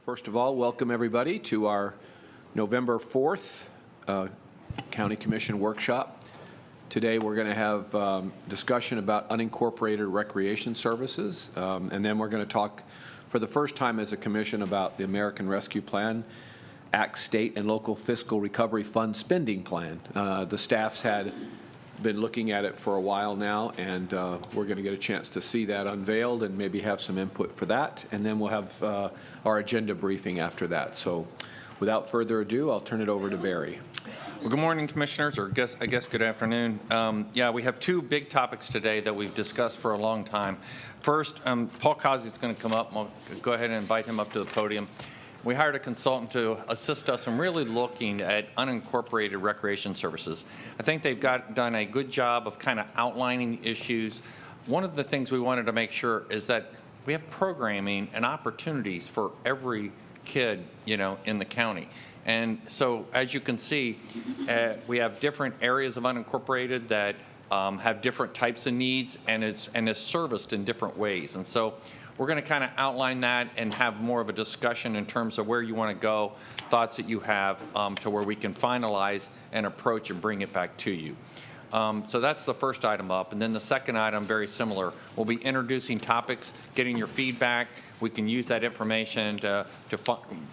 First of all, welcome everybody to our November 4th County Commission workshop. Today we're going to have discussion about unincorporated recreation services, and then we're going to talk for the first time as a commission about the American Rescue Plan Act State and Local Fiscal Recovery Fund Spending Plan. The staff's had been looking at it for a while now, and we're going to get a chance to see that unveiled and maybe have some input for that, and then we'll have our agenda briefing after that. So without further ado, I'll turn it over to Barry. Well, good morning, commissioners, or I guess good afternoon. Yeah, we have two big topics today that we've discussed for a long time. First, Paul Kazi is going to come up. I'll go ahead and invite him up to the podium. We hired a consultant to assist us in really looking at unincorporated recreation services. I think they've done a good job of kind of outlining issues. One of the things we wanted to make sure is that we have programming and opportunities for every kid, in the county. And so, as you can see, we have different areas of unincorporated that have different types of needs, and is serviced in different ways. And so, we're going to kind of outline that and have more of a discussion in terms of where you want to go, thoughts that you have, to where we can finalize an approach and bring it back to you. So that's the first item up. And then the second item, very similar. We'll be introducing topics, getting your feedback. We can use that information to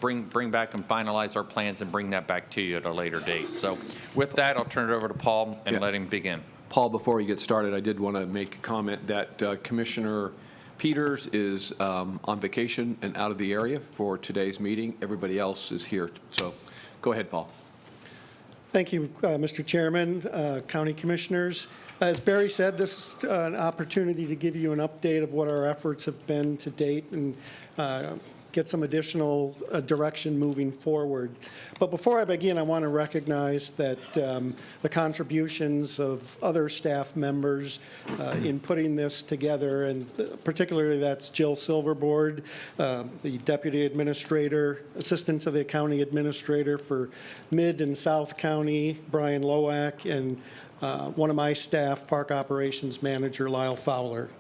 bring back and finalize our plans and bring that back to you at a later date. So with that, I'll turn it over to Paul and let him begin. Paul, before we get started, I did want to make a comment that Commissioner Peters is on vacation and out of the area for today's meeting. Everybody else is here. So go ahead, Paul. Thank you, Mr. Chairman, County Commissioners. As Barry said, this is an opportunity to give you an update of what our efforts have been to date and get some additional direction moving forward. But before I begin, I want to recognize that the contributions of other staff members in putting this together, and particularly that's Jill Silverboard, the Deputy Administrator, Assistant to the County Administrator for Mid and South County, Brian Loack, and one of my staff, Park Operations Manager, Lyle Fowler.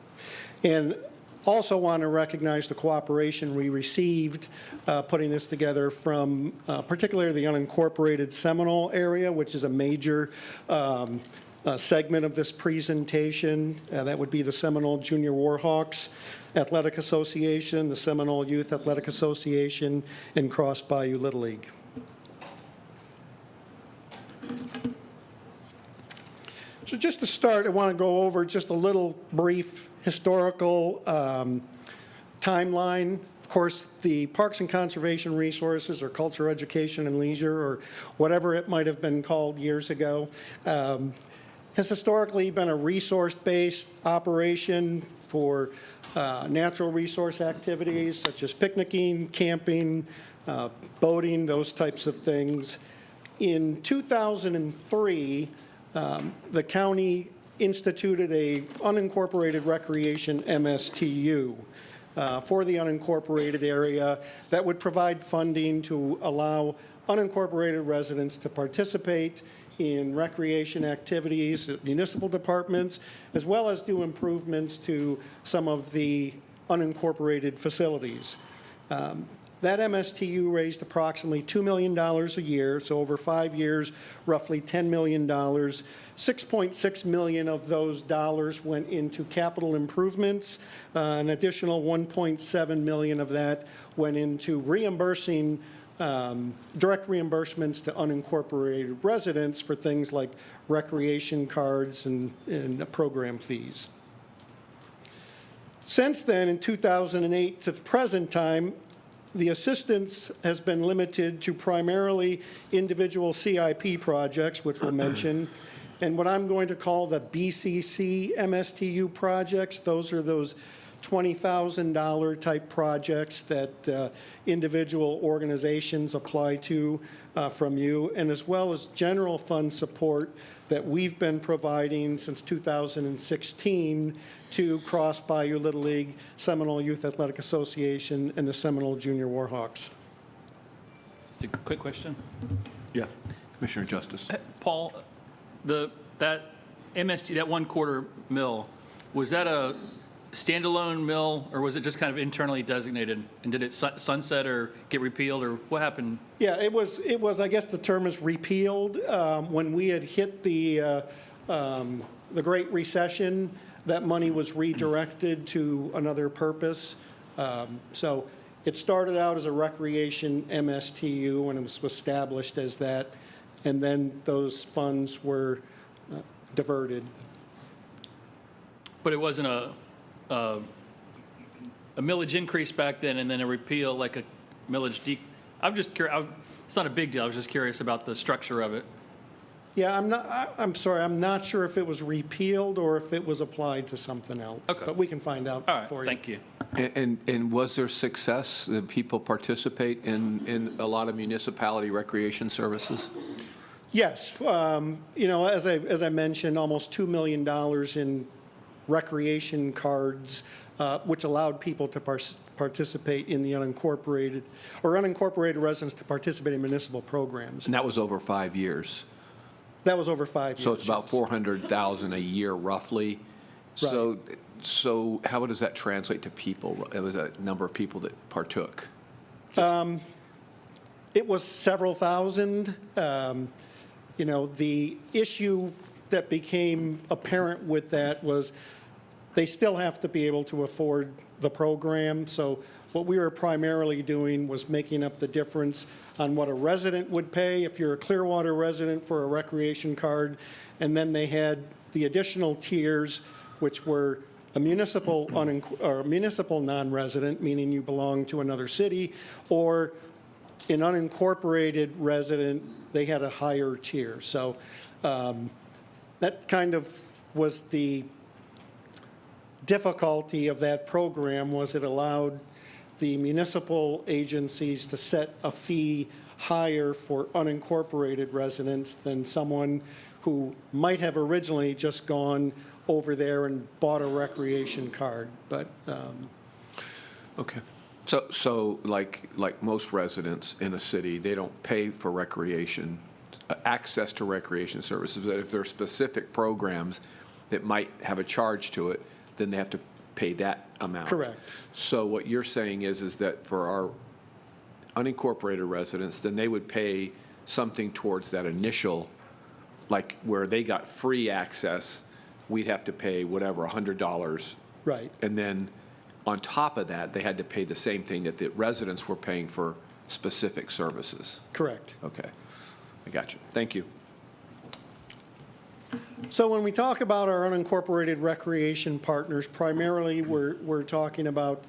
And also want to recognize the cooperation we received putting this together from particularly the unincorporated Seminole area, which is a major segment of this presentation. That would be the Seminole Junior Warhawks Athletic Association, the Seminole Youth Athletic Association, and Cross Bayou Little League. So just to start, I want to go over just a little brief historical timeline. Of course, the Parks and Conservation Resources, or Culture, Education, and Leisure, or whatever it might have been called years ago, has historically been a resource-based operation for natural resource activities such as picnicking, camping, boating, those types of things. In 2003, the county instituted a unincorporated recreation MSTU for the unincorporated area that would provide funding to allow unincorporated residents to participate in recreation activities at municipal departments, as well as do improvements to some of the unincorporated facilities. That MSTU raised approximately $2 million a year, so over 5 years, roughly $10 million. 6.6 million of those dollars went into capital improvements. An additional 1.7 million of that went into reimbursing, direct reimbursements to unincorporated residents for things like recreation cards and program fees. Since then, in 2008 to the present time, the assistance has been limited to primarily individual CIP projects, which we'll mention, and what I'm going to call the BCC MSTU projects. Those are those $20,000 type projects that individual organizations apply to from you, and as well as general fund support that we've been providing since 2016 to Cross Bayou Little League, Seminole Youth Athletic Association, and the Seminole Junior Warhawks. A quick question. Yeah, Commissioner Justice. Paul, that MST, that $0.25 mil, was that standalone mill, or was it just kind of internally designated? And did it sunset or get repealed, or what happened? Yeah, it was, I guess the term is repealed. When we had hit the Great Recession, that money was redirected to another purpose. So it started out as a recreation MSTU, and it was established as that, and then those funds were diverted. But it wasn't a millage increase back then, and then a repeal, like a millage I'm just curious. It's not a big deal. I was just curious about the structure of it. Yeah, I'm sorry, I'm not sure if it was repealed or if it was applied to something else. Okay. But we can find out All right, for you. thank you. And was there success? Did people participate in a lot of municipality recreation services? Yes, as I mentioned, almost $2 million in recreation cards, which allowed people to participate in the unincorporated residents to participate in municipal programs. And that was over 5 years. That was over 5 years. So it's about yes. 400,000 a year roughly. So how does that translate to people? It was a number of people that partook. It was several thousand. The issue that became apparent with that was they still have to be able to afford the program. So what we were primarily doing was making up the difference on what a resident would pay if you're a Clearwater resident for a recreation card. And then they had the additional tiers, which were a municipal non-resident, meaning you belong to another city, or an unincorporated resident, they had a higher tier. So that kind of was the difficulty of that program, was it allowed the municipal agencies to set a fee higher for unincorporated residents than someone who might have originally just gone over there and bought a recreation card. But Okay. So like most residents in a city, they don't pay for recreation, access to recreation services. But if there are specific programs that might have a charge to it, then they have to pay that amount. Correct. So what you're saying is that for our unincorporated residents, then they would pay something towards that initial, like where they got free access, we'd have to pay whatever, $100. right. And then on top of that, they had to pay the same thing that the residents were paying for specific services. Correct. Okay. I got you. Thank you. So when we talk about our unincorporated recreation partners, primarily we're talking about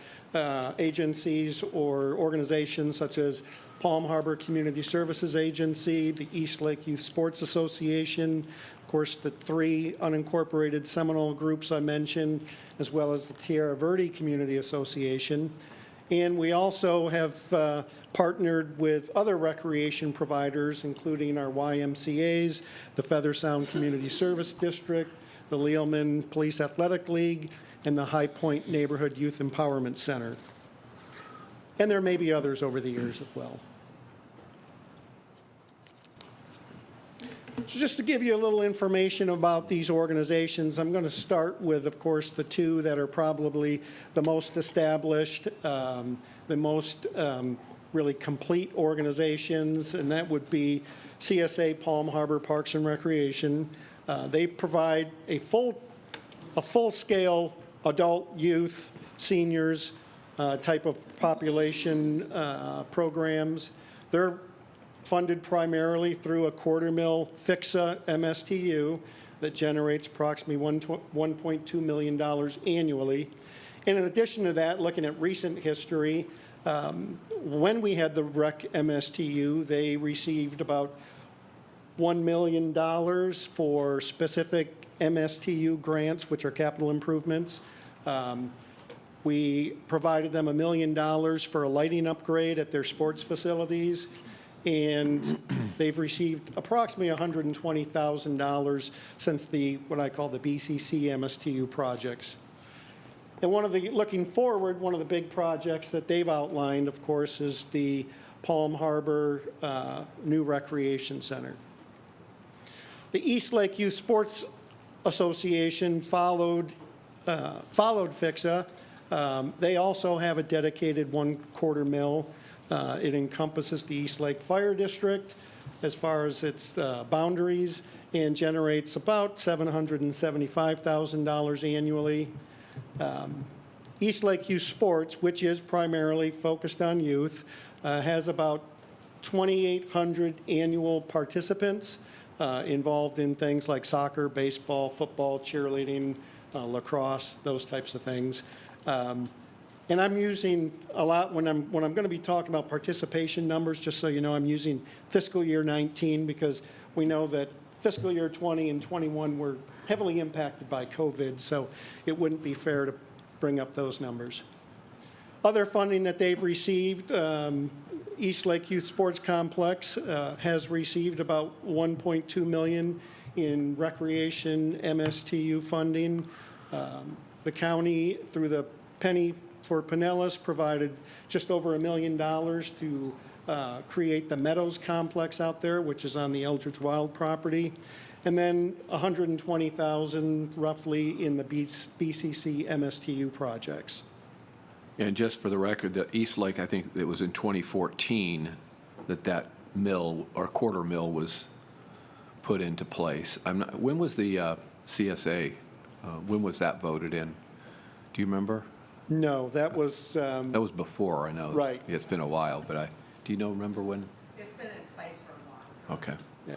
agencies or organizations such as Palm Harbor Community Services Agency, the East Lake Youth Sports Association, of course, the 3 unincorporated Seminole groups I mentioned, as well as the Tierra Verdi Community Association. And we also have partnered with other recreation providers, including our YMCAs, the Feather Sound Community Service District, the Lealman Police Athletic League, and the High Point Neighborhood Youth Empowerment Center. And there may be others over the years as well. So just to give you a little information about these organizations, I'm going to start with, of course, the 2 that are probably the most established, the most really complete organizations, and that would be CSA Palm Harbor Parks and Recreation. They provide a full-scale adult, youth, seniors type of population programs. They're funded primarily through a $250,000 FIXA MSTU that generates approximately $1.2 million annually. And in addition to that, looking at recent history, when we had the REC MSTU, they received about $1 million for specific MSTU grants, which are capital improvements. We provided them $1 million for a lighting upgrade at their sports facilities. And they've received approximately $120,000 since what I call the BCC MSTU projects. And looking forward, one of the big projects that they've outlined, of course, is the Palm Harbor new recreation center. The East Lake Youth Sports Association followed followed FICSA. They also have a dedicated 1/4 mil. It encompasses the East Lake Fire District as far as its boundaries and generates about $775,000 annually. East Lake Youth Sports, which is primarily focused on youth, has about 2,800 annual participants involved in things like soccer, baseball, football, cheerleading, lacrosse, those types of things. And I'm using a lot, when I'm going to be talking about participation numbers, just so you know, I'm using fiscal year 19 because we know that fiscal year 20 and 21 were heavily impacted by COVID, so it wouldn't be fair to bring up those numbers. Other funding that they've received, East Lake Youth Sports Complex has received about $1.2 million in recreation MSTU funding. The county, through the penny for Pinellas, provided just over $1 million to create the Meadows Complex out there, which is on the Eldridge Wild property. And then $120,000 roughly in the BCC MSTU projects. And just for the record, the East Lake, I think it was in 2014 that mill or quarter mill was put into place. When was the CSA, when was that voted in? Do you remember? No, that was. That was before, I know. Right. It's been a while, but do you remember when? It's been in place for a while. Okay. Yeah,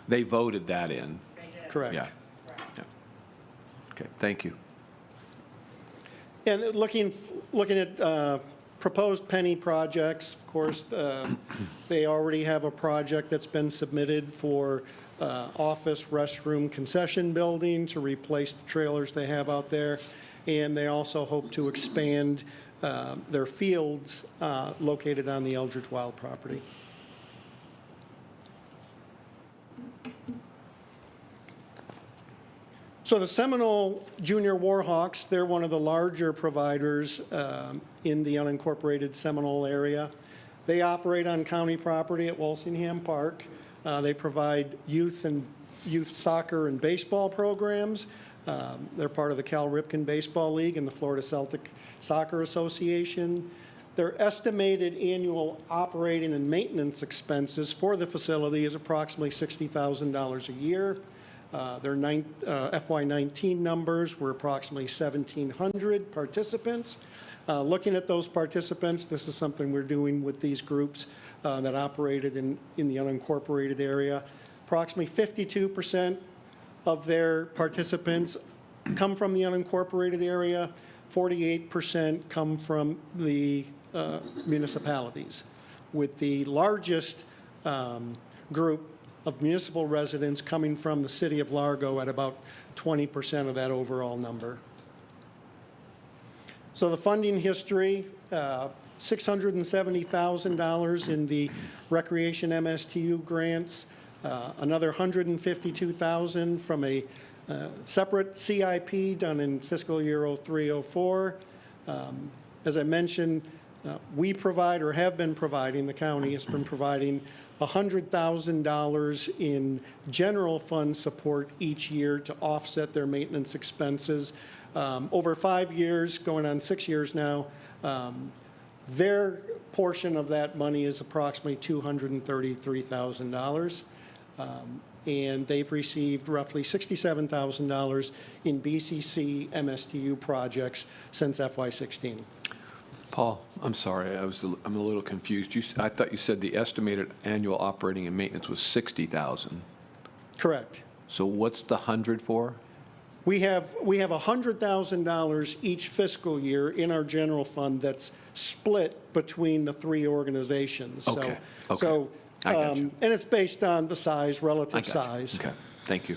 They voted that in. They did. correct. Yeah. Yeah. Okay, thank you. And looking at proposed penny projects, of course, they already have a project that's been submitted for office restroom concession building to replace the trailers they have out there. And they also hope to expand their fields located on the Eldridge Wild property. So the Seminole Junior Warhawks, they're one of the larger providers in the unincorporated Seminole area. They operate on county property at Walsingham Park. They provide youth soccer and baseball programs. They're part of the Cal Ripken Baseball League and the Florida Celtic Soccer Association. Their estimated annual operating and maintenance expenses for the facility is approximately $60,000 a year. Their FY19 numbers were approximately 1,700 participants. Looking at those participants, this is something we're doing with these groups that operated in the unincorporated area. Approximately 52% of their participants come from the unincorporated area. 48% come from the municipalities, with the largest group of municipal residents coming from the city of Largo at about 20% of that overall number. So the funding history, $670,000 in the recreation MSTU grants, another $152,000 from a separate CIP done in fiscal year 03-04. As I mentioned, we provide, or have been providing, the county has been providing $100,000 in general fund support each year to offset their maintenance expenses. Over 5 years, going on 6 years now, their portion of that money is approximately $233,000. And they've received roughly $67,000 in BCC MSTU projects since FY16. Paul, I'm sorry, I'm a little confused. I thought you said the estimated annual operating and maintenance was $60,000. Correct. So what's the 100 for? We have $100,000 each fiscal year in our general fund that's split between the three organizations. Okay, okay. So, I got you. and it's based on the size, I relative got you. size. Okay, thank you.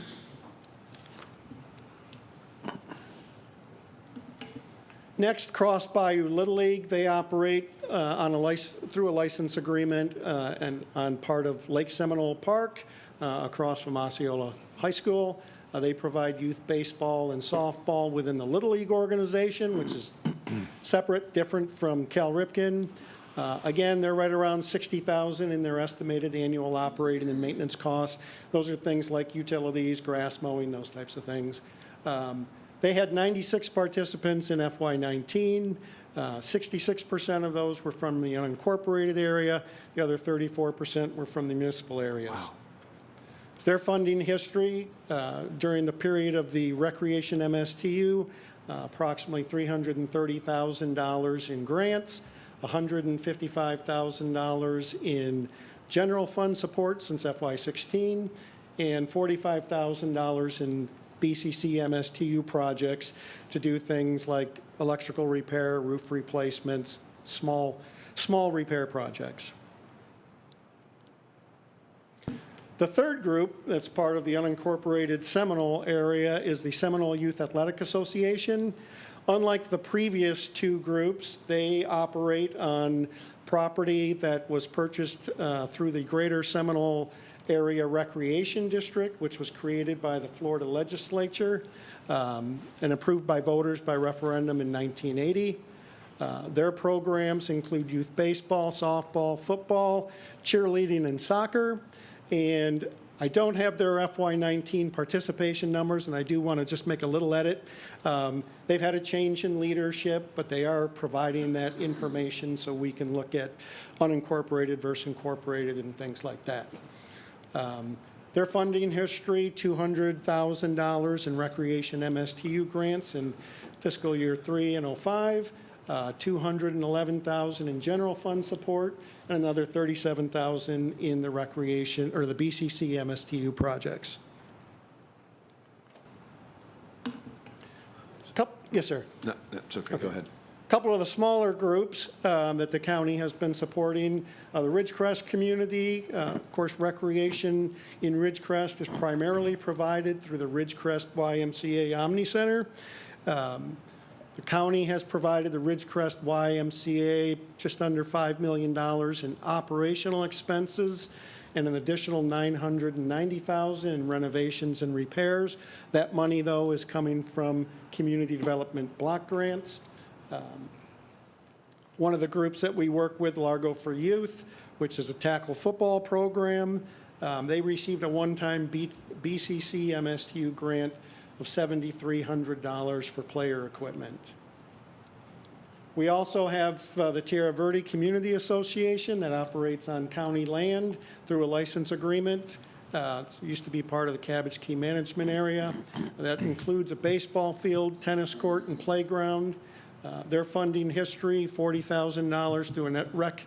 Next, Cross Bayou Little League. They operate through a license agreement and on part of Lake Seminole Park across from Osceola High School. They provide youth baseball and softball within the Little League organization, which is separate, different from Cal Ripken. Again, they're right around $60,000 in their estimated annual operating and maintenance costs. Those are things like utilities, grass mowing, those types of things. They had 96 participants in FY19. 66% of those were from the unincorporated area. The other 34% were from the municipal areas. Wow. Their funding history during the period of the recreation MSTU, approximately $330,000 in grants, $155,000 in general fund support since FY16, and $45,000 in BCC MSTU projects to do things like electrical repair, roof replacements, small repair projects. The third group that's part of the unincorporated Seminole area is the Seminole Youth Athletic Association. Unlike the previous two groups, they operate on property that was purchased through the Greater Seminole Area Recreation District, which was created by the Florida legislature and approved by voters by referendum in 1980. Their programs include youth baseball, softball, football, cheerleading, and soccer. And I don't have their FY19 participation numbers, and I do want to just make a little edit. They've had a change in leadership, but they are providing that information so we can look at unincorporated versus incorporated and things like that. Their funding history, $200,000 in recreation MSTU grants in fiscal year 3 and 05, $211,000 in general fund support, and another $37,000 in the recreation or the BCC MSTU projects. Yes, sir. No, that's okay. Go ahead. A couple of the smaller groups that the county has been supporting, the Ridgecrest community. Of course, recreation in Ridgecrest is primarily provided through the Ridgecrest YMCA Omni Center. The county has provided the Ridgecrest YMCA just under $5 million in operational expenses and an additional $990,000 in renovations and repairs. That money, though, is coming from community development block grants. One of the groups that we work with, Largo for Youth, which is a tackle football program, they received a one-time BCC MSTU grant of $7,300 for player equipment. We also have the Tierra Verdi Community Association that operates on county land through a license agreement. It used to be part of the Cabbage Key Management Area. That includes a baseball field, tennis court, and playground. Their funding history, $40,000 through a net rec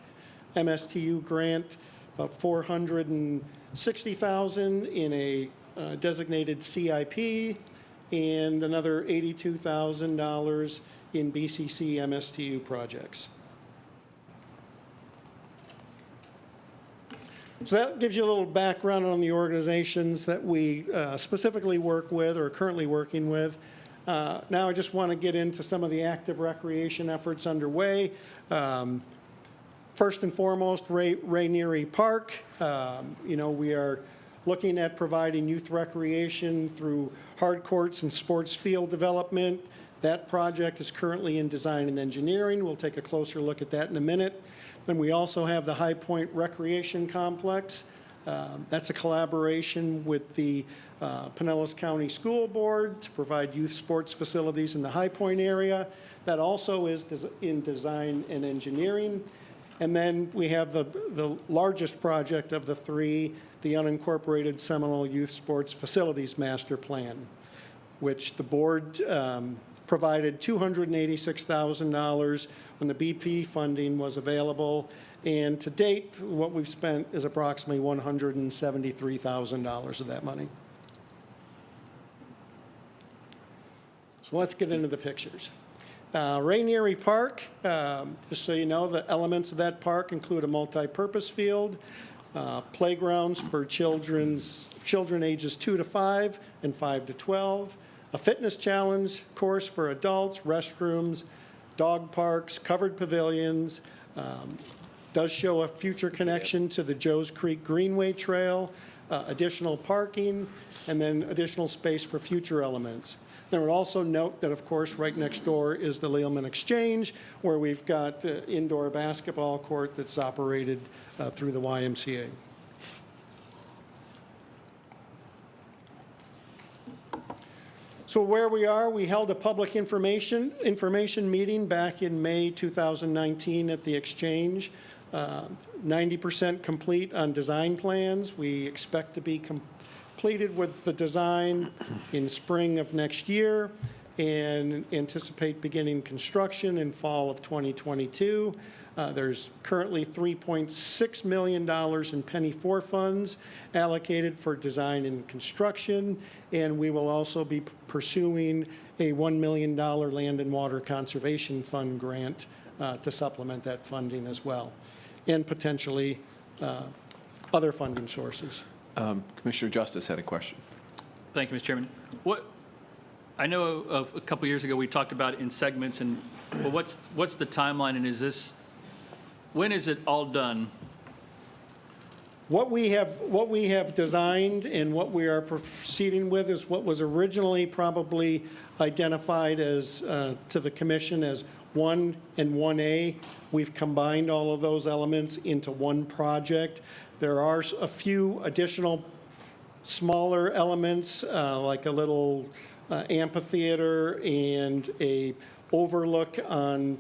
MSTU grant, about $460,000 in a designated CIP, and another $82,000 in BCC MSTU projects. So that gives you a little background on the organizations that we specifically work with or are currently working with. Now I just want to get into some of the active recreation efforts underway. First and foremost, Rainieri Park. We are looking at providing youth recreation through hard courts and sports field development. That project is currently in design and engineering. We'll take a closer look at that in a minute. Then we also have the High Point Recreation Complex. That's a collaboration with the Pinellas County School Board to provide youth sports facilities in the High Point area. That also is in design and engineering. And then we have the largest project of the three, the unincorporated Seminole Youth Sports Facilities Master Plan, which the board provided $286,000 when the BP funding was available. And to date, what we've spent is approximately $173,000 of that money. So let's get into the pictures. Rainieri Park, just so you know, the elements of that park include a multi-purpose field, playgrounds for children ages 2 to 5 and 5 to 12, a fitness challenge course for adults, restrooms, dog parks, covered pavilions, does show a future connection to the Joe's Creek Greenway Trail, additional parking, and then additional space for future elements. Then we'll also note that, of course, right next door is the Lealman Exchange, where we've got indoor basketball court that's operated through the YMCA. So where we are, we held a public information meeting back in May 2019 at the Exchange. 90% complete on design plans. We expect to be completed with the design in spring of next year and anticipate beginning construction in fall of 2022. There's currently $3.6 million in Penny 4 funds allocated for design and construction, and we will also be pursuing a $1 million Land and Water Conservation Fund grant to supplement that funding as well, and potentially other funding sources. Commissioner Justice had a question. Thank you, Mr. Chairman. I know of a couple years ago, we talked about it in segments, and well, what's the timeline, and when is it all done? What we have designed and what we are proceeding with is what was originally probably identified as, to the commission as 1 and 1A. We've combined all of those elements into one project. There are a few additional smaller elements, like a little amphitheater and a overlook on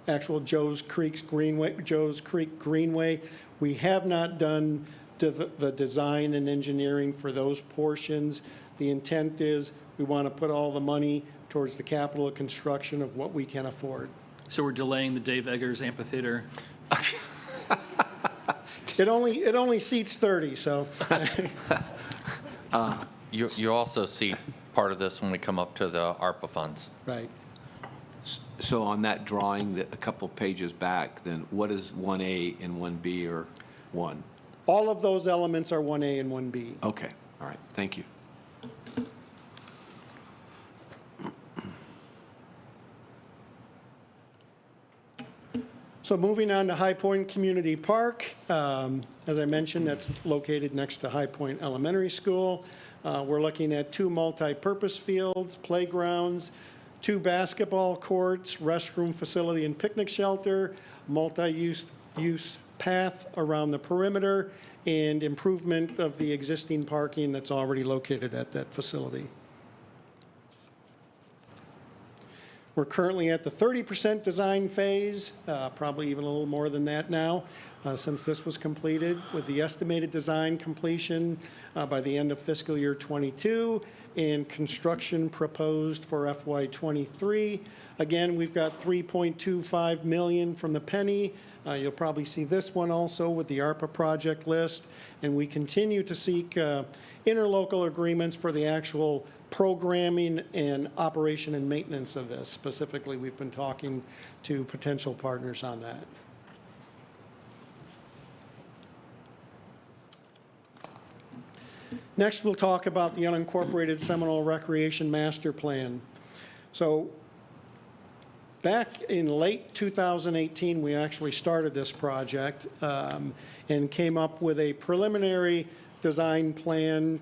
actual Joe's Creek Greenway. We have not done the design and engineering for those portions. The intent is we want to put all the money towards the capital construction of what we can afford. So we're delaying the Dave Eggers Amphitheater. It only seats 30, so. You also see part of this when we come up to the ARPA funds. Right. So on that drawing, a couple pages back, then what is 1A and 1B or 1? All of those elements are 1A and 1B. Okay, all right, thank you. So moving on to High Point Community Park, as I mentioned, that's located next to High Point Elementary School. We're looking at 2 multi-purpose fields, playgrounds, 2 basketball courts, restroom facility and picnic shelter, multi-use path around the perimeter, and improvement of the existing parking that's already located at that facility. We're currently at the 30% design phase, probably even a little more than that now, since this was completed, with the estimated design completion by the end of fiscal year '22 and construction proposed for FY23. Again, we've got $3.25 million from the Penny. You'll probably see this one also with the ARPA project list, and we continue to seek interlocal agreements for the actual programming and operation and maintenance of this. Specifically, we've been talking to potential partners on that. Next, we'll talk about the unincorporated Seminole Recreation Master Plan. So back in late 2018, we actually started this project and came up with a preliminary design plan.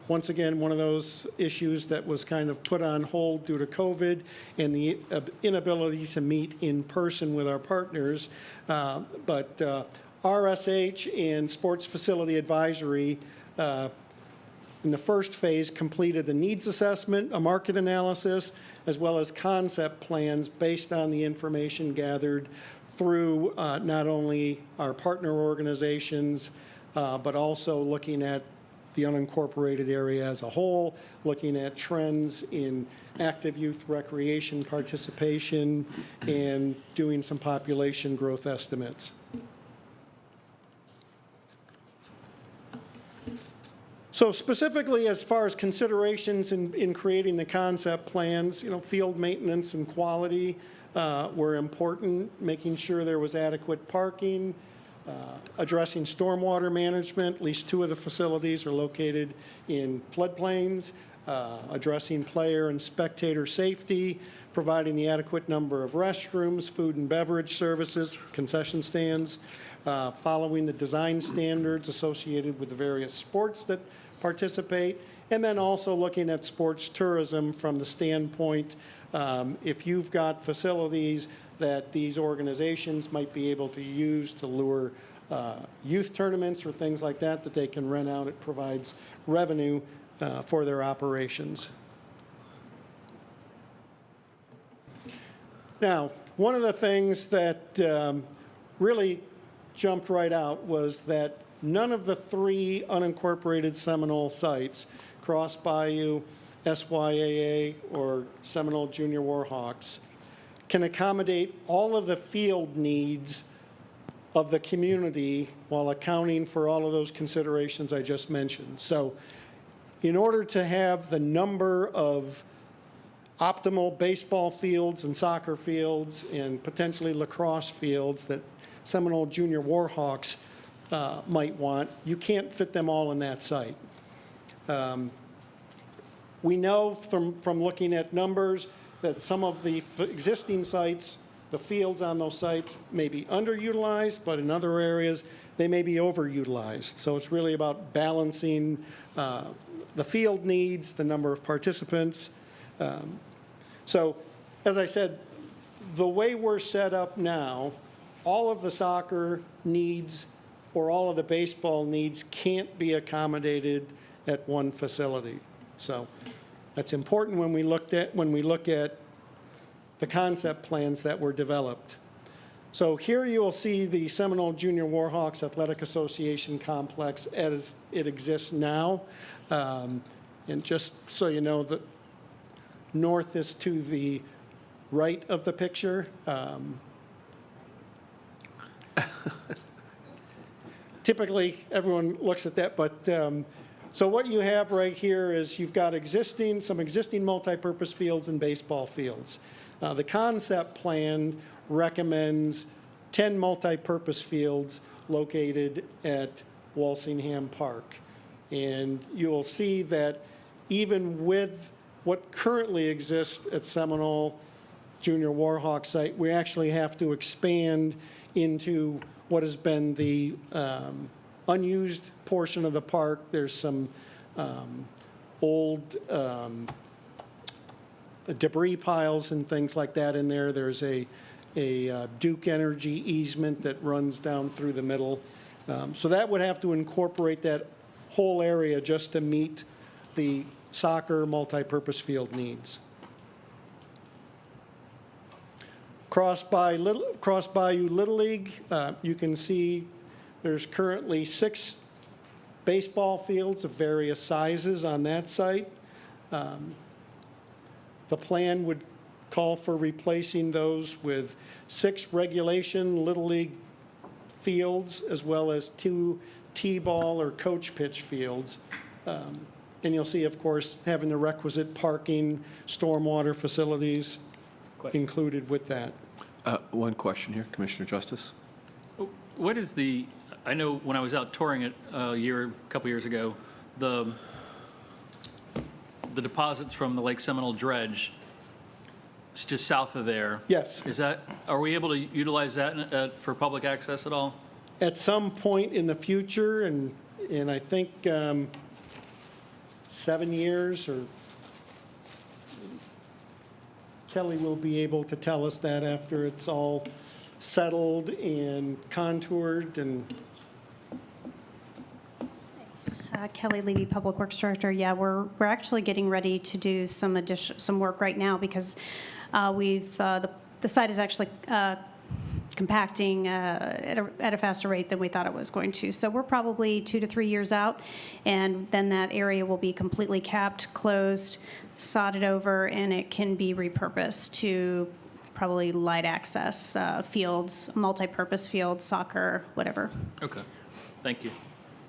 Once again, one of those issues that was kind of put on hold due to COVID and the inability to meet in person with our partners. But RSH and Sports Facility Advisory in the first phase completed the needs assessment, a market analysis, as well as concept plans based on the information gathered through not only our partner organizations, but also looking at the unincorporated area as a whole, looking at trends in active youth recreation participation, and doing some population growth estimates. So specifically, as far as considerations in creating the concept plans, field maintenance and quality were important, making sure there was adequate parking, addressing stormwater management. At least 2 of the facilities are located in floodplains, addressing player and spectator safety, providing the adequate number of restrooms, food and beverage services, concession stands, following the design standards associated with the various sports that participate, and then also looking at sports tourism from the standpoint, if you've got facilities that these organizations might be able to use to lure youth tournaments or things like that they can rent out, it provides revenue for their operations. Now, one of the things that really jumped right out was that none of the 3 unincorporated Seminole sites, Cross Bayou, SYAA, or Seminole Junior Warhawks, can accommodate all of the field needs of the community while accounting for all of those considerations I just mentioned. So in order to have the number of optimal baseball fields and soccer fields and potentially lacrosse fields that Seminole Junior Warhawks might want, you can't fit them all in that site. We know from looking at numbers that some of the existing sites, the fields on those sites may be underutilized, but in other areas, they may be overutilized. So it's really about balancing the field needs, the number of participants. So as I said, the way we're set up now, all of the soccer needs or all of the baseball needs can't be accommodated at one facility. So that's important when we look at the concept plans that were developed. So here you will see the Seminole Junior Warhawks Athletic Association complex as it exists now. And just so you know, the north is to the right of the picture. Typically, everyone looks at that, but so what you have right here is you've got some existing multipurpose fields and baseball fields. The concept plan recommends 10 multipurpose fields located at Walsingham Park. And you'll see that even with what currently exists at Seminole Junior Warhawk site, we actually have to expand into what has been the unused portion of the park. There's some old debris piles and things like that in there. There's a Duke Energy easement that runs down through the middle. So that would have to incorporate that whole area just to meet the soccer multipurpose field needs. Cross Bayou Little League, you can see there's currently 6 baseball fields of various sizes on that site. The plan would call for replacing those with 6 regulation Little League fields as well as 2 T-ball or coach pitch fields. And you'll see, of course, having the requisite parking, stormwater facilities included with that. One question here, Commissioner Justice. What is I know when I was out touring it a couple years ago, the deposits from the Lake Seminole dredge, it's just south of there. Yes. Are we able to utilize that for public access at all? At some point in the future, and I think 7 years, or Kelly will be able to tell us that after it's all settled and contoured. And Kelly Levy, Public Works Director. Yeah, we're actually getting ready to do some work right now because the site is actually compacting at a faster rate than we thought it was going to. So we're probably 2 to 3 years out, and then that area will be completely capped, closed, sodded over, and it can be repurposed to probably light access fields, multi-purpose fields, soccer, whatever. Okay, thank you.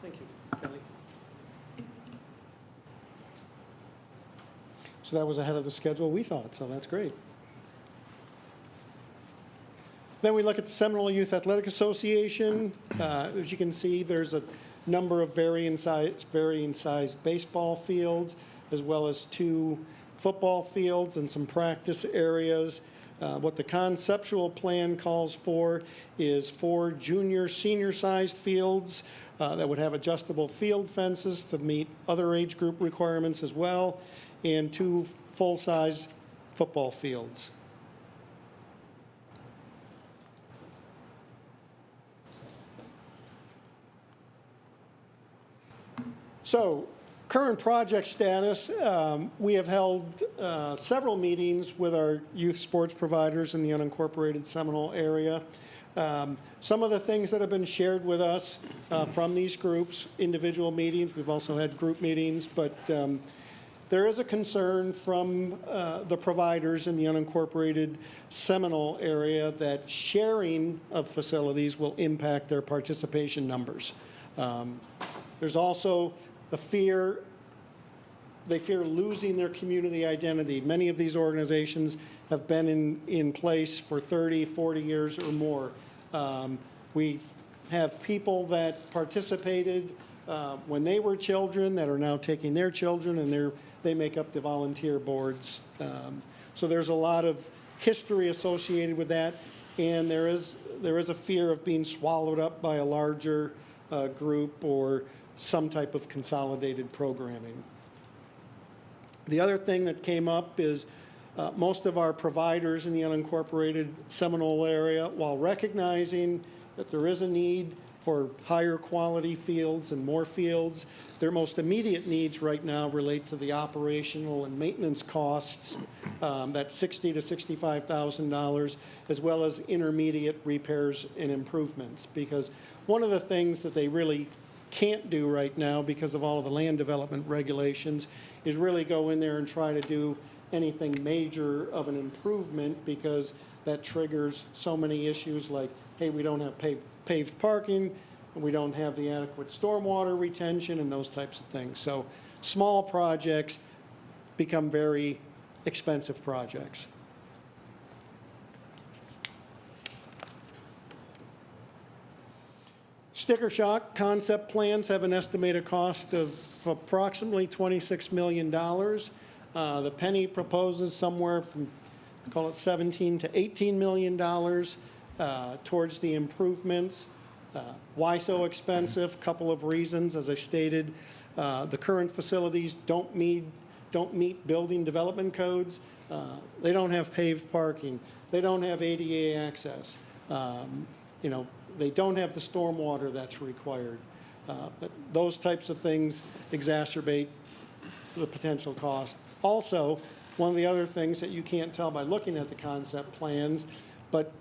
thank you, Kelly. So that was ahead of the schedule, we thought, so that's great. Then we look at the Seminole Youth Athletic Association. As you can see, there's a number of varying size baseball fields, as well as 2 football fields and some practice areas. What the conceptual plan calls for is 4 senior-sized fields that would have adjustable field fences to meet other age group requirements as well, and 2 full-size football fields. So Current project status, we have held several meetings with our youth sports providers in the unincorporated Seminole area. Some of the things that have been shared with us from these groups, individual meetings, we've also had group meetings, but there is a concern from the providers in the unincorporated Seminole area that sharing of facilities will impact their participation numbers. There's also the fear, they fear losing their community identity. Many of these organizations have been in place for 30, 40 years or more. We have people that participated when they were children that are now taking their children, and they make up the volunteer boards. So there's a lot of history associated with that, and there is a fear of being swallowed up by a larger group or some type of consolidated programming. The other thing that came up is most of our providers in the unincorporated Seminole area, while recognizing that there is a need for higher quality fields and more fields, their most immediate needs right now relate to the operational and maintenance costs, that $60,000 to $65,000, as well as intermediate repairs and improvements. Because one of the things that they really can't do right now because of all of the land development regulations is really go in there and try to do anything major of an improvement, because that triggers so many issues like, hey, we don't have paved parking, and we don't have the adequate stormwater retention and those types of things. So small projects become very expensive projects. Sticker shock concept plans have an estimated cost of approximately $26 million. The penny proposes somewhere from, call it $17 to $18 million towards the improvements. Why so expensive? Couple of reasons. As I stated, the current facilities don't meet building development codes. They don't have paved parking. They don't have ADA access. They don't have the stormwater that's required. But those types of things exacerbate the potential cost. Also, one of the other things that you can't tell by looking at the concept plans, but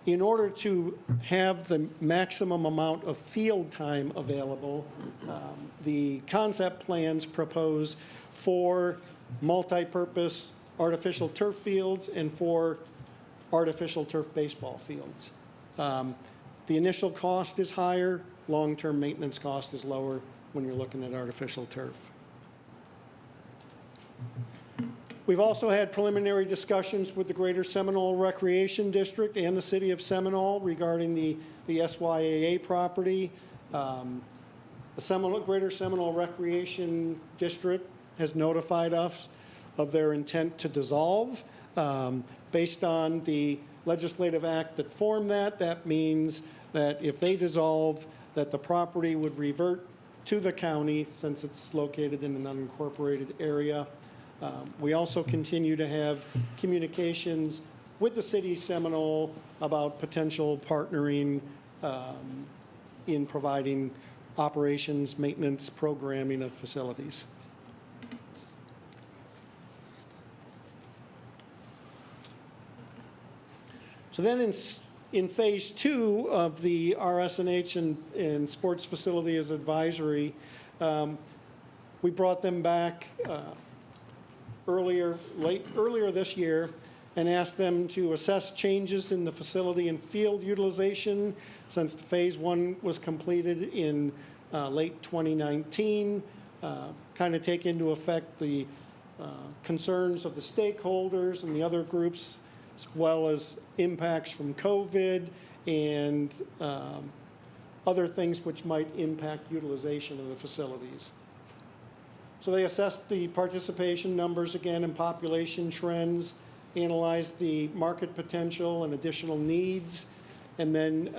in order to have the maximum amount of field time available, the concept plans propose 4 multi-purpose artificial turf fields and 4 artificial turf baseball fields. The initial cost is higher, long-term maintenance cost is lower when you're looking at artificial turf. We've also had preliminary discussions with the Greater Seminole Recreation District and the City of Seminole regarding the SYAA property. The Greater Seminole Recreation District has notified us of their intent to dissolve. Based on the legislative act that formed that means that if they dissolve, that the property would revert to the county since it's located in an unincorporated area. We also continue to have communications with the city of Seminole about potential partnering in providing operations, maintenance, programming of facilities. So then in phase 2 of the RSNH and Sports Facilities Advisory, we brought them back earlier this year and asked them to assess changes in the facility and field utilization since phase 1 was completed in late 2019, kind of take into effect the concerns of the stakeholders and the other groups, as well as impacts from COVID and other things which might impact utilization of the facilities. So they assessed the participation numbers again and population trends, analyzed the market potential and additional needs, and then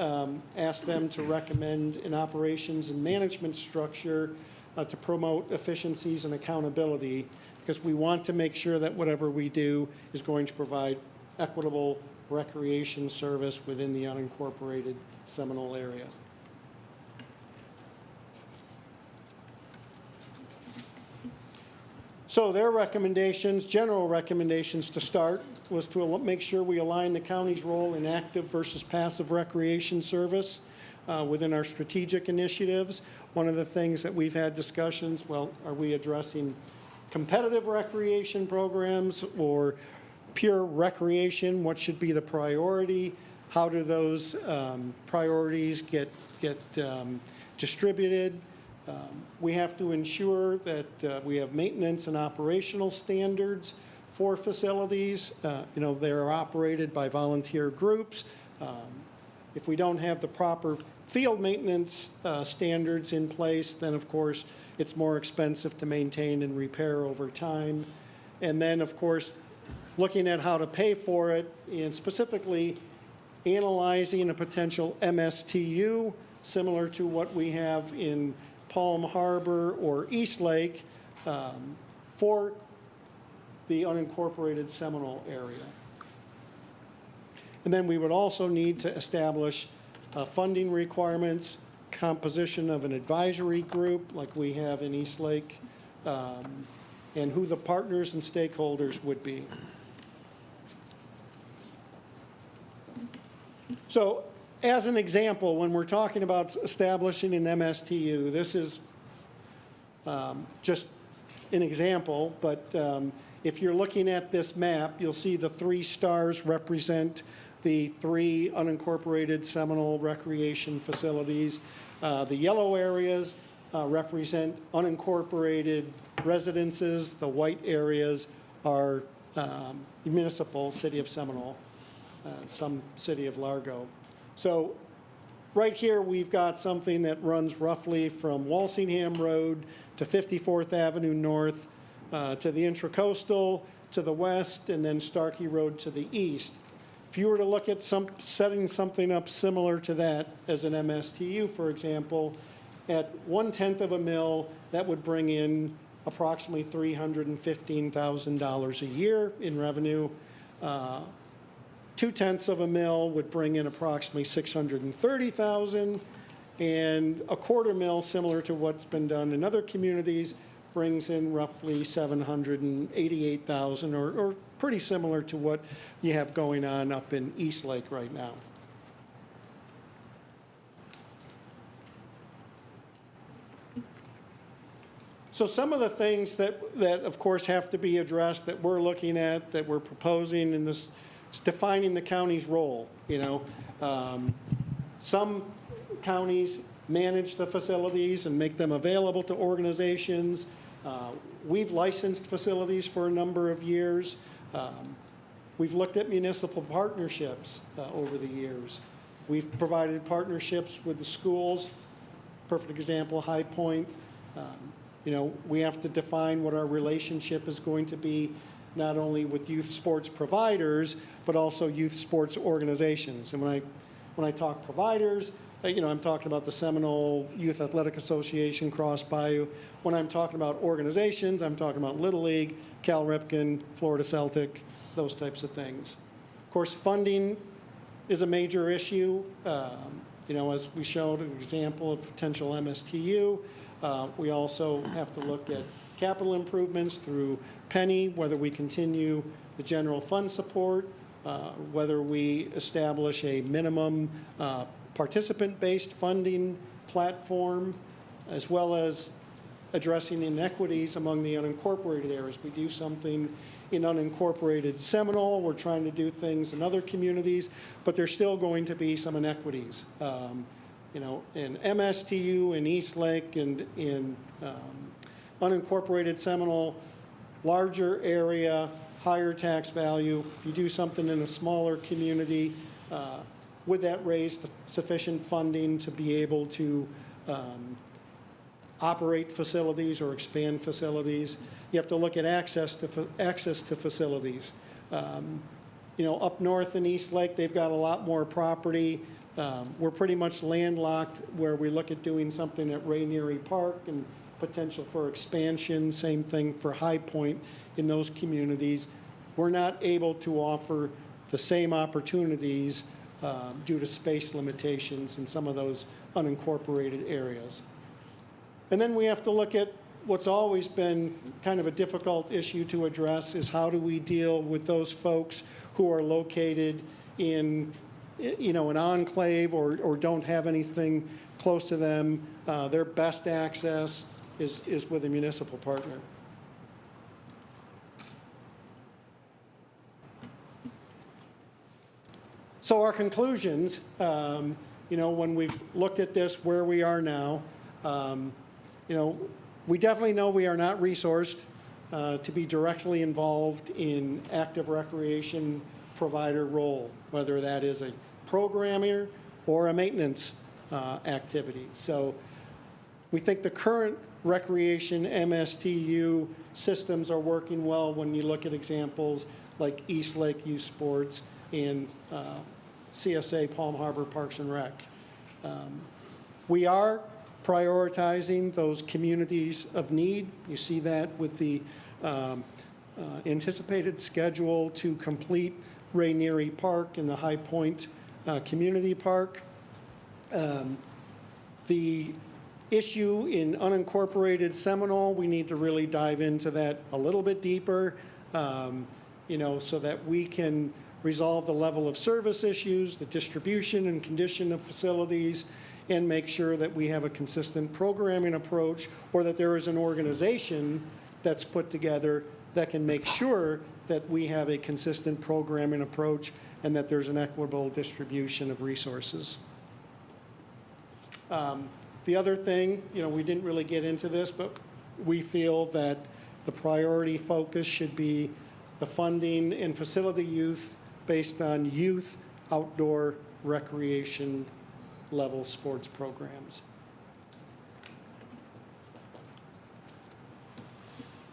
asked them to recommend an operations and management structure to promote efficiencies and accountability, because we want to make sure that whatever we do is going to provide equitable recreation service within the unincorporated Seminole area. So their recommendations, general recommendations to start, was to make sure we align the county's role in active versus passive recreation service within our strategic initiatives. One of the things that we've had discussions, well, are we addressing competitive recreation programs or pure recreation? What should be the priority? How do those priorities get distributed? We have to ensure that we have maintenance and operational standards for facilities. They're operated by volunteer groups. If we don't have the proper field maintenance standards in place, then of course it's more expensive to maintain and repair over time. And then of course, looking at how to pay for it, and specifically analyzing a potential MSTU similar to what we have in Palm Harbor or East Lake for the unincorporated Seminole area. And then we would also need to establish funding requirements, composition of an advisory group like we have in East Lake, and who the partners and stakeholders would be. So as an example, when we're talking about establishing an MSTU, this is just an example, but if you're looking at this map, you'll see the 3 stars represent the 3 unincorporated Seminole recreation facilities. The yellow areas represent unincorporated residences. The white areas are municipal, City of Seminole, some City of Largo. So right here, we've got something that runs roughly from Walsingham Road to 54th Avenue North to the Intracoastal to the west, and then Starkey Road to the east. If you were to look at setting something up similar to that as an MSTU, for example, at 1/10 of a mil, that would bring in approximately $315,000 a year in revenue. 2/10 of a mil would bring in approximately $630,000, and a 1/4 mil, similar to what's been done in other communities, brings in roughly $788,000, or pretty similar to what you have going on up in East Lake right now. So some of the things that of course have to be addressed that we're looking at, that we're proposing in this, is defining the county's role. Some counties manage the facilities and make them available to organizations. We've licensed facilities for a number of years. We've looked at municipal partnerships over the years. We've provided partnerships with the schools. Perfect example, High Point. We have to define what our relationship is going to be, not only with youth sports providers, but also youth sports organizations. And when I talk providers, I'm talking about the Seminole Youth Athletic Association, Cross Bayou. When I'm talking about organizations, I'm talking about Little League, Cal Ripken, Florida Celtic, those types of things. Of course, funding is a major issue. As we showed an example of potential MSTU, we also have to look at capital improvements through Penny, whether we continue the general fund support, whether we establish a minimum participant-based funding platform, as well as addressing inequities among the unincorporated areas. We do something in unincorporated Seminole. We're trying to do things in other communities, but there's still going to be some inequities. In MSTU, in East Lake, and in unincorporated Seminole, larger area, higher tax value. If you do something in a smaller community, would that raise the sufficient funding to be able to operate facilities or expand facilities? You have to look at access to facilities. Up north in East Lake, they've got a lot more property. We're pretty much landlocked where we look at doing something at Rainieri Park and potential for expansion. Same thing for High Point in those communities. We're not able to offer the same opportunities due to space limitations in some of those unincorporated areas. And then we have to look at what's always been kind of a difficult issue to address is how do we deal with those folks who are located in, an enclave or don't have anything close to them. Their best access is with a municipal partner. So our conclusions, when we've looked at this, where we are now, we definitely know we are not resourced to be directly involved in active recreation provider role, whether that is a programmer or a maintenance activity. So we think the current recreation MSTU systems are working well when you look at examples like East Lake Youth Sports and CSA Palm Harbor Parks and Rec. We are prioritizing those communities of need. You see that with the anticipated schedule to complete Rainieri Park and the High Point Community Park. The issue in unincorporated Seminole, we need to really dive into that a little bit deeper, so that we can resolve the level of service issues, the distribution and condition of facilities, and make sure that we have a consistent programming approach, or that there is an organization that's put together that can make sure that we have a consistent programming approach and that there's an equitable distribution of resources. The other thing, we didn't really get into this, but we feel that the priority focus should be the funding and facility youth based on youth outdoor recreation level sports programs.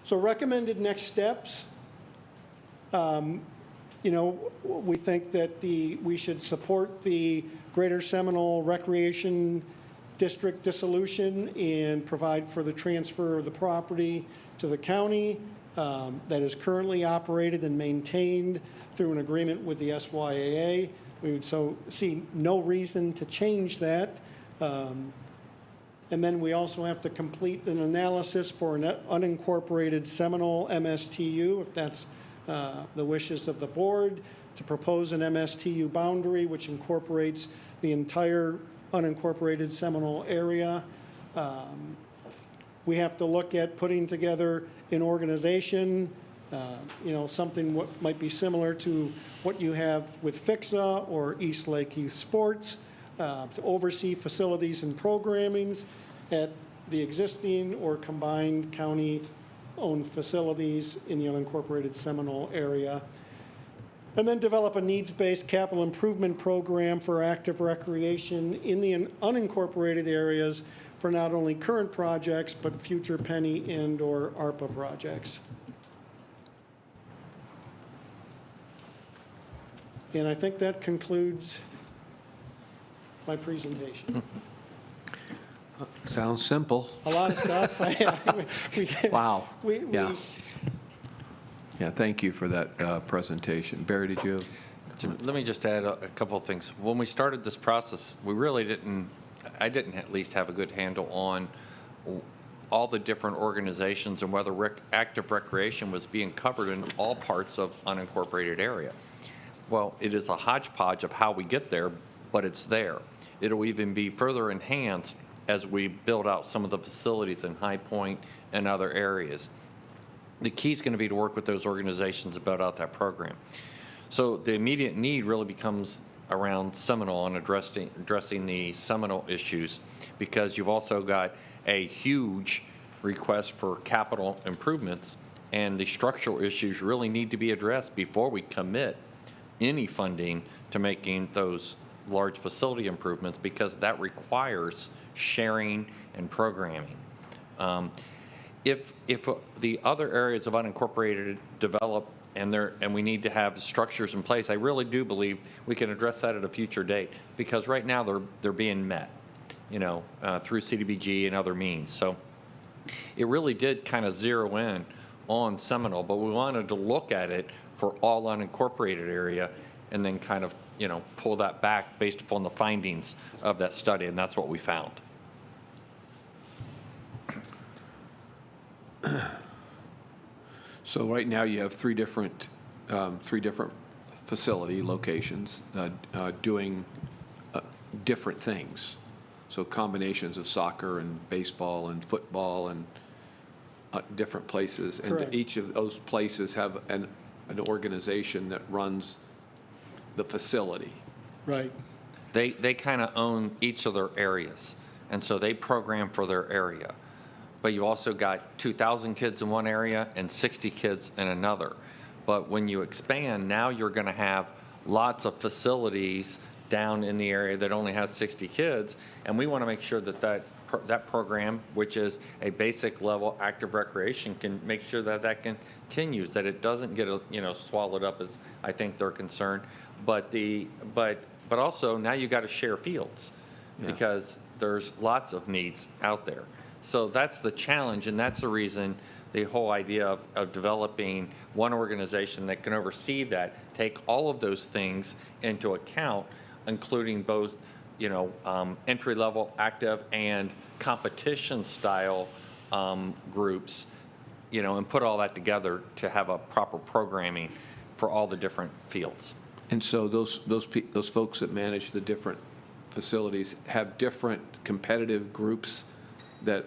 So recommended next steps, we think that we should support the Greater Seminole Recreation District dissolution and provide for the transfer of the property to the county that is currently operated and maintained through an agreement with the SYAA. We would see no reason to change that. And then we also have to complete an analysis for an unincorporated Seminole MSTU, if that's the wishes of the board, to propose an MSTU boundary which incorporates the entire unincorporated Seminole area. We have to look at putting together an organization, something what might be similar to what you have with FIXA or East Lake Youth Sports, to oversee facilities and programmings at the existing or combined county-owned facilities in the unincorporated Seminole area. And then develop a needs-based capital improvement program for active recreation in the unincorporated areas for not only current projects, but future penny and/or ARPA projects. And I think that concludes my presentation. Sounds simple. A lot of stuff. Wow. Yeah. Yeah, thank you for that presentation. Barry, did you have? Let me just add a couple of things. When we started this process, we really I didn't at least have a good handle on all the different organizations and whether active recreation was being covered in all parts of unincorporated area. Well, it is a hodgepodge of how we get there, but it's there. It'll even be further enhanced as we build out some of the facilities in High Point and other areas. The key is going to be to work with those organizations to build out that program. So the immediate need really becomes around Seminole and addressing the Seminole issues, because you've also got a huge request for capital improvements, and the structural issues really need to be addressed before we commit any funding to making those large facility improvements, because that requires sharing and programming. If the other areas of unincorporated develop and we need to have structures in place, I really do believe we can address that at a future date, because right now they're being met, through CDBG and other means. So it really did kind of zero in on Seminole, but we wanted to look at it for all unincorporated area and then kind of, pull that back based upon the findings of that study, and that's what we found. So right now you have three different facility locations doing different things. So combinations of soccer and baseball and football and different places. Correct. And each of those places have an organization that runs the facility. Right. They kind of own each of their areas, and so they program for their area. But you also got 2,000 kids in one area and 60 kids in another. But when you expand, now you're going to have lots of facilities down in the area that only has 60 kids, and we want to make sure that that program, which is a basic level active recreation, can make sure that that continues, that it doesn't get swallowed up, as I think they're concerned. But also now you got to share fields because there's lots of needs out there. So that's the challenge, and that's the reason the whole idea of developing one organization that can oversee that, take all of those things into account, including both entry-level, active, and competition-style groups, and put all that together to have a proper programming for all the different fields. And so those folks that manage the different facilities have different competitive groups that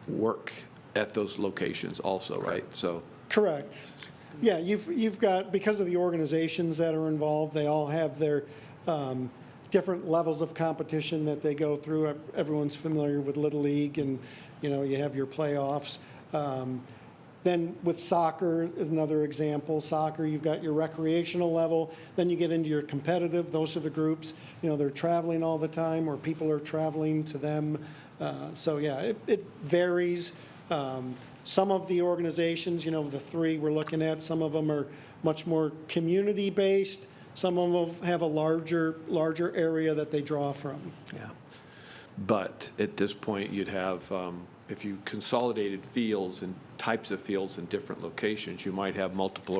work at those locations also, right? So Correct. Yeah, you've got, because of the organizations that are involved, they all have their different levels of competition that they go through. Everyone's familiar with Little League, and you have your playoffs. Then with soccer is another example. Soccer, you've got your recreational level. Then you get into your competitive. Those are the groups. They're traveling all the time, or people are traveling to them. So yeah, it varies. Some of the organizations, the three we're looking at, some of them are much more community-based. Some of them have a larger area that they draw from. yeah, but at this point you'd have, if you consolidated fields and types of fields in different locations, you might have multiple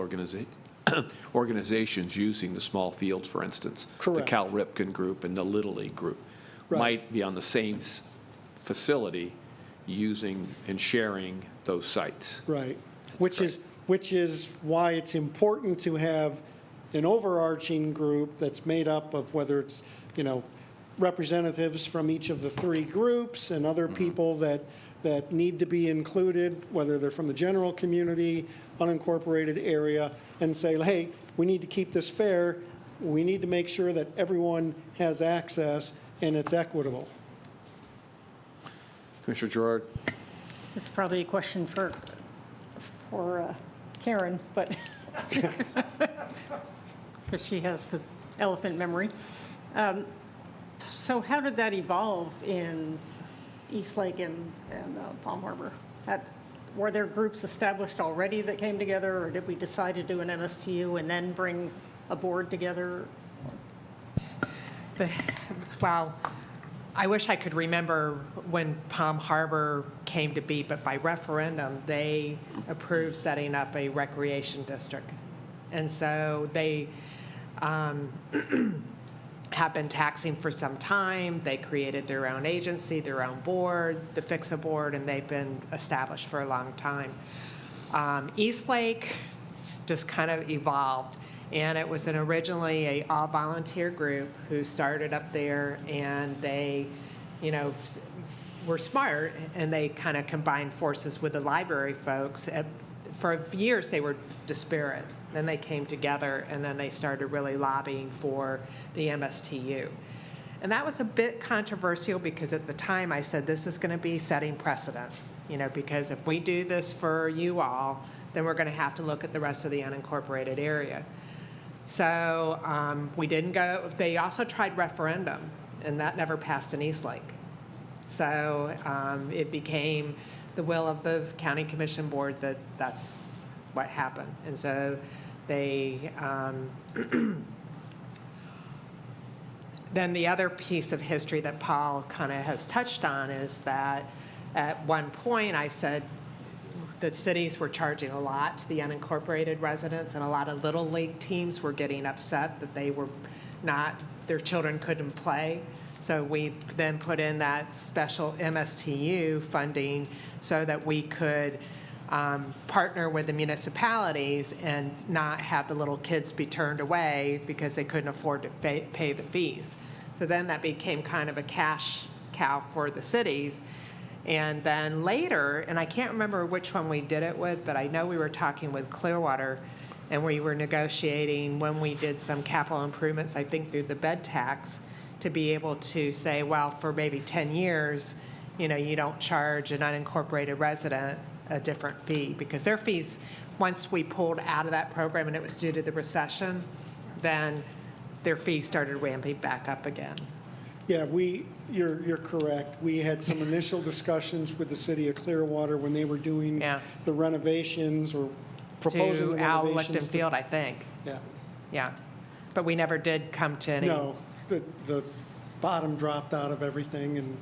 organizations using the small fields, for instance. Correct. The Cal Ripken group and the Little League group Right. might be on the same facility using and sharing those sites. Right. Which is why it's important to have an overarching group that's made up of, whether it's, representatives from each of the three groups and other people that need to be included, whether they're from the general community, unincorporated area, and say, hey, we need to keep this fair. We need to make sure that everyone has access and it's equitable. Commissioner Gerard? This is probably a question for Karen, but because she has the elephant memory. So how did that evolve in Eastlake and Palm Harbor? Were there groups established already that came together, or did we decide to do an MSTU and then bring a board together? Well, I wish I could remember when Palm Harbor came to be, but by referendum, they approved setting up a recreation district. And so they have been taxing for some time. They created their own agency, their own board, the FIXA board, and they've been established for a long time. Eastlake just kind of evolved. And it was originally a all-volunteer group who started up there, and they, were smart, and they kind of combined forces with the library folks. For years, they were disparate. Then they came together, and then they started really lobbying for the MSTU. And that was a bit controversial because at the time I said, this is going to be setting precedent, because if we do this for you all, then we're going to have to look at the rest of the unincorporated area. So we didn't go. They also tried referendum, and that never passed in Eastlake. So it became the will of the county commission board that that's what happened. And so they, then the other piece of history that Paul kind of has touched on is that at one point I said, the cities were charging a lot to the unincorporated residents, and a lot of Little League teams were getting upset that they were not, their children couldn't play. So we then put in that special MSTU funding so that we could partner with the municipalities and not have the little kids be turned away because they couldn't afford to pay the fees. So then that became kind of a cash cow for the cities. And then later, and I can't remember which one we did it with, but I know we were talking with Clearwater, and we were negotiating when we did some capital improvements, I think through the bed tax, to be able to say, well, for maybe 10 years, you know, you don't charge an unincorporated resident a different fee, because their fees, once we pulled out of that program and it was due to the recession, then their fees started ramping back up again. Yeah, you're correct. We had some initial discussions with the city of Clearwater when they were doing the renovations or proposing the To Al renovations. Lichten Field, I think. Yeah. Yeah. But we never did come to any. No, the bottom dropped out of everything, and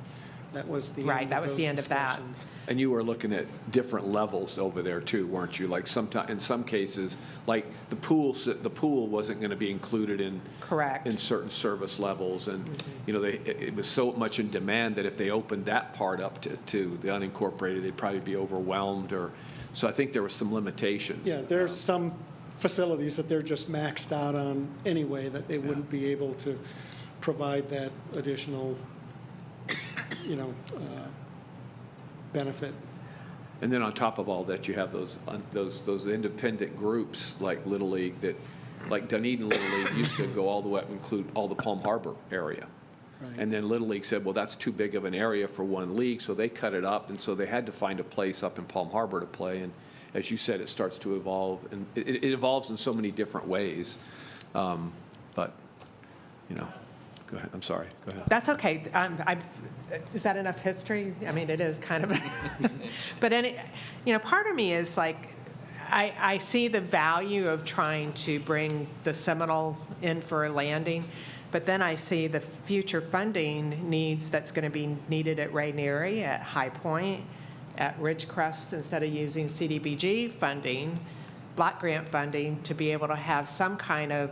that was the end Right, of that was those the end of that. discussions. And you were looking at different levels over there too, weren't you? Like in some cases, like the pool wasn't going to be included in. Correct. In certain service levels, and you know, it was so much in demand that if they opened that part up to the unincorporated, they'd probably be overwhelmed, or so I think there were some limitations. Yeah, there's some facilities that they're just maxed out on anyway, that they wouldn't be able to provide that additional, you know, benefit. And then on top of all that, you have those independent groups like Little League that, like Dunedin Little League used to go all the way up and include all the Palm Harbor area. Right. And then Little League said, well, that's too big of an area for one league, so they cut it up, and so they had to find a place up in Palm Harbor to play. And as you said, it starts to evolve, and it evolves in so many different ways. But, you know, go ahead. I'm sorry. Go ahead. That's okay. Is that enough history? I mean, it is kind of, but you know, part of me is like, I see the value of trying to bring the Seminole in for a landing, but then I see the future funding needs that's going to be needed at Rainieri, at High Point, at Ridgecrest, instead of using CDBG funding, block grant funding, to be able to have some kind of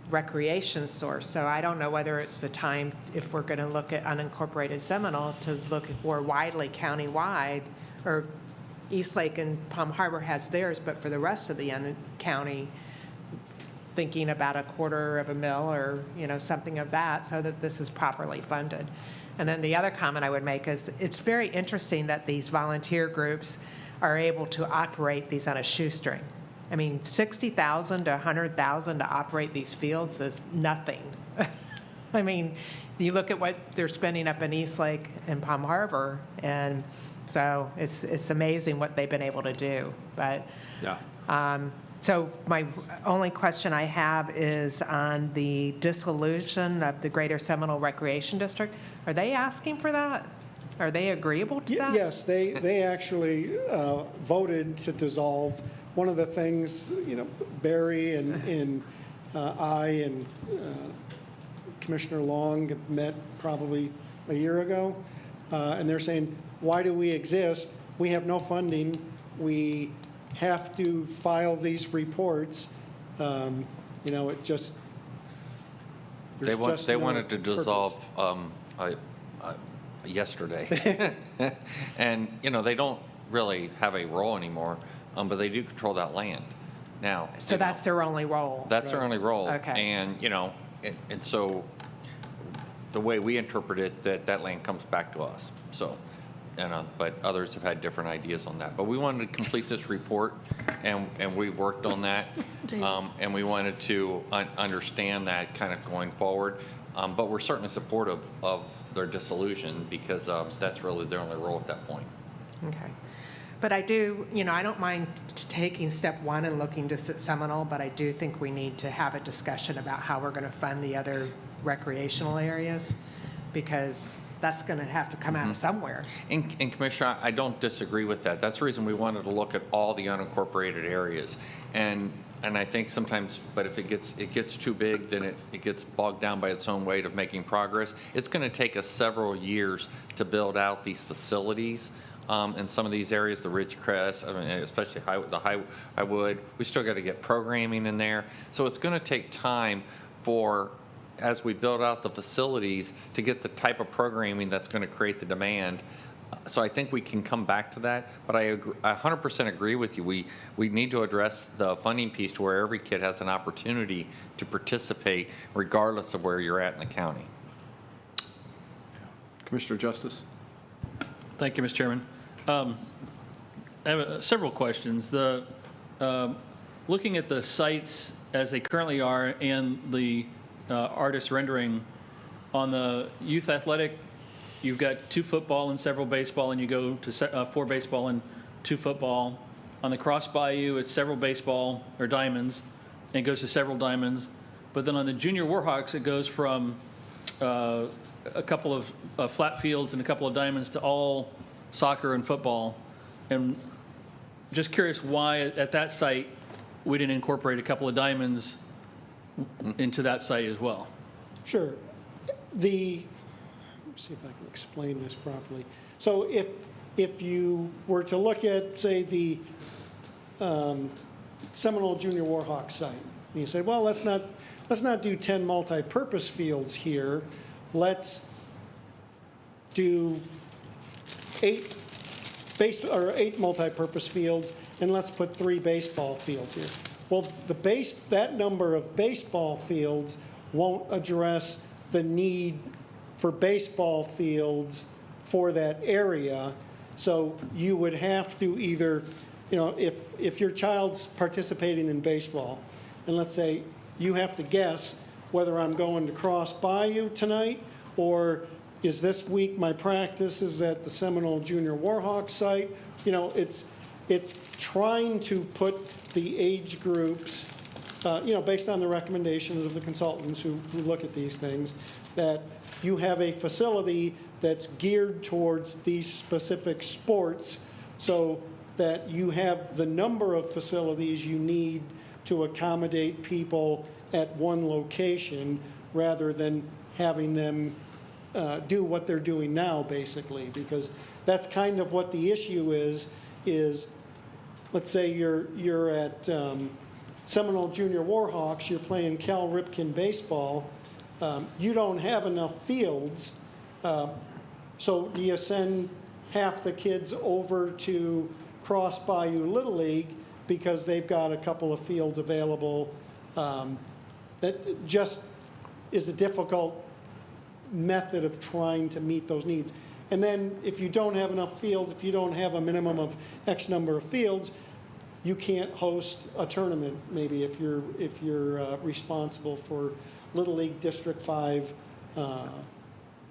recreation source. So I don't know whether it's the time, if we're going to look at unincorporated Seminole, to look more widely countywide, or Eastlake and Palm Harbor has theirs, but for the rest of the county, thinking about $250,000 or, you know, something of that, so that this is properly funded. And then the other comment I would make is it's very interesting that these volunteer groups are able to operate these on a shoestring. I mean, $60,000 to $100,000 to operate these fields is nothing. I mean, you look at what they're spending up in Eastlake and Palm Harbor, and so it's amazing what they've been able to do. But Yeah. so my only question I have is on the dissolution of the Greater Seminole Recreation District. Are they asking for that? Are they agreeable to that? Yes, they actually voted to dissolve. One of the things, you know, Barry and I and Commissioner Long met probably a year ago, and they're saying, why do we exist? We have no funding. We have to file these reports. You know, it just, They there's just no wanted to purpose. dissolve yesterday. And, you know, they don't really have a role anymore, but they do control that land now. So that's their only role? That's their only role. Okay. And, you know, and so the way we interpret it, that land comes back to us. So, but others have had different ideas on that. But we wanted to complete this report, and we worked on that. And we wanted to understand that kind of going forward. But we're certainly supportive of their dissolution, because that's really their only role at that point. Okay. But I do, you know, I don't mind taking step one and looking to Seminole, but I do think we need to have a discussion about how we're going to fund the other recreational areas, because that's going to have to come out of somewhere. And Commissioner, I don't disagree with that. That's the reason we wanted to look at all the unincorporated areas. And I think sometimes, but if it gets too big, then it gets bogged down by its own weight of making progress. It's going to take us several years to build out these facilities in some of these areas, the Ridgecrest, I mean, especially the Highwood. We still got to get programming in there. So it's going to take time for, as we build out the facilities, to get the type of programming that's going to create the demand So I think we can come back to that, but I 100% agree with you. We need to address the funding piece to where every kid has an opportunity to participate regardless of where you're at in the county. Commissioner Justice? Thank you, Mr. Chairman. I have several questions. Looking at the sites as they currently are and the artist rendering on the youth athletic, you've got 2 football and several baseball, and you go to 4 baseball and 2 football. On the cross bayou, it's several baseball or diamonds, and it goes to several diamonds. But then on the junior Warhawks, it goes from a couple of flat fields and a couple of diamonds to all soccer and football. And just curious why at that site we didn't incorporate a couple of diamonds into that site as well. Sure. Let me see if I can explain this properly. So if you were to look at, say, the Seminole Junior Warhawks site, and you say, well, let's not do 10 multi-purpose fields here. Let's do 8 multi-purpose fields, and let's put 3 baseball fields here. Well, that number of baseball fields won't address the need for baseball fields for that area. So you would have to either, if your child's participating in baseball, and let's say you have to guess whether I'm going to Cross Bayou tonight, or is this week my practice is at the Seminole Junior Warhawks site. It's trying to put the age groups, based on the recommendations of the consultants who look at these things, that you have a facility that's geared towards these specific sports so that you have the number of facilities you need to accommodate people at one location rather than having them do what they're doing now, basically, because that's kind of what the issue is let's say you're at Seminole Junior Warhawks, you're playing Cal Ripken baseball, you don't have enough fields, so do you send half the kids over to Cross Bayou Little League because they've got a couple of fields available? That just is a difficult method of trying to meet those needs. And then if you don't have enough fields, if you don't have a minimum of X number of fields, you can't host a tournament, maybe, if you're responsible for Little League District 5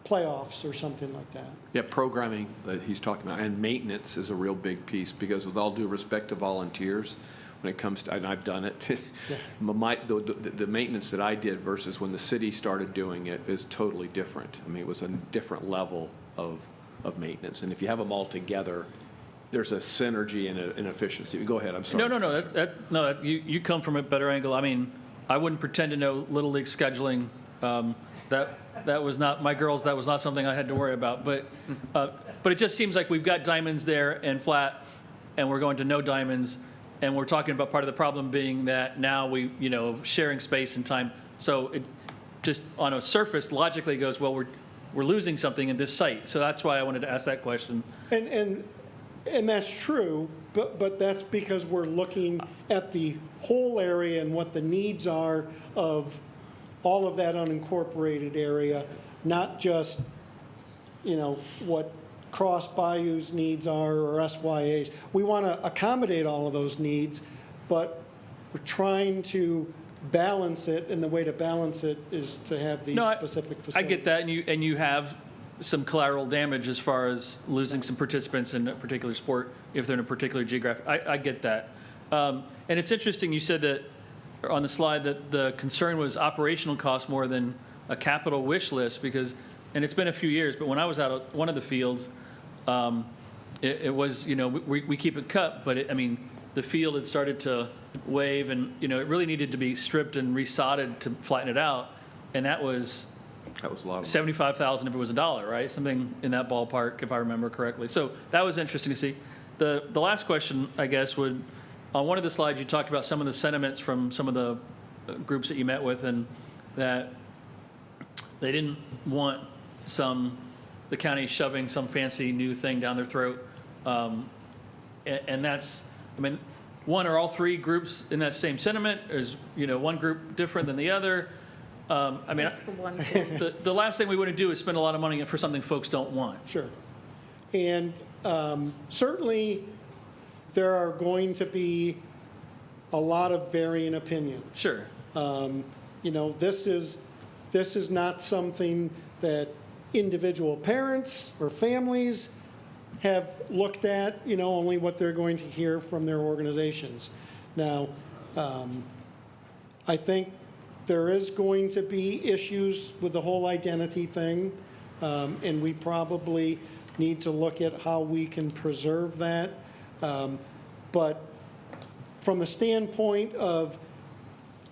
playoffs or something like that. Yeah, programming that he's talking about, and maintenance is a real big piece, because with all due respect to volunteers, when it comes to, and I've done it, Yeah. the maintenance that I did versus when the city started doing it is totally different. I mean, it was a different level of maintenance. And if you have them all together, there's a synergy and an efficiency. Go ahead, I'm sorry. No, you come from a better angle. I mean, I wouldn't pretend to know Little League scheduling. That was not, my girls, that was not something I had to worry about. But it just seems like we've got diamonds there and flat, and we're going to no diamonds. And we're talking about part of the problem being that now we, sharing space and time. So it just on a surface logically goes, well, we're losing something in this site. So that's why I wanted to ask that question. And that's true, but that's because we're looking at the whole area and what the needs are of all of that unincorporated area, not just, what Cross Bayou's needs are or SYA's. We want to accommodate all of those needs, but we're trying to balance it, and the way to balance it is to have these specific facilities. I get that, and you have some collateral damage as far as losing some participants in a particular sport if they're in a particular geographic. I get that. And it's interesting you said that on the slide that the concern was operational cost more than a capital wish list, because, and it's been a few years, but when I was out at one of the fields, it was, we keep it cut, but the field had started to wave, and, it really needed to be stripped and resodded to flatten it out. And that was a lot of $75,000 if it was $1, right? Something in that ballpark, if I remember correctly. So that was interesting to see. The last question, I guess, would, on one of the slides, you talked about some of the sentiments from some of the groups that you met with, and that they didn't want some the county shoving some fancy new thing down their throat. And that's, I mean, one, are all three groups in that same sentiment? Is, one group different than the other? I mean, That's the one thing. the last thing we want to do is spend a lot of money for something folks don't want. Sure. And certainly, there are going to be a lot of varying opinions. Sure. This is not something that individual parents or families have looked at, only what they're going to hear from their organizations. Now, I think there is going to be issues with the whole identity thing, and we probably need to look at how we can preserve that. But from the standpoint of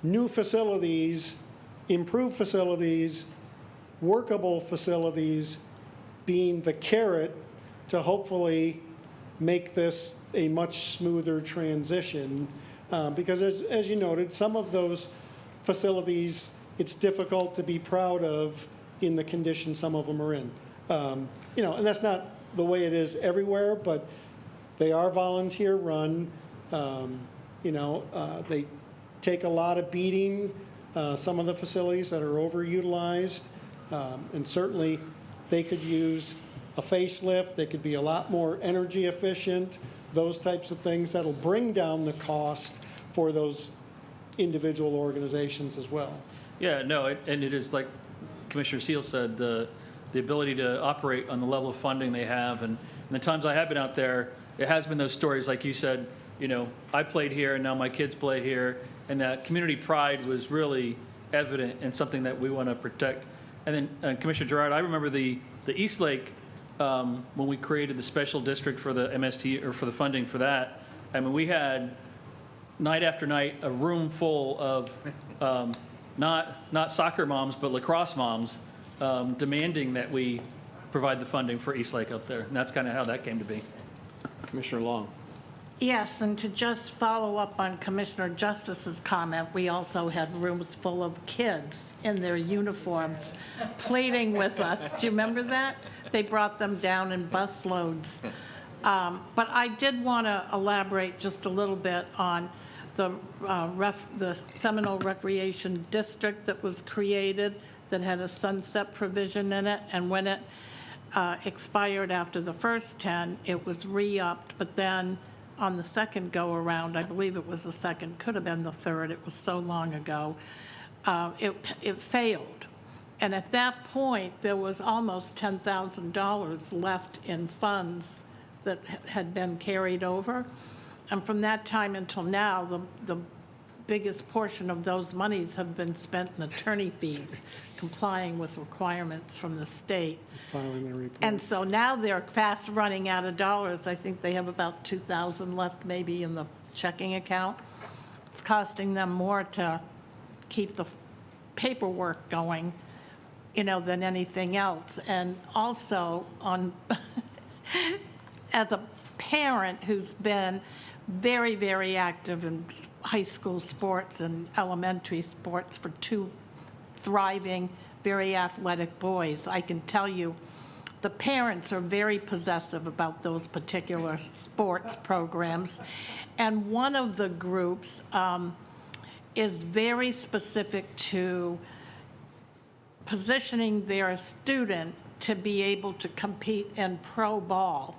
new facilities, improved facilities, workable facilities being the carrot to hopefully make this a much smoother transition. Because as you noted, some of those facilities, it's difficult to be proud of in the condition some of them are in. And that's not the way it is everywhere, but they are volunteer run. They take a lot of beating, some of the facilities that are overutilized. And certainly they could use a facelift. They could be a lot more energy efficient, those types of things that'll bring down the cost for those individual organizations as well. Yeah, no, and it is like Commissioner Seal said, the ability to operate on the level of funding they have. And the times I have been out there, it has been those stories, like you said, I played here and now my kids play here. And that community pride was really evident and something that we want to protect. And then Commissioner Gerard, I remember the East Lake, when we created the special district for the MST, or for the funding for that. I mean, we had night after night a room full of not soccer moms, but lacrosse moms demanding that we provide the funding for East Lake up there. And that's kind of how that came to be. Commissioner Long. Yes, and to just follow up on Commissioner Justice's comment, we also had rooms full of kids in their uniforms pleading with us. Do you remember that? They brought them down in bus loads. But I did want to elaborate just a little bit on the Seminole Recreation District that was created that had a sunset provision in it, and when it expired after the first 10, it was re-upped, but then on the second go-around, I believe it was the second, could have been the third, it was so long ago, it failed. And at that point, there was almost $10,000 left in funds that had been carried over. And from that time until now, the biggest portion of those monies have been spent in attorney fees, complying with requirements from the state. Filing their reports. And so now they're fast running out of dollars. I think they have about $2,000 left maybe in the checking account. It's costing them more to keep the paperwork going, than anything else. And also as a parent who's been very, very active in high school sports and elementary sports for two thriving, very athletic boys, I can tell you the parents are very possessive about those particular sports programs. And one of the groups is very specific to positioning their student to be able to compete in pro ball.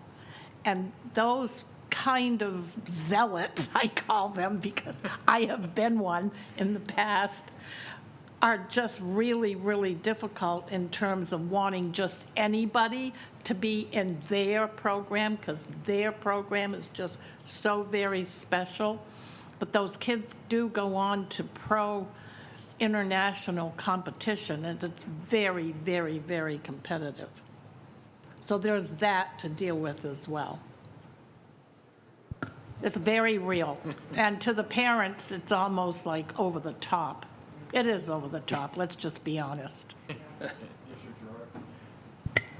And those kind of zealots, I call them because I have been one in the past, are just really, really difficult in terms of wanting just anybody to be in their program, because their program is just so very special. But those kids do go on to pro international competition, and it's very, very, very competitive. So there's that to deal with as well. It's very real. And to the parents, it's almost like over the top. It is over the top, let's just be honest.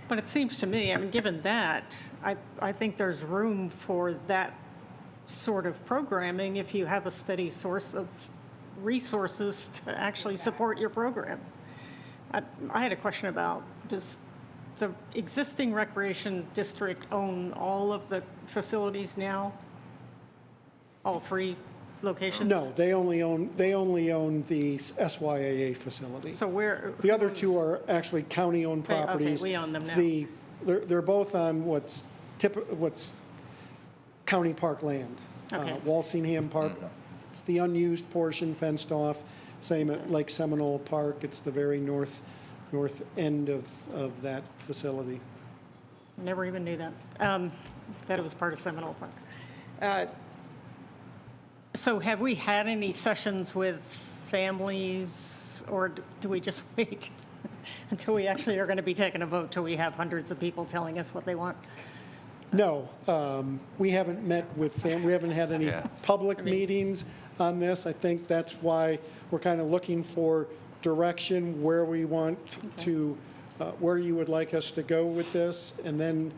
But it seems to me, given that, I think there's room for that sort of programming if you have a steady source of resources to actually support your program. I had a question about just the existing recreation district own all of the facilities now? All 3 locations? No, they only own the SYAA facility. So where? The other 2 are actually county-owned Okay, properties. we own them It's now. They're both on what's county park land. Okay. Walsingham Park, it's the unused portion fenced off. Same at Lake Seminole Park, it's the very north end of that facility. Never even knew that, that it was part of Seminole Park. So have we had any sessions with families, or do we just wait until we actually are going to be taking a vote, till we have hundreds of people telling us what they want? No, we haven't met with we haven't had any Yeah. public meetings on this. I think that's why we're kind of looking for direction, where we want to, where you would like us to go with this. And then,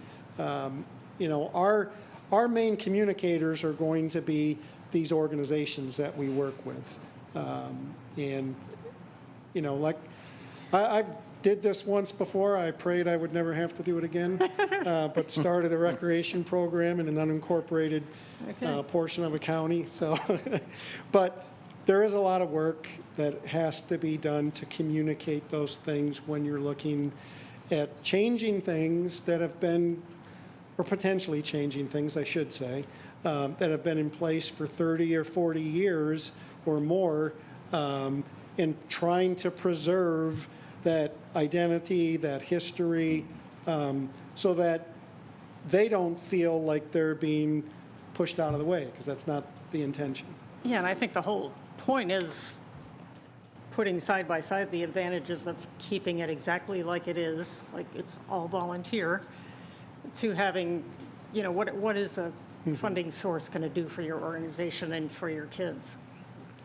you know, our main communicators are going to be these organizations that we work with. And, you know, like, I've did this once before. I prayed I would never have to do it again, but started a recreation program in an unincorporated portion of a county. So, but there is a lot of work that has to be done to communicate those things when you're looking at changing things that have been, or potentially changing things, I should say, that have been in place for 30 or 40 years or more, and trying to preserve that identity, that history, so that they don't feel like they're being pushed out of the way, because that's not the intention. Yeah, and I think the whole point is putting side by side the advantages of keeping it exactly like it is, like it's all volunteer, to having, you know, what is a funding source going to do for your organization and for your kids?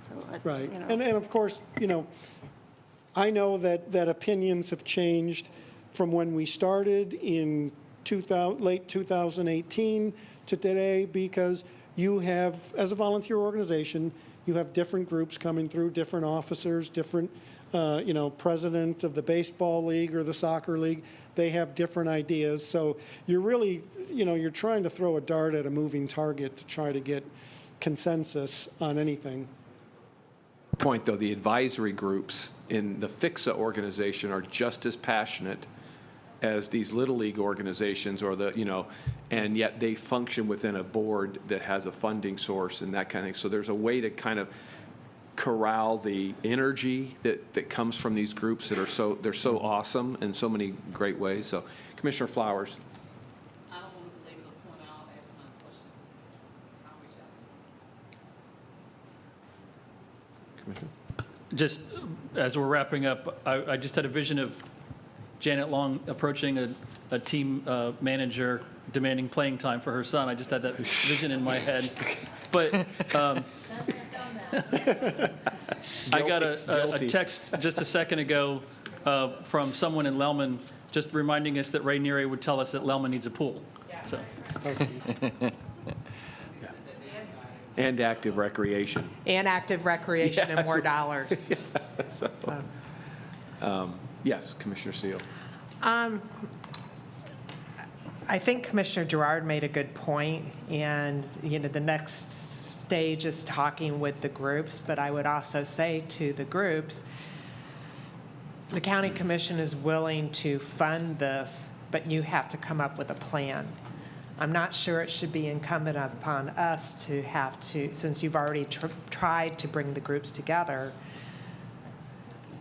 So, Right. you know. And of course, you know, I know that opinions have changed from when we started in late 2018 to today, because you have, as a volunteer organization, you have different groups coming through, different officers, different, you know, president of the baseball league or the soccer league. They have different ideas. So you're really, you know, you're trying to throw a dart at a moving target to try to get consensus on anything. Point, though, the advisory groups in the FIXA organization are just as passionate as these Little League organizations, or the, you know, and yet they function within a board that has a funding source and that kind of thing. So there's a way to kind of corral the energy that comes from these groups that are they're so awesome in so many great ways. So, Commissioner Flowers. I don't want to belabor the point. I'll ask my questions. I'll reach out. Commissioner. Just as we're wrapping up, I just had a vision of Janet Long approaching a team manager demanding playing time for her son. I just had that vision in my head. But I got a text just a second ago from someone in Lellman just reminding us that Ray Neary would tell us that Lellman needs a pool. So. Oh, geez. And active recreation. And active recreation and more dollars. Yes, Commissioner Seal. I think Commissioner Gerard made a good point, and you know the next stage is talking with the groups, but I would also say to the groups, the county commission is willing to fund this, but you have to come up with a plan. I'm not sure it should be incumbent upon us to have to, since you've already tried to bring the groups together,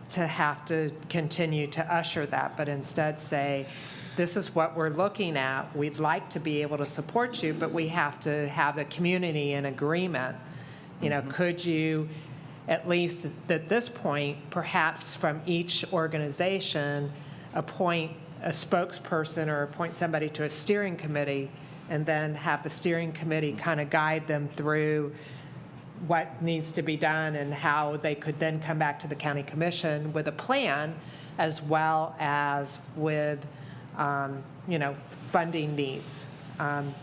to have to continue to usher that, but instead say, this is what we're looking at. We'd like to be able to support you, but we have to have a community in agreement. You know, could you, at least at this point, perhaps from each organization, appoint a spokesperson or appoint somebody to a steering committee, and then have the steering committee kind of guide them through what needs to be done and how they could then come back to the county commission with a plan, as well as with, you know, funding needs.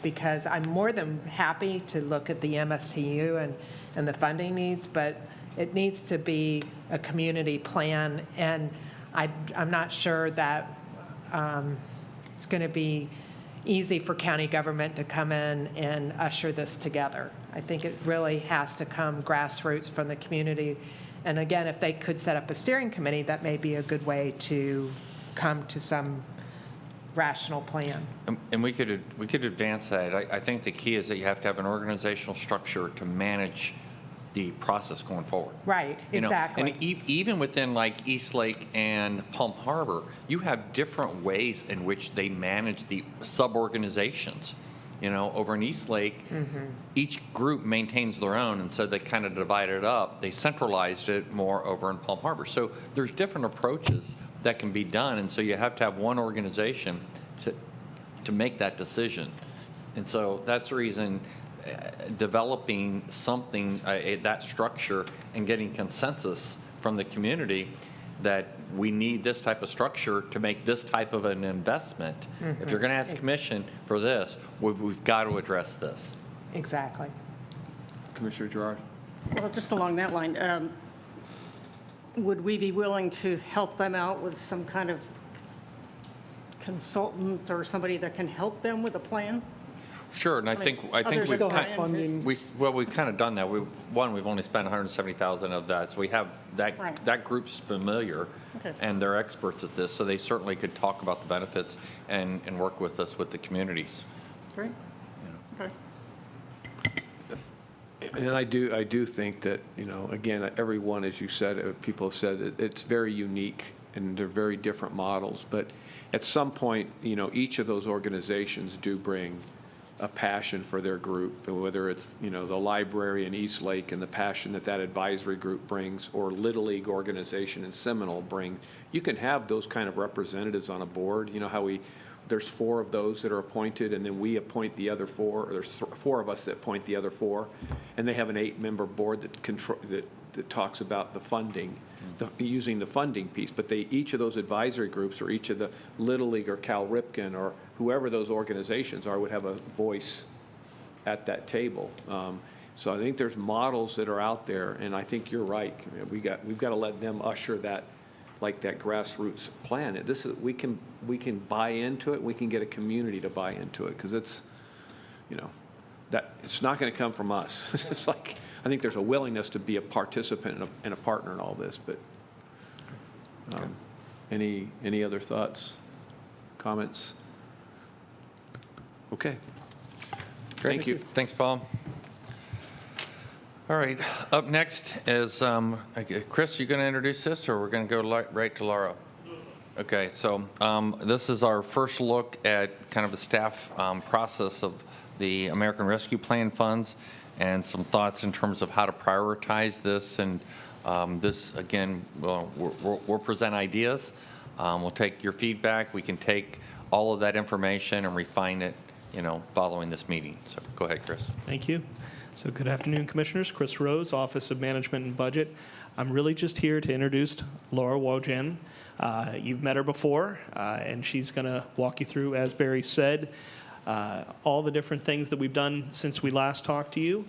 Because I'm more than happy to look at the MSTU and the funding needs, but it needs to be a community plan. And I'm not sure that it's going to be easy for county government to come in and usher this together. I think it really has to come grassroots from the community. And again, if they could set up a steering committee, that may be a good way to come to some rational plan. And we could advance that. I think the key is that you have to have an organizational structure to manage the process going forward. Right, You know, exactly. and even within like East Lake and Palm Harbor, you have different ways in which they manage the sub-organizations. You know, over in East Lake, each group maintains their own, and so they kind of divided it up. They centralized it more over in Palm Harbor. So there's different approaches that can be done, and so you have to have one organization to make that decision. And so that's the reason developing something, that structure, and getting consensus from the community that we need this type of structure to make this type of an investment. If you're going to ask commission for this, we've got to address this. Exactly. Commissioner Gerard? Well, just along that line, would we be willing to help them out with some kind of consultant or somebody that can help them with a plan? Sure, and I think others we've Still kind have funding. we've kind of done that. We've only spent 170,000 of that, so we have that Right. that group's familiar, Okay. and they're experts at this, so they certainly could talk about the benefits and work with us with the communities. Great. Okay. And I do think that, you know, again, everyone, as you said, people have said, it's very unique and they're very different models. But at some point, you know, each of those organizations do bring a passion for their group, and whether it's, you know, the library in East Lake and the passion that that advisory group brings, or Little League organization in Seminole bring. You can have those kind of representatives on a board. You know how there's 4 of those that are appointed, and then we appoint the other 4, or there's 4 of us that appoint the other 4, and they have an 8-member board that talks about the funding, using the funding piece. But each of those advisory groups, or each of the Little League or Cal Ripken or whoever those organizations are, would have a voice at that table. So I think there's models that are out there, and I think you're right. We've got to let them usher that, like that grassroots plan. We can buy into it. We can get a community to buy into it, because it's, you know, that it's not going to come from us. It's like, I think there's a willingness to be a participant and a partner in all this. But any other thoughts, comments? Okay. Thank you. Thanks, Paul. All right, up next is, Chris, you going to introduce this, or we're going to go right to Laura? Okay, so this is our first look at kind of a staff process of the American Rescue Plan funds, and some thoughts in terms of how to prioritize this. And this, again, we'll present ideas. We'll take your feedback. We can take all of that information and refine it, you know, following this meeting. So go ahead, Chris. Thank you. So good afternoon, Commissioners. Chris Rose, Office of Management and Budget. I'm really just here to introduce Laura Wojan. You've met her before, and she's going to walk you through, as Barry said, all the different things that we've done since we last talked to you.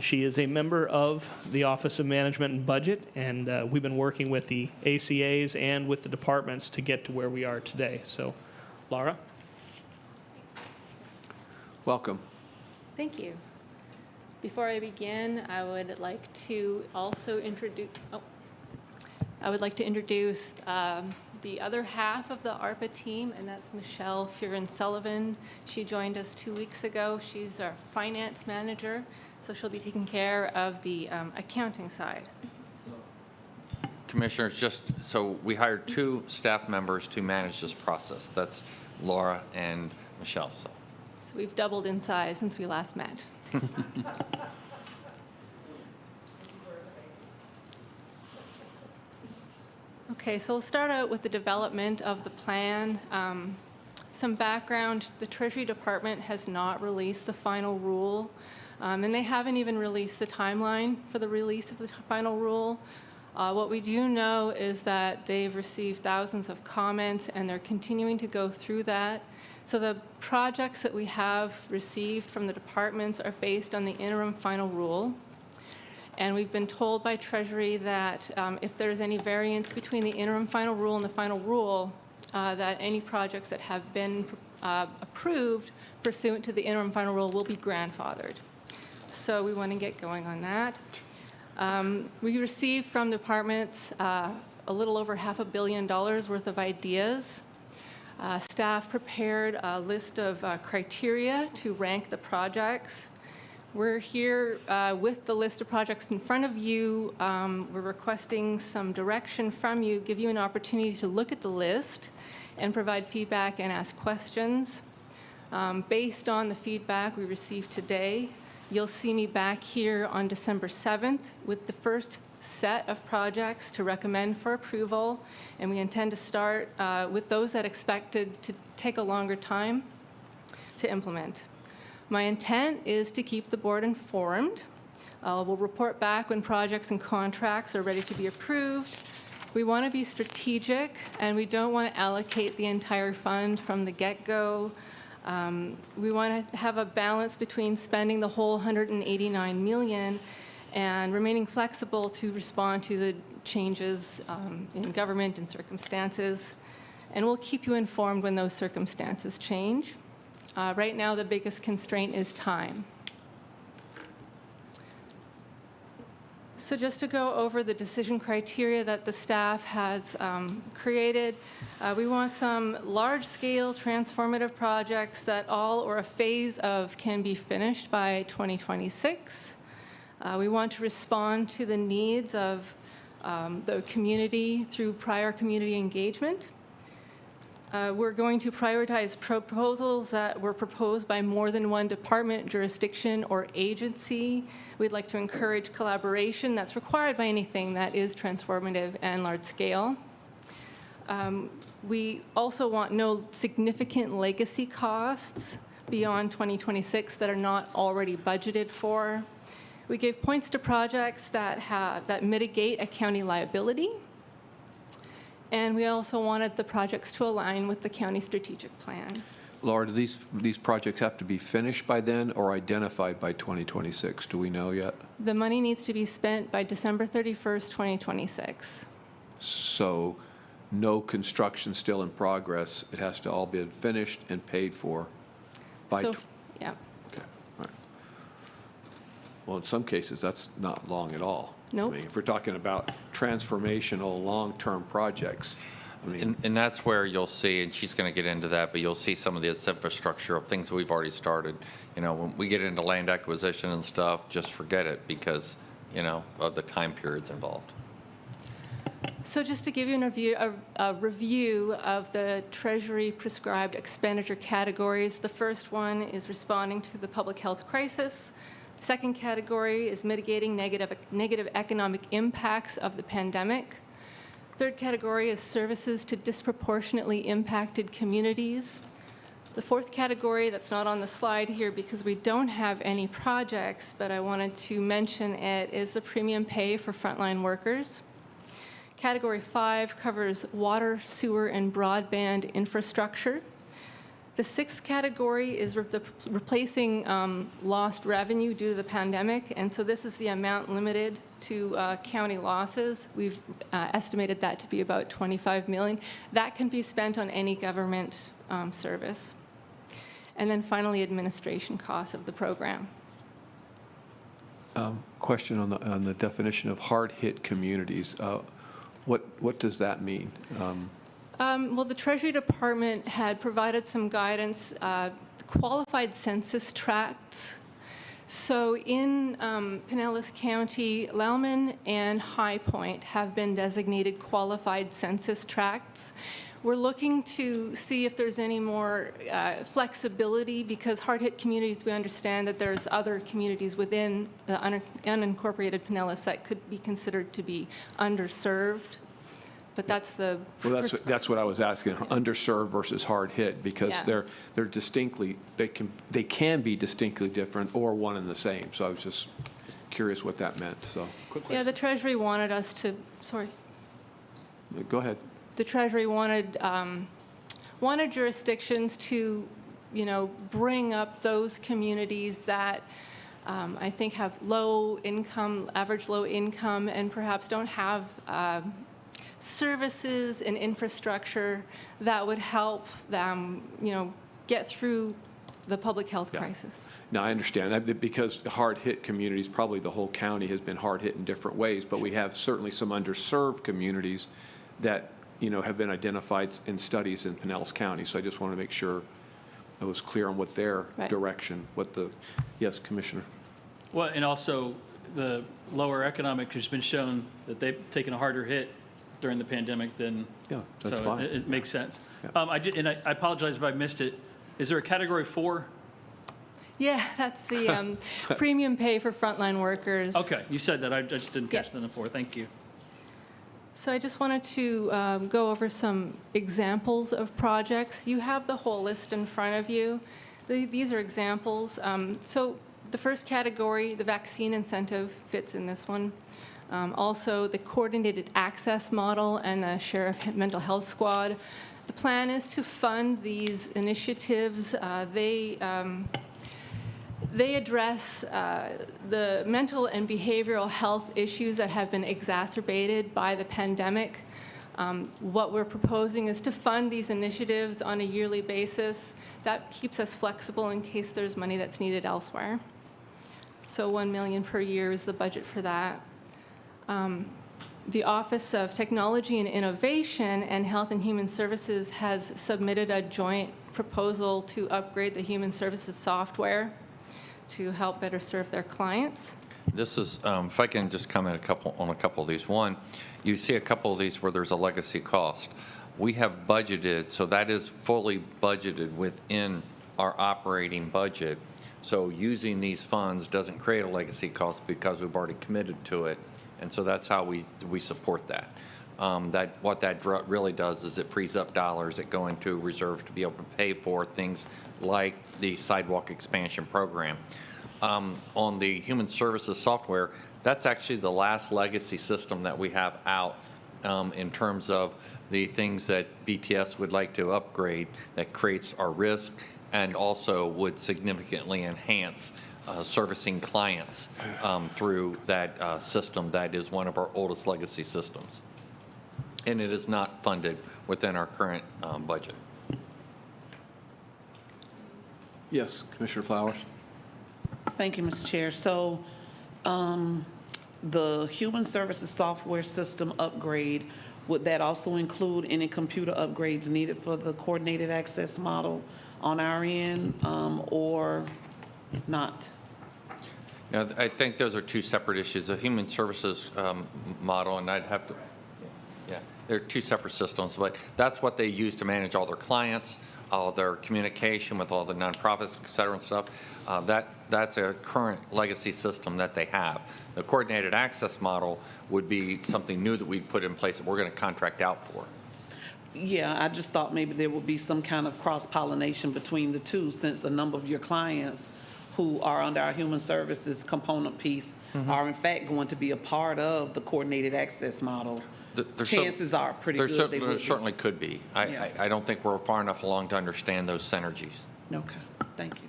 She is a member of the Office of Management and Budget, and we've been working with the ACAs and with the departments to get to where we are today. So, Laura? Welcome. Thank you. Before I begin, I would like to also introduce, the other half of the ARPA team, and that's Michelle Fearon Sullivan. She joined us 2 weeks ago. She's our finance manager, so she'll be taking care of the accounting side. Commissioners, just so we hired 2 staff members to manage this process. That's Laura and Michelle. So we've doubled in size since we last met. Okay, so we'll start out with the development of the plan. Some background, the Treasury Department has not released the final rule, and they haven't even released the timeline for the release of the final rule. What we do know is that they've received thousands of comments, and they're continuing to go through that. So the projects that we have received from the departments are based on the interim final rule. And we've been told by Treasury that if there's any variance between the interim final rule and the final rule, that any projects that have been approved pursuant to the interim final rule will be grandfathered. So we want to get going on that. We received from departments a little over $500 million worth of ideas. Staff prepared a list of criteria to rank the projects. We're here with the list of projects in front of you. We're requesting some direction from you, give you an opportunity to look at the list and provide feedback and ask questions. Based on the feedback we received today, you'll see me back here on December 7th with the first set of projects to recommend for approval, and we intend to start with those that expected to take a longer time to implement. My intent is to keep the board informed. We'll report back when projects and contracts are ready to be approved. We want to be strategic, and we don't want to allocate the entire fund from the get-go. We want to have a balance between spending the whole $189 million and remaining flexible to respond to the changes in government and circumstances. And we'll keep you informed when those circumstances change. Right now, the biggest constraint is time. So just to go over the decision criteria that the staff has created, we want some large-scale transformative projects that all or a phase of can be finished by 2026. We want to respond to the needs of the community through prior community engagement. We're going to prioritize proposals that were proposed by more than one department, jurisdiction, or agency. We'd like to encourage collaboration that's required by anything that is transformative and large scale. We also want no significant legacy costs beyond 2026 that are not already budgeted for. We gave points to projects that mitigate a county liability. And we also wanted the projects to align with the county strategic plan. Laura, do these projects have to be finished by then or identified by 2026? Do we know yet? The money needs to be spent by December 31st, 2026. So no construction still in progress. It has to all be finished and paid for by... Yeah. Okay, all right. Well, in some cases, that's not long at all. Nope. I mean, if we're talking about transformational, long-term projects, I mean... And that's where you'll see, and she's going to get into that, but you'll see some of this infrastructure of things we've already started. You know, when we get into land acquisition and stuff, just forget it because, you know, of the time periods involved. So just to give you a review of the Treasury prescribed expenditure categories, the first one is responding to the public health crisis. Second category is mitigating negative economic impacts of the pandemic. Third category is services to disproportionately impacted communities. The fourth category, that's not on the slide here because we don't have any projects, but I wanted to mention it, is the premium pay for frontline workers. Category 5 covers water, sewer, and broadband infrastructure. The sixth category is replacing lost revenue due to the pandemic, and so this is the amount limited to county losses. We've estimated that to be about $25 million. That can be spent on any government service. And then finally, administration costs of the program. Question on the definition of hard-hit communities. What does that mean? Well, the Treasury Department had provided some guidance, qualified census tracts. So in Pinellas County, Lowman and High Point have been designated qualified census tracts. We're looking to see if there's any more flexibility because hard-hit communities, we understand that there's other communities within the unincorporated Pinellas that could be considered to be underserved. But that's the... Well, that's what I was asking, underserved versus hard hit, because Yeah. they're distinctly, they can be distinctly different or one and the same. So I was just curious what that meant, so. Quick Yeah, question. the Treasury wanted us to, sorry. Go ahead. The Treasury wanted jurisdictions to, bring up those communities that I think have low income, average low income, and perhaps don't have services and infrastructure that would help them, get through the public health crisis. Now, I understand that because hard-hit communities, probably the whole county has been hard-hit in different ways, but we have certainly some underserved communities that, have been identified in studies in Pinellas County. So I just want to make sure I was clear on what their direction, yes, Commissioner. Well, and also the lower economic has been shown that they've taken a harder hit during the pandemic than, Yeah, that's so fine. it makes sense. Yeah. I apologize if I missed it. Is there a category 4? Yeah, that's the premium pay for frontline workers. Okay, you said that. I just didn't catch that before. Thank you. So I just wanted to go over some examples of projects. You have the whole list in front of you. These are examples. So the first category, the vaccine incentive, fits in this one. Also, the coordinated access model and the sheriff mental health squad. The plan is to fund these initiatives. They address the mental and behavioral health issues that have been exacerbated by the pandemic. What we're proposing is to fund these initiatives on a yearly basis. That keeps us flexible in case there's money that's needed elsewhere. So $1 million per year is the budget for that. The Office of Technology and Innovation and Health and Human Services has submitted a joint proposal to upgrade the human services software to help better serve their clients. This is, if I can just comment on a couple of these. One, you see a couple of these where there's a legacy cost. We have budgeted, so that is fully budgeted within our operating budget. So using these funds doesn't create a legacy cost because we've already committed to it. And so that's how we support that. What that really does is it frees up dollars that go into reserves to be able to pay for things like the sidewalk expansion program. On the human services software, that's actually the last legacy system that we have out in terms of the things that BTS would like to upgrade that creates our risk and also would significantly enhance servicing clients through that system that is one of our oldest legacy systems. And it is not funded within our current budget. Yes, Commissioner Flowers. Thank you, Mr. Chair. So the human services software system upgrade, would that also include any computer upgrades needed for the coordinated access model on our end or not? Now, I think those are two separate issues. The human services model, and I'd have to, yeah, they're two separate systems, but that's what they use to manage all their clients, all their communication with all the nonprofits, et cetera, and stuff. That's a current legacy system that they have. The coordinated access model would be something new that we'd put in place that we're going to contract out for. Yeah, I just thought maybe there would be some kind of cross-pollination between the two, since a number of your clients who are under our human services component piece are in fact going to be a part of the coordinated access model. Chances are pretty good they There would certainly could be. I don't think we're far enough along to understand those synergies. Okay, thank you.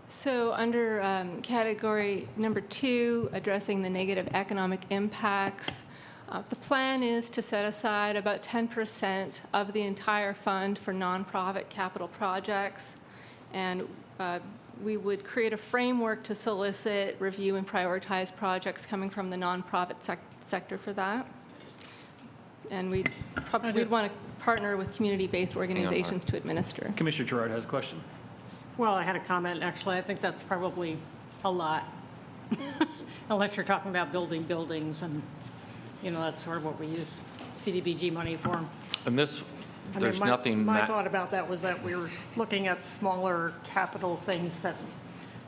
So under category number 2, addressing the negative economic impacts, the plan is to set aside about 10% of the entire fund for nonprofit capital projects. And we would create a framework to solicit, review, and prioritize projects coming from the nonprofit sector for that. And we'd want to partner with community-based organizations to administer. Commissioner Gerard has a question. Well, I had a comment, actually. I think that's probably a lot, unless you're talking about building buildings, and, that's sort of what we use CDBG money for. And this, there's nothing. My thought about that was that we were looking at smaller capital things that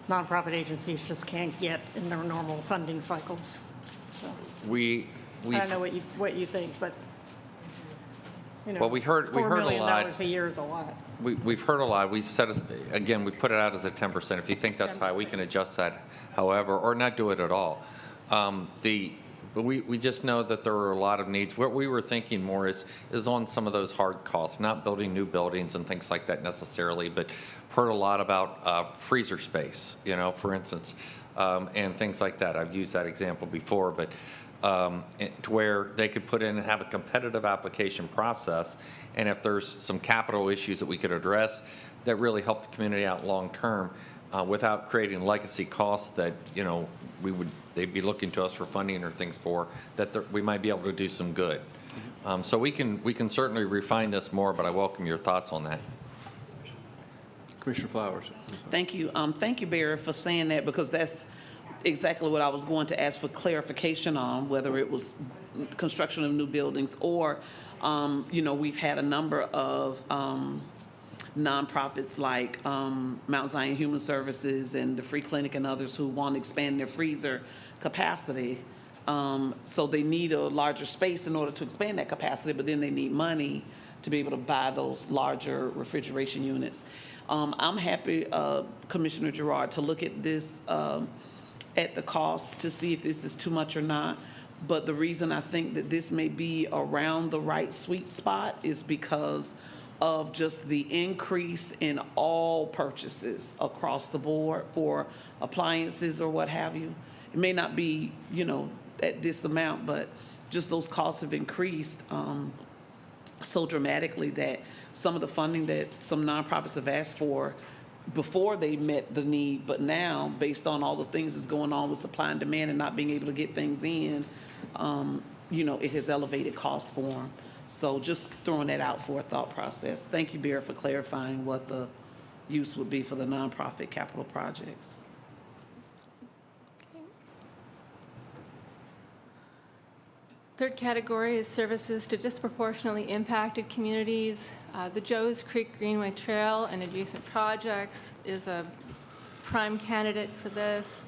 nonprofit agencies just can't get in their normal funding cycles. So, I don't know what you think, but, well, we heard a lot. $4 million a year is a lot. We've heard a lot. We said, again, we put it out as a 10%. If you think that's high, we can adjust that, however, or not do it at all. But we just know that there are a lot of needs. What we were thinking more is on some of those hard costs, not building new buildings and things like that necessarily, but heard a lot about freezer space, for instance, and things like that. I've used that example before, but to where they could put in and have a competitive application process. And if there's some capital issues that we could address that really help the community out long-term without creating legacy costs that, they'd be looking to us for funding or things for, that we might be able to do some good. So we can certainly refine this more, but I welcome your thoughts on that. Commissioner Flowers. Thank you. Thank you, Barry, for saying that, because that's exactly what I was going to ask for clarification on, whether it was construction of new buildings or, we've had a number of nonprofits like Mount Zion Human Services and the Free Clinic and others who want to expand their freezer capacity. So they need a larger space in order to expand that capacity, but then they need money to be able to buy those larger refrigeration units. I'm happy, Commissioner Gerard, to look at this at the cost to see if this is too much or not. But the reason I think that this may be around the right sweet spot is because of just the increase in all purchases across the board for appliances or what have you. It may not be, at this amount, but just those costs have increased so dramatically that some of the funding that some nonprofits have asked for before they met the need, but now, based on all the things that's going on with supply and demand and not being able to get things in, it has elevated costs for them. So just throwing that out for a thought process. Thank you, Barry, for clarifying what the use would be for the nonprofit capital projects. Third category is services to disproportionately impacted communities. The Joes Creek Greenway Trail and adjacent projects is a prime candidate for this.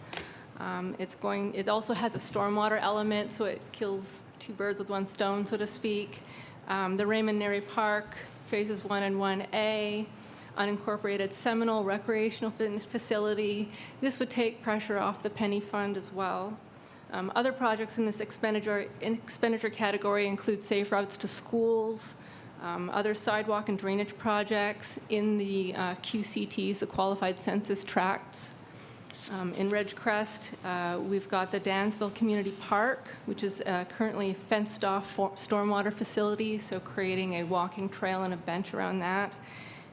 It also has a stormwater element, so it kills two birds with one stone, so to speak. The Raymond Neri Park, phases 1 and 1A, unincorporated Seminole recreational facility. This would take pressure off the penny fund as well. Other projects in this expenditure category include safe routes to schools, other sidewalk and drainage projects in the QCTs, the qualified census tracts. In Ridgecrest, we've got the Dansville Community Park, which is currently a fenced-off stormwater facility, so creating a walking trail and a bench around that.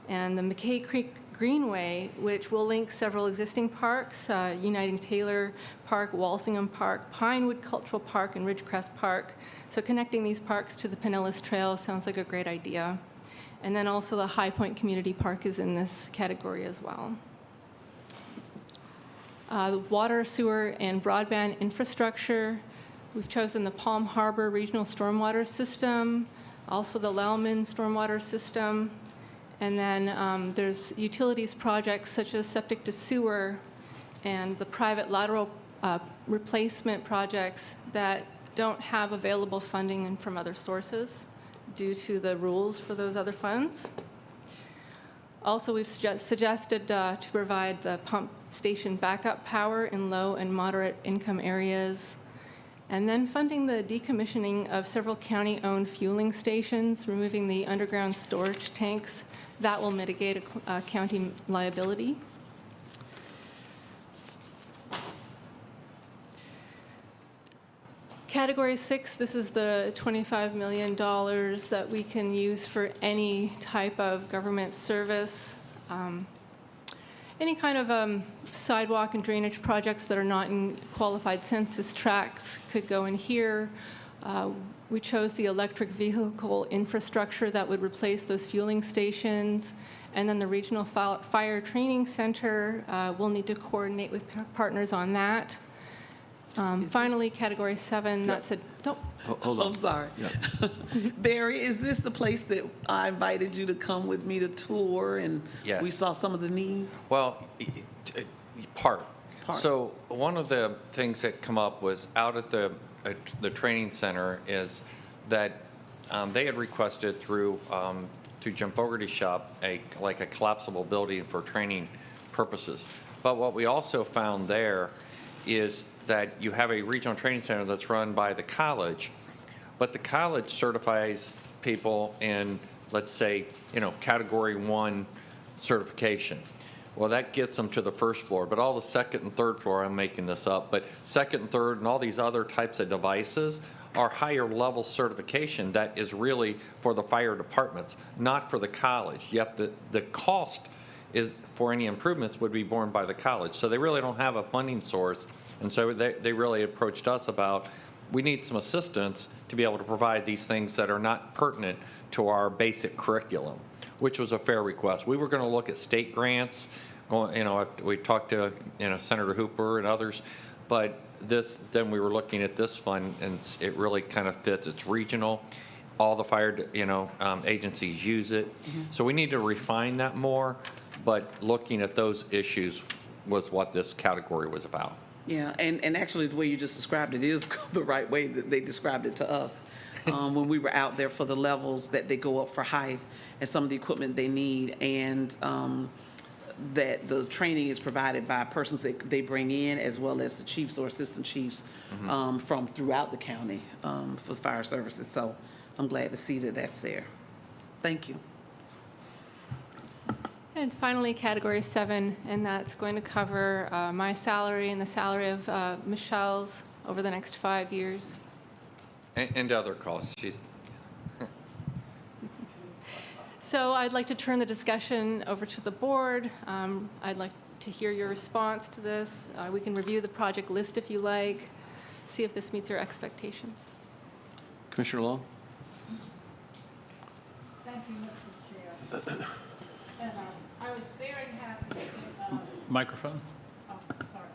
And the McKay Creek Greenway, which will link several existing parks, Uniting Taylor Park, Walsingham Park, Pinewood Cultural Park, and Ridgecrest Park. So connecting these parks to the Pinellas Trail sounds like a great idea. And then also the High Point Community Park is in this category as well. The water, sewer, and broadband infrastructure. We've chosen the Palm Harbor Regional Stormwater System, also the Lellman Stormwater System. And then there's utilities projects such as septic to sewer and the private lateral replacement projects that don't have available funding from other sources due to the rules for those other funds. Also, we've suggested to provide the pump station backup power in low and moderate income areas. And then funding the decommissioning of several county-owned fueling stations, removing the underground storage tanks. That will mitigate a county liability. Category 6, this is the $25 million that we can use for any type of government service. Any kind of sidewalk and drainage projects that are not in qualified census tracts could go in here. We chose the electric vehicle infrastructure that would replace those fueling stations. And then the Regional Fire Training Center, we'll need to coordinate with partners on that. Finally, Category 7, that's a... Oh. Hold on. I'm sorry. Yeah. Barry, is this the place that I invited you to come with me to tour and Yes. we saw some of the needs? Well, part. So one of the things that come up was out at the training center is that they had requested through Jim Fogarty's shop a collapsible building for training purposes. But what we also found there is that you have a regional training center that's run by the college, but the college certifies people in, let's say, Category 1 certification. Well, that gets them to the first floor, but all the second and third floor, I'm making this up, but second and third and all these other types of devices are higher level certification that is really for the fire departments, not for the college. Yet the cost is for any improvements would be borne by the college. So they really don't have a funding source. And so they really approached us about, we need some assistance to be able to provide these things that are not pertinent to our basic curriculum, which was a fair request. We were going to look at state grants, we talked to, Senator Hooper and others, but then we were looking at this fund, and it really kind of fits. It's regional. All the fire, agencies use it. So we need to refine that more, but looking at those issues was what this category was about. Yeah, and actually the way you just described it is the right way that they described it to us. When we were out there for the levels that they go up for height and some of the equipment they need, and that the training is provided by persons that they bring in, as well as the chiefs or assistant chiefs from throughout the county for fire services. So I'm glad to see that that's there. Thank you. And finally, Category 7, and that's going to cover my salary and the salary of Michelle's over the next 5 years. And other costs. So I'd like to turn the discussion over to the board. I'd like to hear your response to this. We can review the project list if you like, see if this meets your expectations. Commissioner Long? Thank you, Mr. Chair. And I was very happy. Microphone. Oh, sorry.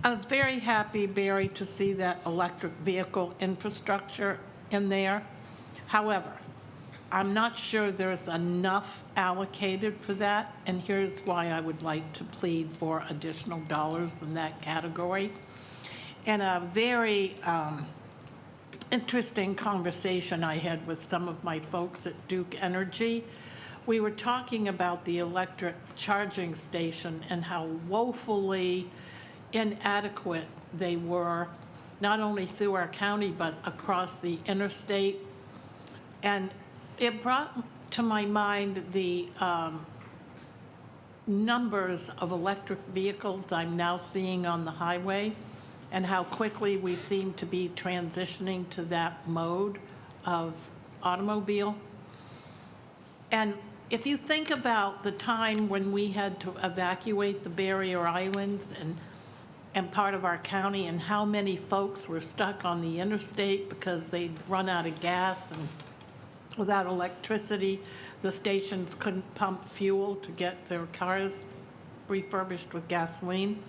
I was very happy, Barry, to see that electric vehicle infrastructure in there. However, I'm not sure there's enough allocated for that, and here's why I would like to plead for additional dollars in that category. In a very interesting conversation I had with some of my folks at Duke Energy, we were talking about the electric charging station and how woefully inadequate they were, not only through our county, but across the interstate. And it brought to my mind the numbers of electric vehicles I'm now seeing on the highway, and how quickly we seem to be transitioning to that mode of automobile. And if you think about the time when we had to evacuate the barrier islands and part of our county, and how many folks were stuck on the interstate because they'd run out of gas, and without electricity, the stations couldn't pump fuel to get their cars refurbished with gasoline.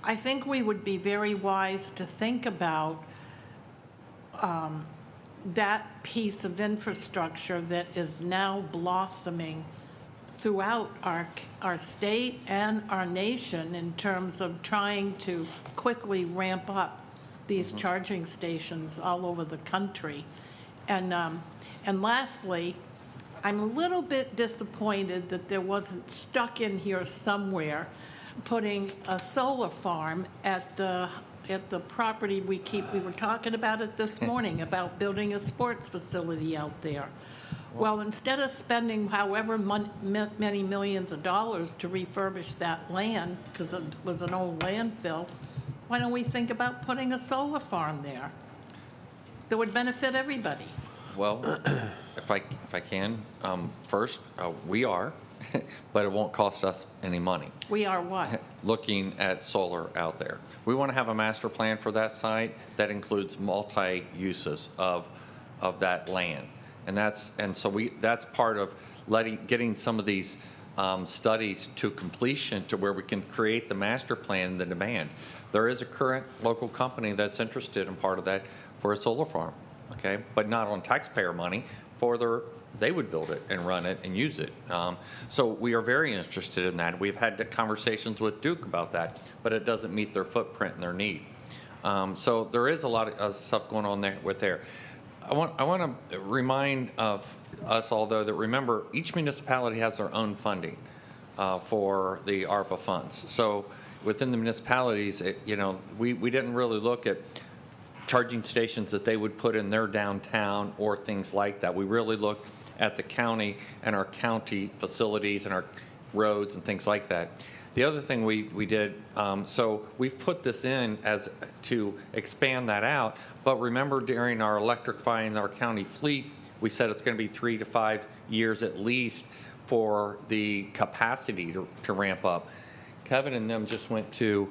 I think we would be very wise to think about that piece of infrastructure that is now blossoming throughout our state and our nation in terms of trying to quickly ramp up these charging stations all over the country. And lastly, I'm a little bit disappointed that there wasn't stuck in here somewhere putting a solar farm at the property we were talking about it this morning, about building a sports facility out there. Well, instead of spending however many millions of dollars to refurbish that land, because it was an old landfill, why don't we think about putting a solar farm there that would benefit everybody? Well, if I can, first, we are, but it won't cost us any money. We are what? Looking at solar out there. We want to have a master plan for that site that includes multi-uses of that land. And that's part of getting some of these studies to completion to where we can create the master plan and the demand. There is a current local company that's interested in part of that for a solar farm, okay? But not on taxpayer money, they would build it and run it and use it. So we are very interested in that. We've had conversations with Duke about that, but it doesn't meet their footprint and their need. So there is a lot of stuff going on there I want to remind of us all, though, that remember, each municipality has their own funding for the ARPA funds. So within the municipalities, we didn't really look at charging stations that they would put in their downtown or things like that. We really looked at the county and our county facilities and our roads and things like that. The other thing we did, so we've put this in as to expand that out, but remember during our electrifying our county fleet, we said it's going to be 3 to 5 years at least for the capacity to ramp up. Kevin and them just went to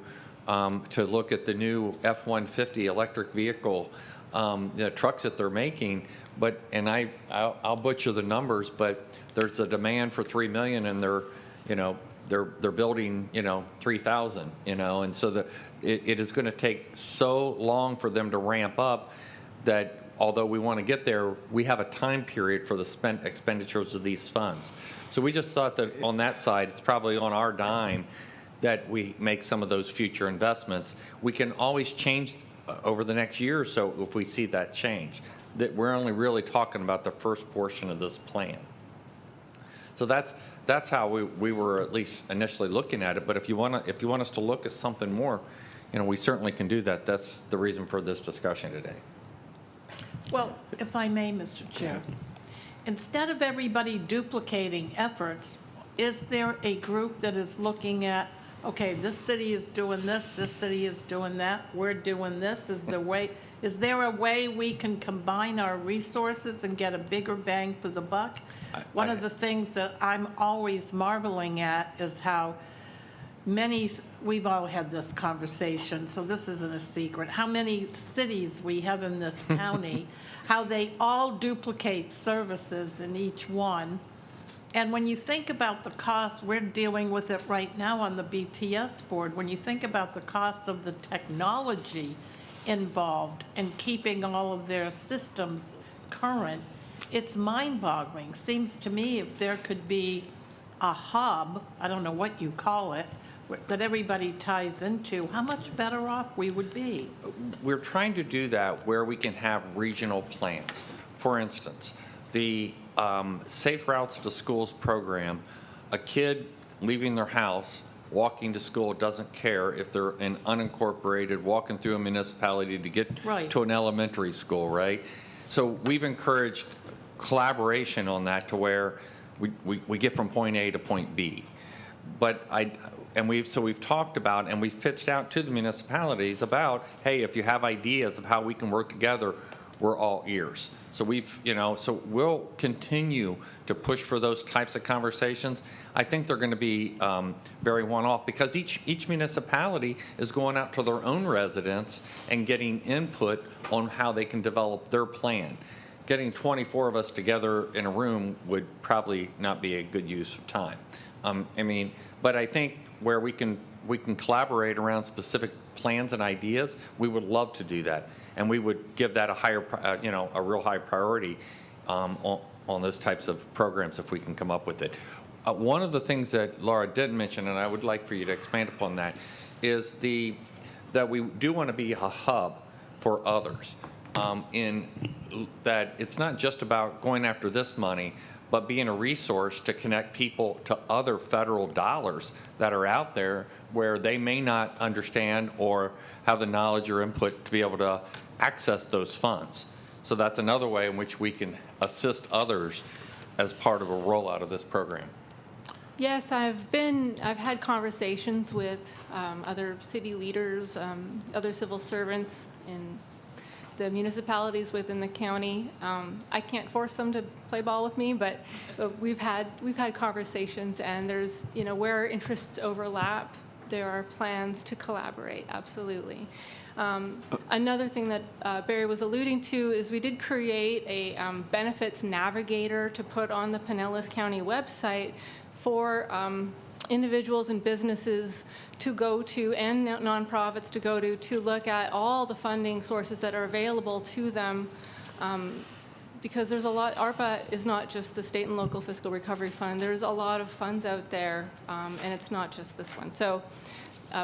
look at the new F-150 electric vehicle, the trucks that they're making, but, and I'll butcher the numbers, but there's a demand for 3 million and they're building, 3,000, and so it is going to take so long for them to ramp up that although we want to get there, we have a time period for the expenditures of these funds. So we just thought that on that side, it's probably on our dime that we make some of those future investments. We can always change over the next year or so if we see that change. That we're only really talking about the first portion of this plan. So that's how we were at least initially looking at it. But if you want us to look at something more, we certainly can do that. That's the reason for this discussion today. Well, if I may, Mr. Chair, instead of everybody duplicating efforts, is there a group that is looking at, okay, this city is doing this city is doing that, we're doing this, is there a way we can combine our resources and get a bigger bang for the buck? One of the things that I'm always marveling at is how we've all had this conversation, so this isn't a secret, how many cities we have in this county, how they all duplicate services in each one. And when you think about the cost, we're dealing with it right now on the BTS board, when you think about the cost of the technology involved and keeping all of their systems current, it's mind-boggling. Seems to me if there could be a hub, I don't know what you call it, that everybody ties into, how much better off we would be. We're trying to do that where we can have regional plans. For instance, the Safe Routes to Schools program, a kid leaving their house, walking to school, doesn't care if they're in unincorporated, walking through a municipality to get to an elementary school, right? So we've encouraged collaboration on that to where we get from point A to point B. But we've talked about and we've pitched out to the municipalities about, hey, if you have ideas of how we can work together, we're all ears. So so we'll continue to push for those types of conversations. I think they're going to be very one-off because each municipality is going out to their own residents and getting input on how they can develop their plan. Getting 24 of us together in a room would probably not be a good use of time. But I think where we can collaborate around specific plans and ideas, we would love to do that, and we would give that a higher, a real high priority on those types of programs if we can come up with it. One of the things that Laura didn't mention, and I would like for you to expand upon that, is that we do want to be a hub for others. In that it's not just about going after this money, but being a resource to connect people to other federal dollars that are out there where they may not understand or have the knowledge or input to be able to access those funds. So that's another way in which we can assist others as part of a rollout of this program. Yes, I've had conversations with other city leaders, other civil servants in the municipalities within the county. I can't force them to play ball with me, but we've had conversations, and there's, where our interests overlap, there are plans to collaborate, absolutely. Another thing that Barry was alluding to is we did create a benefits navigator to put on the Pinellas County website for individuals and businesses to go to and nonprofits to go to look at all the funding sources that are available to them, because there's a lot. ARPA is not just the state and local fiscal recovery fund. There's a lot of funds out there, and it's not just this one. So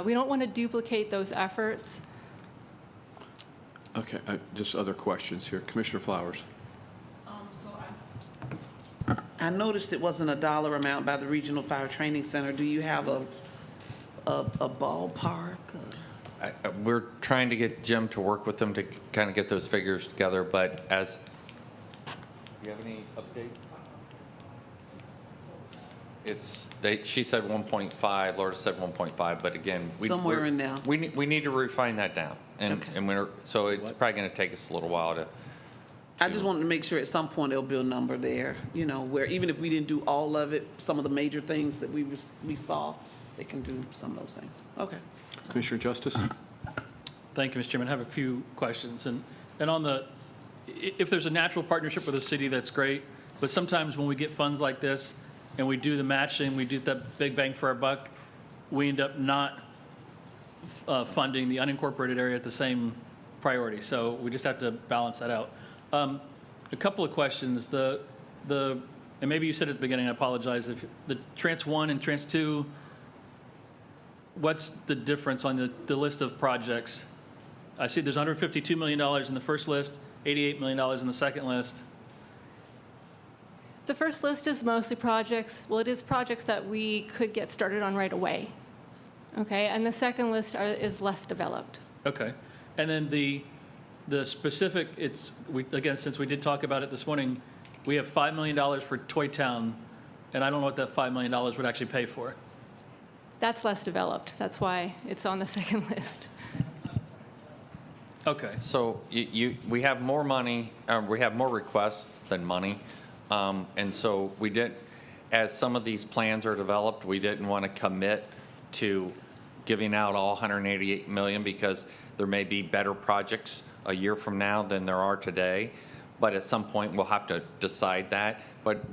we don't want to duplicate those efforts. Okay, just other questions here. Commissioner Flowers. I noticed it wasn't a dollar amount by the Regional Fire Training Center. Do you have a ballpark? We're trying to get Jim to work with them to kind of get those figures together, but do you have any update? she said 1.5, Laura said 1.5, but again, Somewhere in there. We need to refine that down. Okay. So it's probably going to take us a little while to. I just wanted to make sure at some point there'll be a number there, where even if we didn't do all of it, some of the major things that we saw, they can do some of those things. Okay. Commissioner Justice? Thank you, Mr. Chairman. I have a few questions. And on if there's a natural partnership with a city, that's great. But sometimes when we get funds like this and we do the matching, we do that big bang for our buck, we end up not funding the unincorporated area at the same priority. So we just have to balance that out. A couple of questions. And maybe you said at the beginning, I apologize, if the Trans 1 and Trans 2, what's the difference on the list of projects? I see there's $152 million in the first list, $88 million in the second list. The first list is mostly projects, well, it is projects that we could get started on right away. Okay, and the second list is less developed. Okay. And then the specific, again, since we did talk about it this morning, we have $5 million for Toy Town, and I don't know what that $5 million would actually pay for. That's less developed. That's why it's on the second list. Okay. So we have more money, we have more requests than money. And so as some of these plans are developed, we didn't want to commit to giving out all 188 million because there may be better projects a year from now than there are today. But at some point, we'll have to decide that. But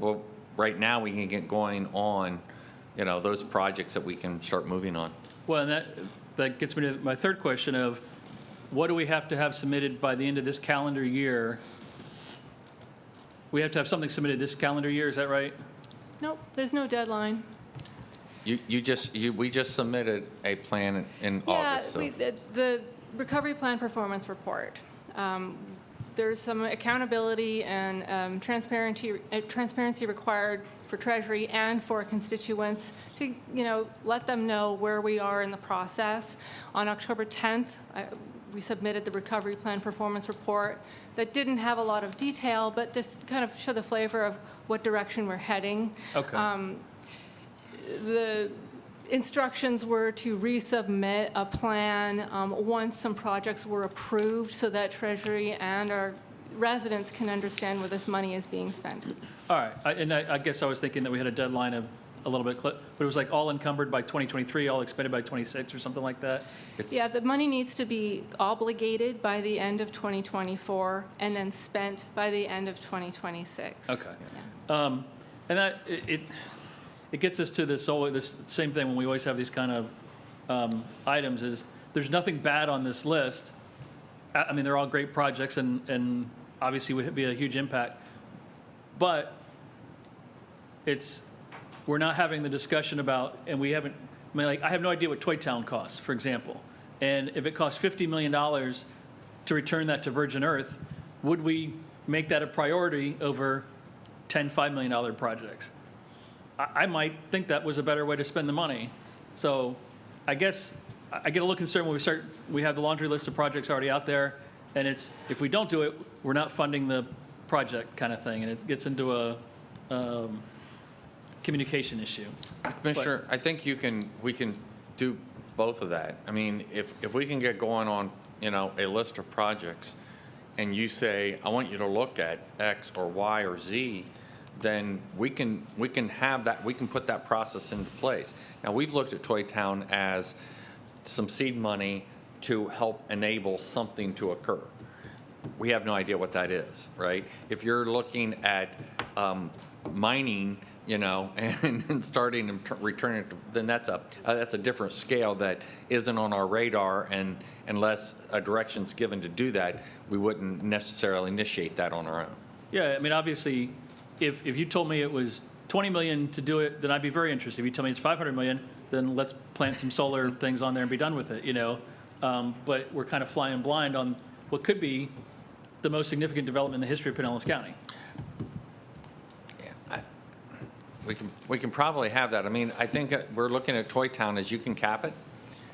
right now, we can get going on, those projects that we can start moving on. Well, and that gets me to my third question of what do we have to have submitted by the end of this calendar year? We have to have something submitted this calendar year, is that right? Nope, there's no deadline. We just submitted a plan in August. So. The recovery plan performance report. There's some accountability and transparency required for Treasury and for constituents to, let them know where we are in the process. On October 10th, we submitted the recovery plan performance report that didn't have a lot of detail, but just kind of show the flavor of what direction we're heading. Okay. The instructions were to resubmit a plan once some projects were approved so that Treasury and our residents can understand where this money is being spent. All right. I guess I was thinking that we had a deadline of a little bit, but it was like all encumbered by 2023, all expended by 26 or something like that? Yeah, the money needs to be obligated by the end of 2024 and then spent by the end of 2026. Okay. Yeah. And that, it gets us to this same thing when we always have these kind of items is there's nothing bad on this list. I mean, they're all great projects and obviously would be a huge impact. But we're not having the discussion about, and we haven't, I have no idea what Toy Town costs, for example. And if it costs $50 million to return that to Virgin Earth, would we make that a priority over 10 $5 million projects? I might think that was a better way to spend the money. So I guess I get a little concerned when we have the laundry list of projects already out there, and if we don't do it, we're not funding the project kind of thing, and it gets into a communication issue. Commissioner, I think we can do both of that. I mean, if we can get going on, a list of projects, and you say, I want you to look at X or Y or Z, then we can have that, we can put that process into place. Now, we've looked at Toy Town as some seed money to help enable something to occur. We have no idea what that is, right? If you're looking at mining, and starting and returning it, then that's a different scale that isn't on our radar, and unless a direction's given to do that, we wouldn't necessarily initiate that on our own. Yeah, I mean, obviously, if you told me it was $20 million to do it, then I'd be very interested. If you tell me it's $500 million, then let's plant some solar things on there and be done with it, But we're kind of flying blind on what could be the most significant development in the history of Pinellas County. Yeah, we can probably have that. I mean, I think we're looking at Toy Town as you can cap it,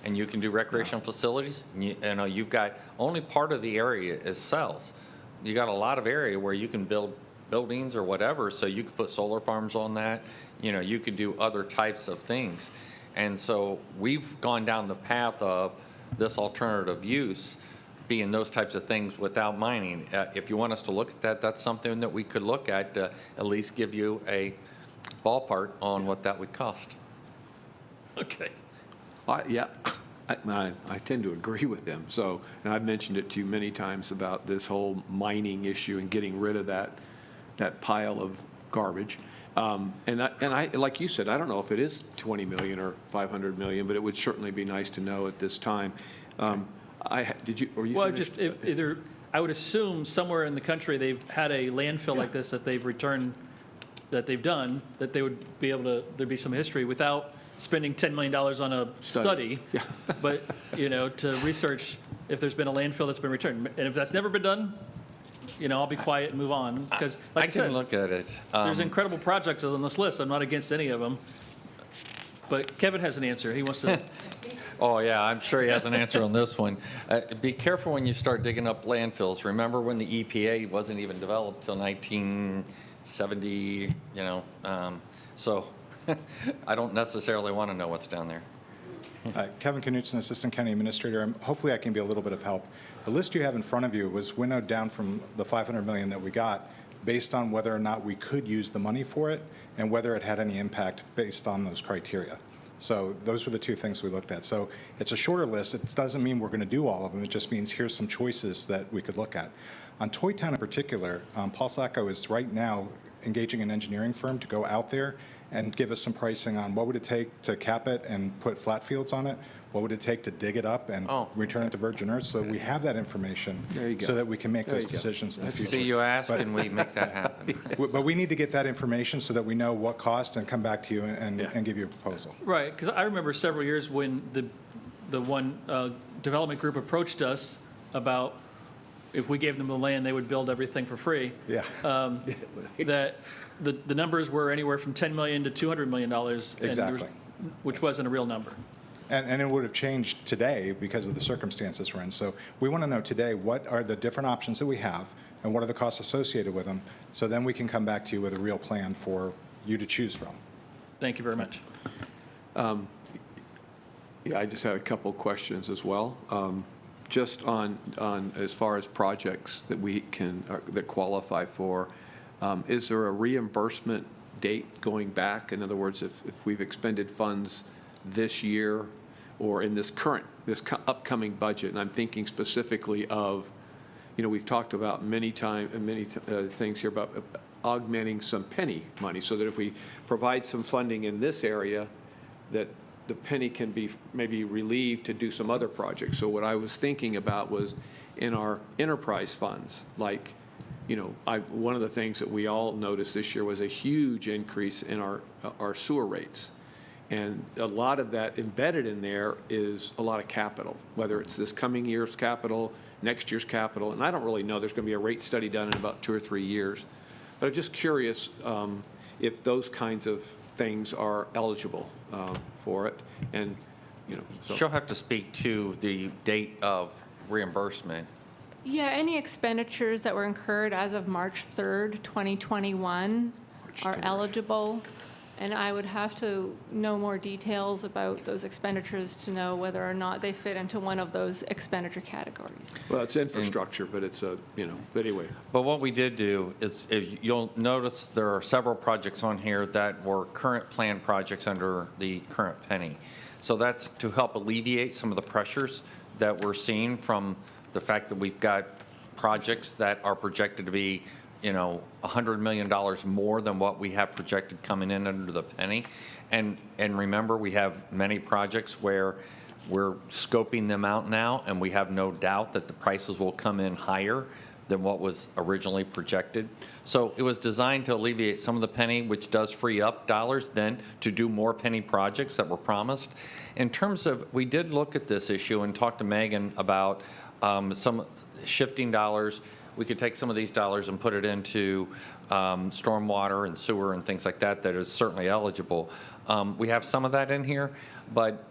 and you can do recreational facilities. And you've got only part of the area is cells. You got a lot of area where you can build buildings or whatever, so you could put solar farms on that. You know, you could do other types of things. And so we've gone down the path of this alternative use being those types of things without mining. If you want us to look at that, that's something that we could look at least give you a ballpark on what that would cost. Okay. Yeah, I tend to agree with them. So, and I've mentioned it to you many times about this whole mining issue and getting rid of that pile of garbage. And I, like you said, I don't know if it is 20 million or 500 million, but it would certainly be nice to know at this time. Did you, or you Well, finished? just either, I would assume somewhere in the country they've had a landfill like this that they've returned, that they've done, that they would be able to, there'd be some history without spending $10 million on a study. Yeah. But, you know, to research if there's been a landfill that's been returned. And if that's never been done, you know, I'll be quiet and move on. Because, like I can said, look at it. there's incredible projects on this list. I'm not against any of them. But Kevin has an answer. He wants to. Oh, yeah, I'm sure he has an answer on this one. Be careful when you start digging up landfills. Remember when the EPA wasn't even developed till 1970, you know? So I don't necessarily want to know what's down there. Kevin Knutson, Assistant County Administrator. Hopefully I can be a little bit of help. The list you have in front of you was winnowed down from the 500 million that we got based on whether or not we could use the money for it and whether it had any impact based on those criteria. So those were the two things we looked at. So it's a shorter list. It doesn't mean we're going to do all of them. It just means here's some choices that we could look at. On Toy Town in particular, Paul Sacco is right now engaging an engineering firm to go out there and give us some pricing on what would it take to cap it and put flat fields on it, what would it take to dig it up and return it to virgin earth, so we have that information so that we can make those decisions in the future. See, you ask and we make that happen. But we need to get that information so that we know what cost and come back to you and give you a proposal. Right, because I remember several years when the one development group approached us about if we gave them the land, they would build everything for free. Yeah. That the numbers were anywhere from $10 million to $200 million. Exactly. Which wasn't a real number. And it would have changed today because of the circumstances we're in. So we want to know today what are the different options that we have and what are the costs associated with them, so then we can come back to you with a real plan for you to choose from. Thank you very much. Yeah, I just had a couple questions as well. Just on as far as projects that we can, that qualify for, is there a reimbursement date going back? In other words, if we've expended funds this year or in this upcoming budget, and I'm thinking specifically of, you know, we've talked about many things here about augmenting some penny money so that if we provide some funding in this area, that the penny can be maybe relieved to do some other projects. So what I was thinking about was in our enterprise funds, like, you know, one of the things that we all noticed this year was a huge increase in our sewer rates. And a lot of that embedded in there is a lot of capital, whether it's this coming year's capital, next year's capital. And I don't really know, there's going to be a rate study done in about 2 or 3 years. But I'm just curious if those kinds of things are eligible for it. And, you know. So. She'll have to speak to the date of reimbursement. Yeah, any expenditures that were incurred as of March 3rd, 2021 are eligible. And I would have to know more details about those expenditures to know whether or not they fit into one of those expenditure categories. Well, it's infrastructure, but it's a, you know, but anyway. But what we did do is, if you'll notice there are several projects on here that were current planned projects under the current penny. So that's to help alleviate some of the pressures that we're seeing from the fact that we've got projects that are projected to be, you know, $100 million more than what we have projected coming in under the penny. And remember, we have many projects where we're scoping them out now, and we have no doubt that the prices will come in higher than what was originally projected. So it was designed to alleviate some of the penny, which does free up dollars then to do more penny projects that were promised. In terms of, we did look at this issue and talk to Megan about some shifting dollars. We could take some of these dollars and put it into stormwater and sewer and things like that that is certainly eligible. We have some of that in here, but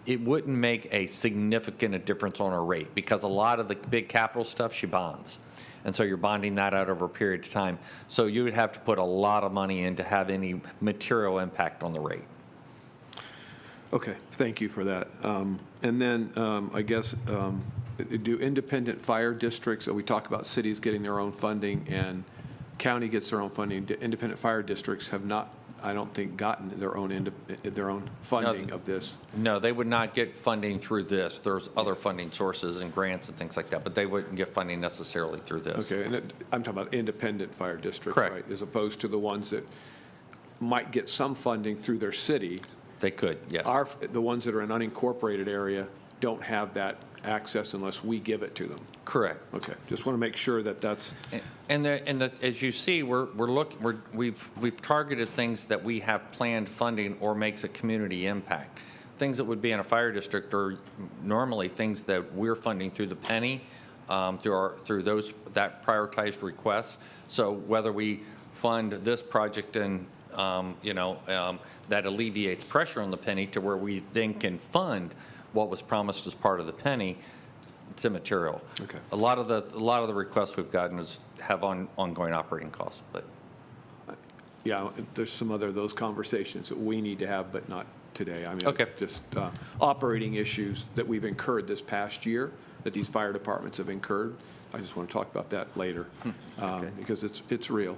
it wouldn't make a significant difference on our rate because a lot of the big capital stuff, she bonds. And so you're bonding that out over a period of time. So you would have to put a lot of money in to have any material impact on the rate. Okay, thank you for that. And then I guess, do independent fire districts, we talk about cities getting their own funding and county gets their own funding. Independent fire districts have not, I don't think, gotten their own funding of this. No, they would not get funding through this. There's other funding sources and grants and things like that, but they wouldn't get funding necessarily through this. Okay, and I'm talking about independent fire districts, Correct. right? As opposed to the ones that might get some funding through their city. They could, yes. The ones that are in unincorporated area don't have that access unless we give it to them. Correct. Okay, just want to make sure that that's. As you see, we've targeted things that we have planned funding or makes a community impact. Things that would be in a fire district are normally things that we're funding through the penny, through that prioritized request. So whether we fund this project and that alleviates pressure on the penny to where we then can fund what was promised as part of the penny, it's immaterial. Okay. A lot of the requests we've gotten have ongoing operating costs, but. Yeah, there's some other those conversations that we need to have, but not today. I mean, Okay. just operating issues that we've incurred this past year, that these fire departments have incurred. I just want to talk about that later because it's real.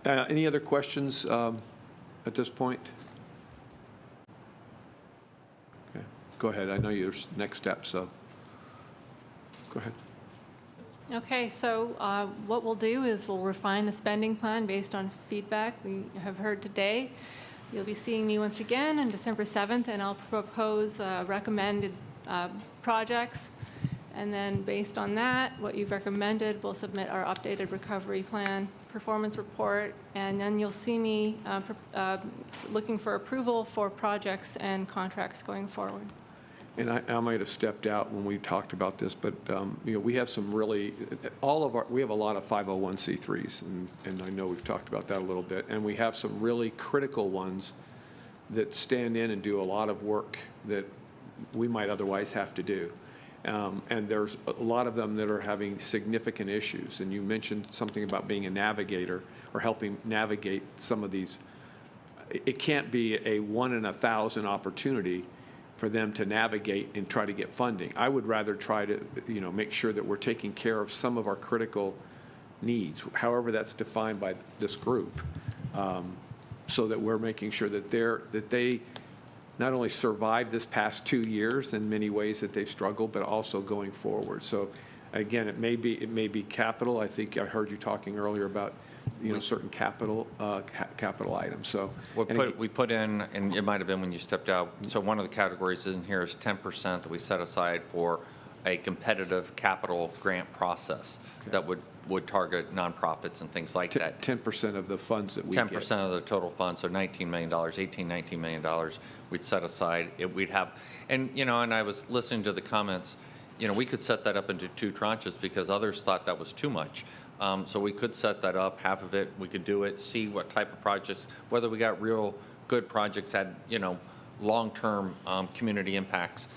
Any other questions at this point? Okay, go ahead. I know there's next steps, so go ahead. Okay, so what we'll do is we'll refine the spending plan based on feedback we have heard today. You'll be seeing me once again on December 7th, and I'll propose recommended projects. And then based on that, what you've recommended, we'll submit our updated recovery plan performance report, and then you'll see me looking for approval for projects and contracts going forward. And I might have stepped out when we talked about this, but we have some really, we have a lot of 501c3s, and I know we've talked about that a little bit, and we have some really critical ones that stand in and do a lot of work that we might otherwise have to do. And there's a lot of them that are having significant issues. And you mentioned something about being a navigator or helping navigate some of these. It can't be a 1 in 1,000 opportunity for them to navigate and try to get funding. I would rather try to, make sure that we're taking care of some of our critical needs, however that's defined by this group, so that we're making sure that they not only survived this past 2 years in many ways that they've struggled, but also going forward. So again, it may be capital. I think I heard you talking earlier about, certain capital items. So we put in, and it might have been when you stepped out, so one of the categories in here is 10% that we set aside for a competitive capital grant process that would target nonprofits and things like that. 10% of the funds that we get. 10% of the total funds, so $19 million, $19 million we'd set aside. We'd have, and I was listening to the comments, we could set that up into 2 tranches because others thought that was too much. So we could set that up, half of it, we could do it, see what type of projects, whether we got real good projects, had, long-term community impacts.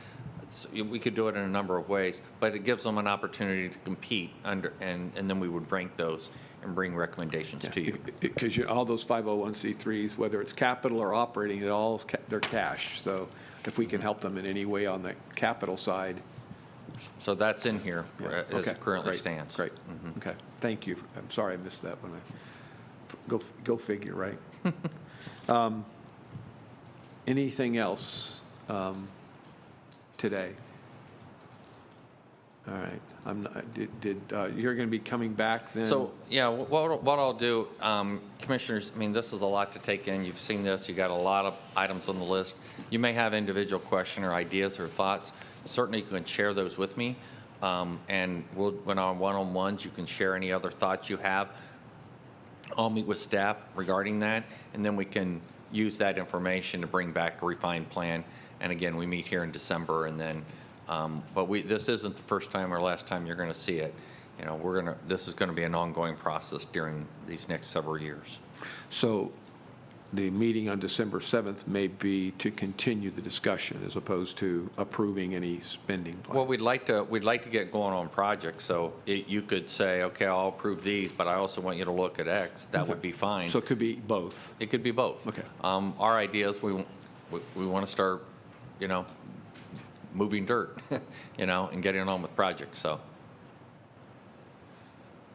We could do it in a number of ways, but it gives them an opportunity to compete and then we would rank those and bring recommendations to you. Because all those 501c3s, whether it's capital or operating, they're cash. So if we can help them in any way on the capital side. So that's in here as it currently stands. Great. Okay. Thank you. I'm sorry I missed that one. Go figure, right? Anything else today? All right. You're going to be coming back then? So, yeah, what I'll do, commissioners, this is a lot to take in. You've seen this. You got a lot of items on the list. You may have individual question or ideas or thoughts. Certainly, you can share those with me. And when on one-on-ones, you can share any other thoughts you have. I'll meet with staff regarding that, and then we can use that information to bring back a refined plan. And again, we meet here in December, and then, but this isn't the first time or last time you're going to see it. This is going to be an ongoing process during these next several years. So the meeting on December 7th may be to continue the discussion as opposed to approving any spending plan. Well, we'd like to get going on projects, so you could say, okay, I'll approve these, but I also want you to look at X. That would be fine. So it could be both. It could be both. Okay. Our idea is we want to start, moving dirt, and getting on with projects, so.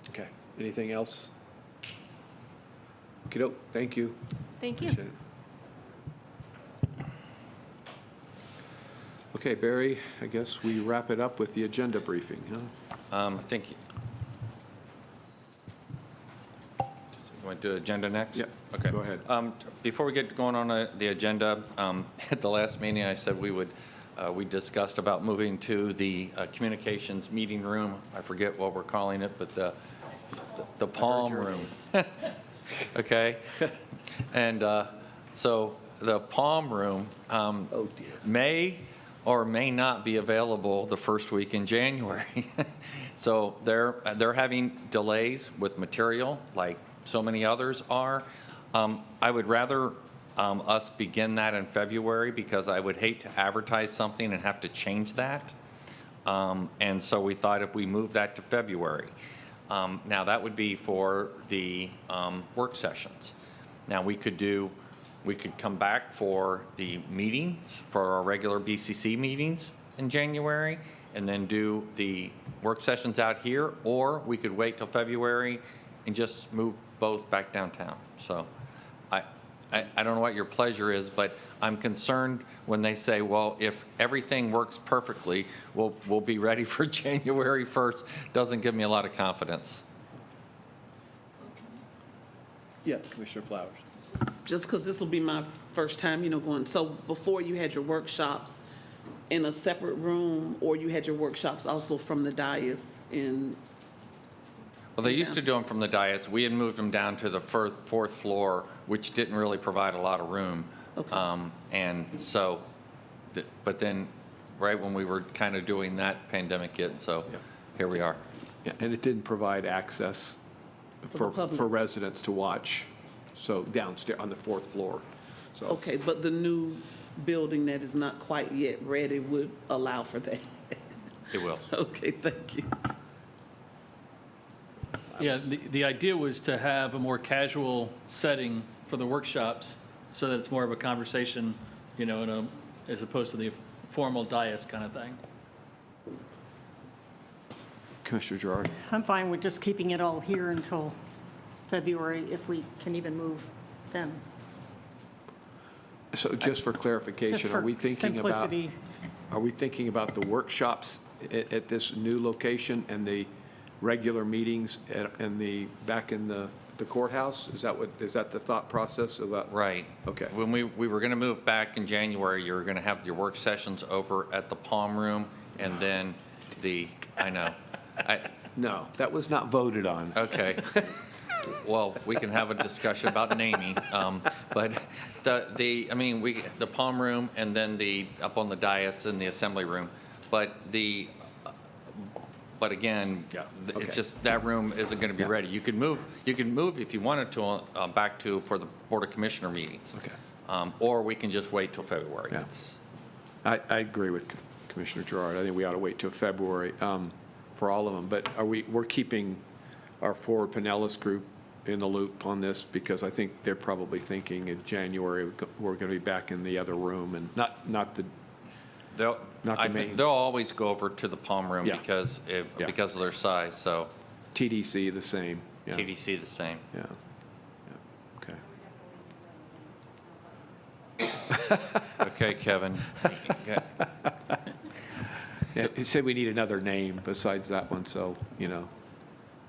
Okay. Anything else? Okey-doke. Thank you. Thank you. Appreciate it. Okay, Barry, I guess we wrap it up with the agenda briefing, huh? I think, you want to do agenda next? Yeah. Okay. Go ahead. Before we get going on the agenda, at the last meeting, I said we discussed about moving to the communications meeting room. I forget what we're calling it, but the Palm Room. Okay? And so the Palm Room may or may not be available the first week in January. So they're having delays with material like so many others are. I would rather us begin that in February because I would hate to advertise something and have to change that. And so we thought if we move that to February. Now that would be for the work sessions. Now we could come back for the meetings, for our regular BCC meetings in January, and then do the work sessions out here, or we could wait till February and just move both back downtown. So I don't know what your pleasure is, but I'm concerned when they say, well, if everything works perfectly, we'll be ready for January 1st. Doesn't give me a lot of confidence. Yeah, Commissioner Flowers. Just because this will be my first time, going, so before you had your workshops in a separate room, or you had your workshops also from the dais in? Well, they used to do them from the dais. We had moved them down to the fourth floor, which didn't really provide a lot of room. Okay. And so, but then, right when we were kind of doing that, pandemic hit, so here we are. Yeah, and it didn't provide access for residents to watch, so downstairs on the fourth floor. So Okay, but the new building that is not quite yet ready would allow for that? It will. Okay, thank you. Yeah, the idea was to have a more casual setting for the workshops so that it's more of a conversation, as opposed to the formal dais kind of thing. Commissioner Gerard. I'm fine with just keeping it all here until February, if we can even move then. So just for clarification, Just for are we thinking simplicity. about the workshops at this new location and the regular meetings back in the courthouse? Is that the thought process about? Right. Okay. When we were going to move back in January, you were going to have your work sessions over at the Palm Room, and then I know. No, that was not voted on. Okay. Well, we can have a discussion about naming, but the Palm Room and then up on the dais in the Assembly Room, but again, Okay. it's just that room isn't going to be ready. You could move if you wanted to back to for the Board of Commissioner meetings. Okay. Or we can just wait till February. Yeah. I agree with Commissioner Gerard. I think we ought to wait till February for all of them. But we're keeping our Forward Pinellas group in the loop on this because I think they're probably thinking in January we're going to be back in the other room and not the main. They'll always go over to the Palm Room Yeah. because of their size. So TDC the same. Yeah. TDC the same. Yeah. Okay. Okay, Kevin. Yeah, he said we need another name besides that one, so,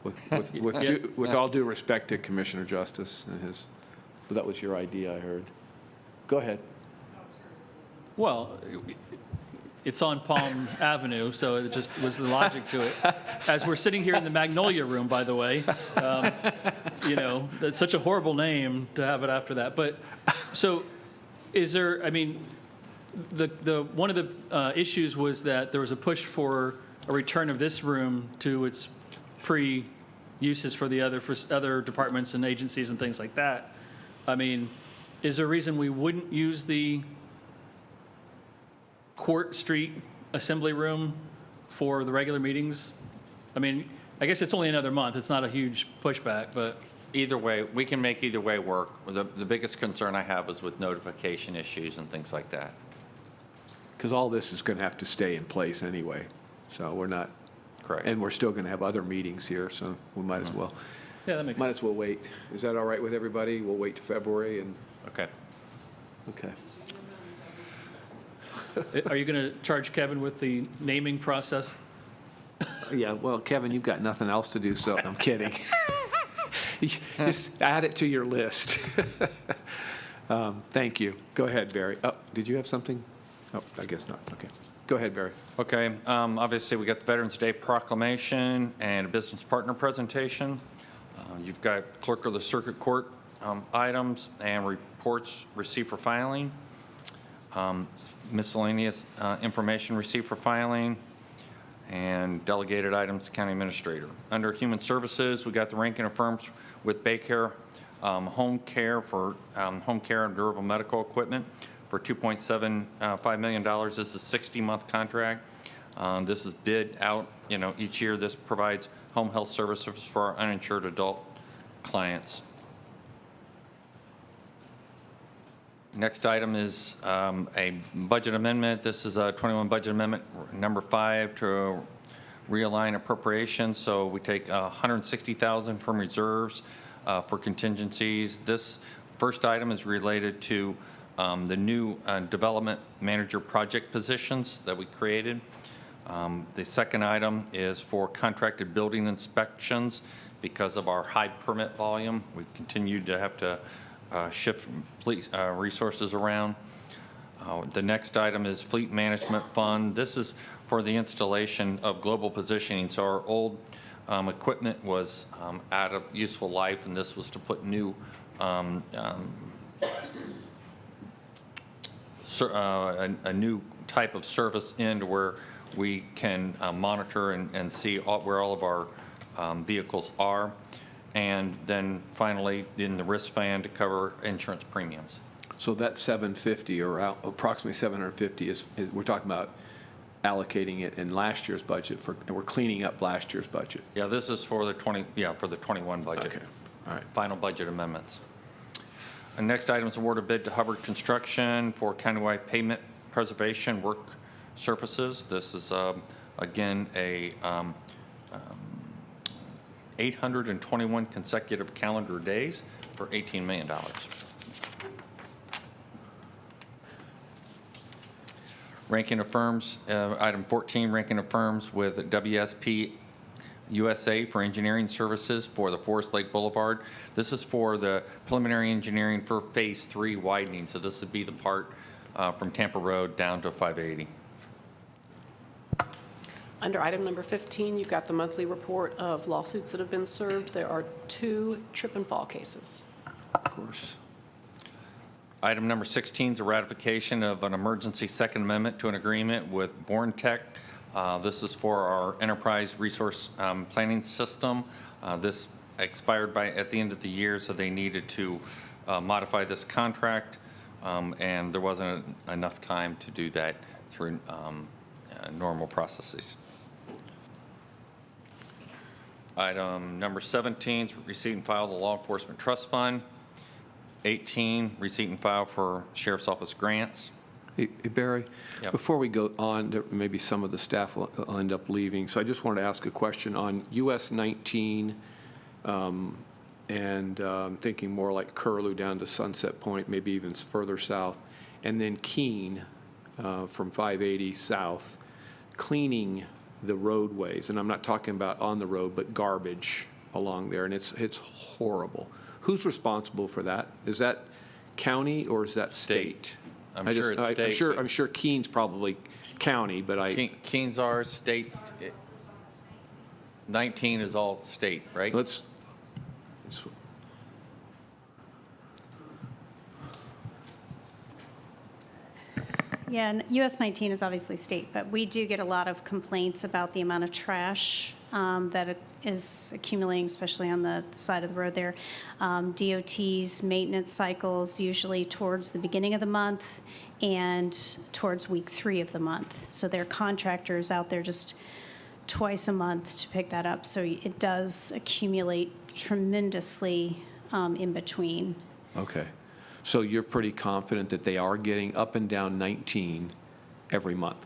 with all due respect to Commissioner Justice and but that was your idea, I heard. Go ahead. Well, it's on Palm Avenue, so it just was the logic to it. As we're sitting here in the Magnolia Room, by the way, that's such a horrible name to have it after that. But so is there, one of the issues was that there was a push for a return of this room to its pre-uses for other departments and agencies and things like that. is there a reason we wouldn't use the Court Street Assembly Room for the regular meetings? I mean, I guess it's only another month. It's not a huge pushback, but. Either way, we can make either way work. The biggest concern I have is with notification issues and things like that. Because all this is going to have to stay in place anyway, so we're not. Correct. And we're still going to have other meetings here, so we might as well. Yeah, that makes Might sense. as well wait. Is that all right with everybody? We'll wait to February and, Okay. okay. Are you going to charge Kevin with the naming process? Yeah, well, Kevin, you've got nothing else to do, so I'm kidding. Just add it to your list. Thank you. Go ahead, Barry. Oh, did you have something? Oh, I guess not. Okay. Go ahead, Barry. Okay, obviously, we got the Veterans Day proclamation and a business partner presentation. You've got clerk of the circuit court items and reports received for filing. Miscellaneous information received for filing, and delegated items to county administrator. Under human services, we got the ranking of firms with Baycare home care for home care and durable medical equipment for $2.75 million. This is a 60-month contract. This is bid out, each year. This provides home health services for our uninsured adult clients. Next item is a budget amendment. This is a 21 budget amendment number 5 to realign appropriations. So we take $160,000 from reserves for contingencies. This first item is related to the new development manager project positions that we created. The second item is for contracted building inspections. Because of our high permit volume, we've continued to have to shift police resources around. The next item is fleet management fund. This is for the installation of global positioning. So our old equipment was out of useful life, and this was to put new a new type of service in to where we can monitor and see where all of our vehicles are. And then finally, in the risk fund to cover insurance premiums. So that 750 or approximately 750 is we're talking about allocating it in last year's budget and we're cleaning up last year's budget. Yeah, this is for the 21 budget. Okay, all right. Final budget amendments. And next item is award a bid to Hubbard Construction for countywide pavement preservation work surfaces. This is again a 821 consecutive calendar days for $18 million. Ranking of firms, item 14, ranking of firms with WSP USA for engineering services for the Forest Lake Boulevard. This is for the preliminary engineering for Phase 3 widening. So this would be the part from Tampa Road down to 580. Under item number 15, you've got the monthly report of lawsuits that have been served. There are 2 trip and fall cases. Of course. Item number 16 is a ratification of an emergency second amendment to an agreement with Born Tech. This is for our enterprise resource planning system. This expired at the end of the year, so they needed to modify this contract, and there wasn't enough time to do that through normal processes. Item number 17 is receipt and file the Law Enforcement Trust Fund. 18, receipt and file for Sheriff's Office grants. Hey, Barry, Yep. before we go on, maybe some of the staff will end up leaving. So I just wanted to ask a question on US 19 and thinking more like Curlew down to Sunset Point, maybe even further south, and then Keene from 580 south, cleaning the roadways. And I'm not talking about on the road, but garbage along there, and it's horrible. Who's responsible for that? Is that county or is that state? I'm sure it's state. I'm sure Keene's probably county, but Keene's our state. 19 is all state, right? Yeah, and US 19 is obviously state, but we do get a lot of complaints about the amount of trash that it is accumulating, especially on the side of the road there. DOT's maintenance cycles usually towards the beginning of the month and towards week 3 of the month. So their contractors out there just twice a month to pick that up. So it does accumulate tremendously in between. Okay. So you're pretty confident that they are getting up and down 19 every month?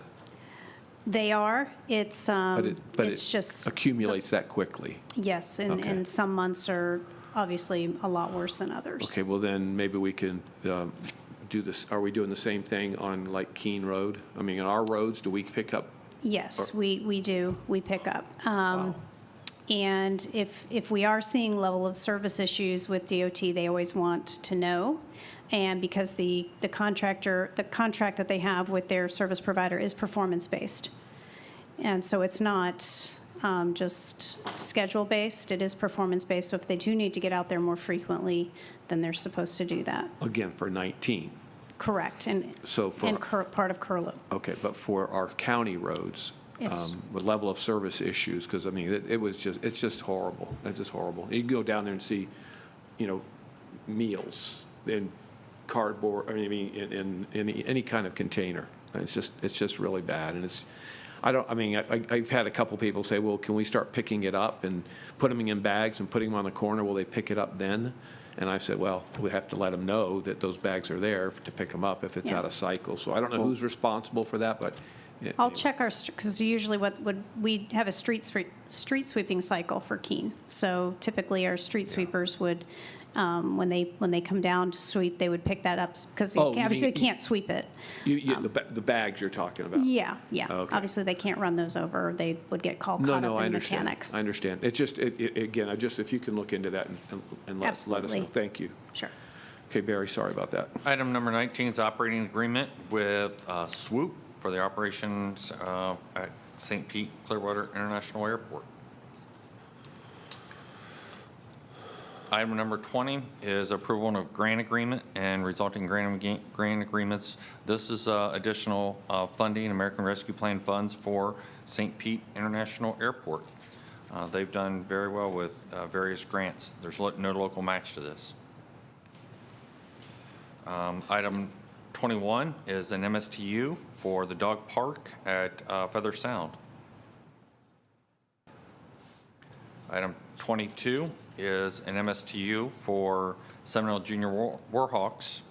They are. It's But it's it just accumulates that quickly? yes, and, Okay. and some months are obviously a lot worse than others. Okay, well then, maybe we can do this, are we doing the same thing on like Keene Road? I mean, on our roads, do we pick up? Yes, we do. We pick up. Wow. And if we are seeing level of service issues with DOT, they always want to know. And because the contract that they have with their service provider is performance-based. And so it's not just schedule-based, it is performance-based. So if they do need to get out there more frequently, then they're supposed to do that. Again, for 19? Correct, and So for, part of Curlew. okay, but for our county roads, It's- with level of service issues, because I mean, it's just horrible. It's just horrible. You can go down there and see, meals in cardboard, in any kind of container. It's just really bad. And I've had a couple people say, well, can we start picking it up and put them in bags and putting them on the corner? Will they pick it up then? And I said, well, we have to let them know that those bags are there to pick them up if it's Yeah. out of cycle. So I don't know who's responsible for that, but. I'll check because usually we have a street sweeping cycle for Keene. So typically our street sweepers would, when they come down to sweep, they would pick that up because Oh, you obviously mean- they can't sweep it. The bags you're talking about? Yeah. Okay. Obviously they can't run those over. They would get caught No, up I in understand. mechanics. I understand. It's just, again, if you can look into that and let us know. Absolutely. Thank you. Sure. Okay, Barry, sorry about that. Item number 19 is operating agreement with Swoop for the operations at St. Pete Clearwater International Airport. Item number 20 is approval of grant agreement and resulting grant agreements. This is additional funding, American Rescue Plan funds for St. Pete International Airport. They've done very well with various grants. There's no local match to this. Item 21 is an MSTU for the dog park at Feather Sound. Item 22 is an MSTU for Seminole Junior Warhawks.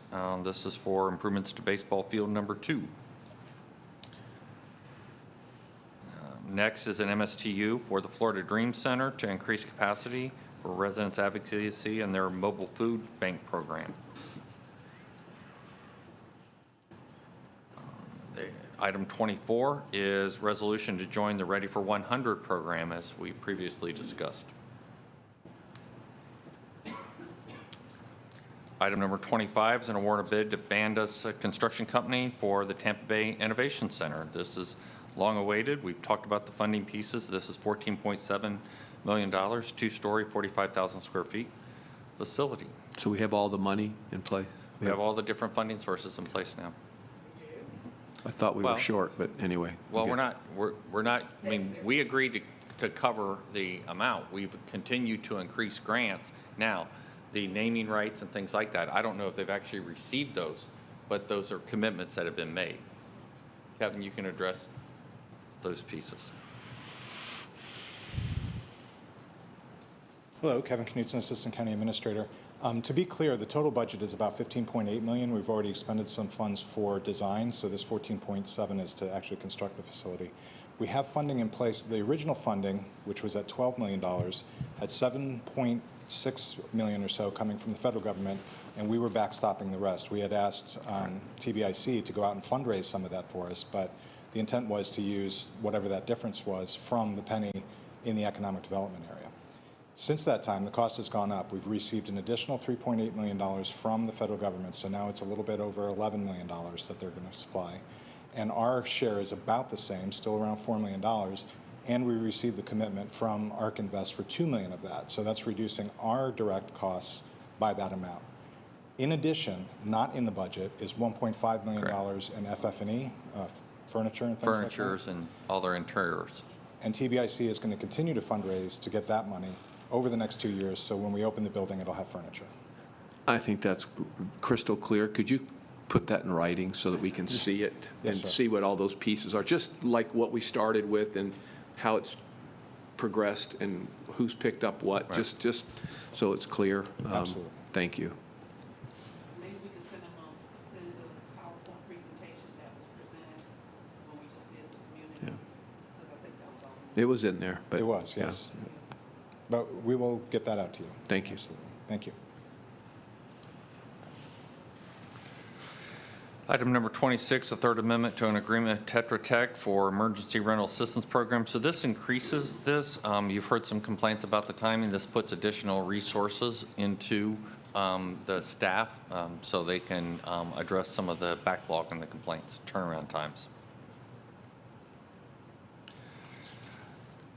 This is for improvements to baseball field number 2. Next is an MSTU for the Florida Dream Center to increase capacity for residents advocacy and their mobile food bank program. Item 24 is resolution to join the Ready for 100 program, as we previously discussed. Item number 25 is an award of bid to Bandas Construction Company for the Tampa Bay Innovation Center. This is long awaited. We've talked about the funding pieces. This is $14.7 million, 2-story, 45,000 square feet facility. So we have all the money in place? We have all the different funding sources in place now. I thought we were Well- short, but anyway. Well, okay. we're not, I mean, we agreed to cover the amount. We've continued to increase grants. Now, the naming rights and things like that, I don't know if they've actually received those, but those are commitments that have been made. Kevin, you can address those pieces. Hello, Kevin Knutson, Assistant County Administrator. To be clear, the total budget is about $15.8 million. We've already expended some funds for design, so this 14.7 is to actually construct the facility. We have funding in place. The original funding, which was at $12 million, had $7.6 million or so coming from the federal government, and we were backstopping the rest. We had asked TBIC to go out and fundraise some of that for us, but the intent was to use whatever that difference was from the penny in the economic development area. Since that time, the cost has gone up. We've received an additional $3.8 million from the federal government, so now it's a little bit over $11 million that they're going to supply. And our share is about the same, still around $4 million, and we received the commitment from ARC Invest for $2 million of that. So that's reducing our direct costs by that amount. In addition, not in the budget, is $1.5 million in FF&E, furniture and things like that. Furnitures and all their interiors. And TBIC is going to continue to fundraise to get that money over the next 2 years, so when we open the building, it'll have furniture. I think that's crystal clear. Could you put that in writing so that we can see it and Yes, sir. see what all those pieces are? Just like what we started with and how it's progressed and who's picked up what, just so it's clear. Absolutely. Thank you. Maybe we could send the PowerPoint presentation that was presented when we just did the community. Because I think that was all. It was in there, but. It was, yeah. yes. But we will get that out to you. Thank you. Absolutely. Thank you. Item number 26, the third amendment to an agreement with Tetra Tech for emergency rental assistance program. So this increases this. You've heard some complaints about the timing. This puts additional resources into the staff so they can address some of the backlog in the complaints, turnaround times.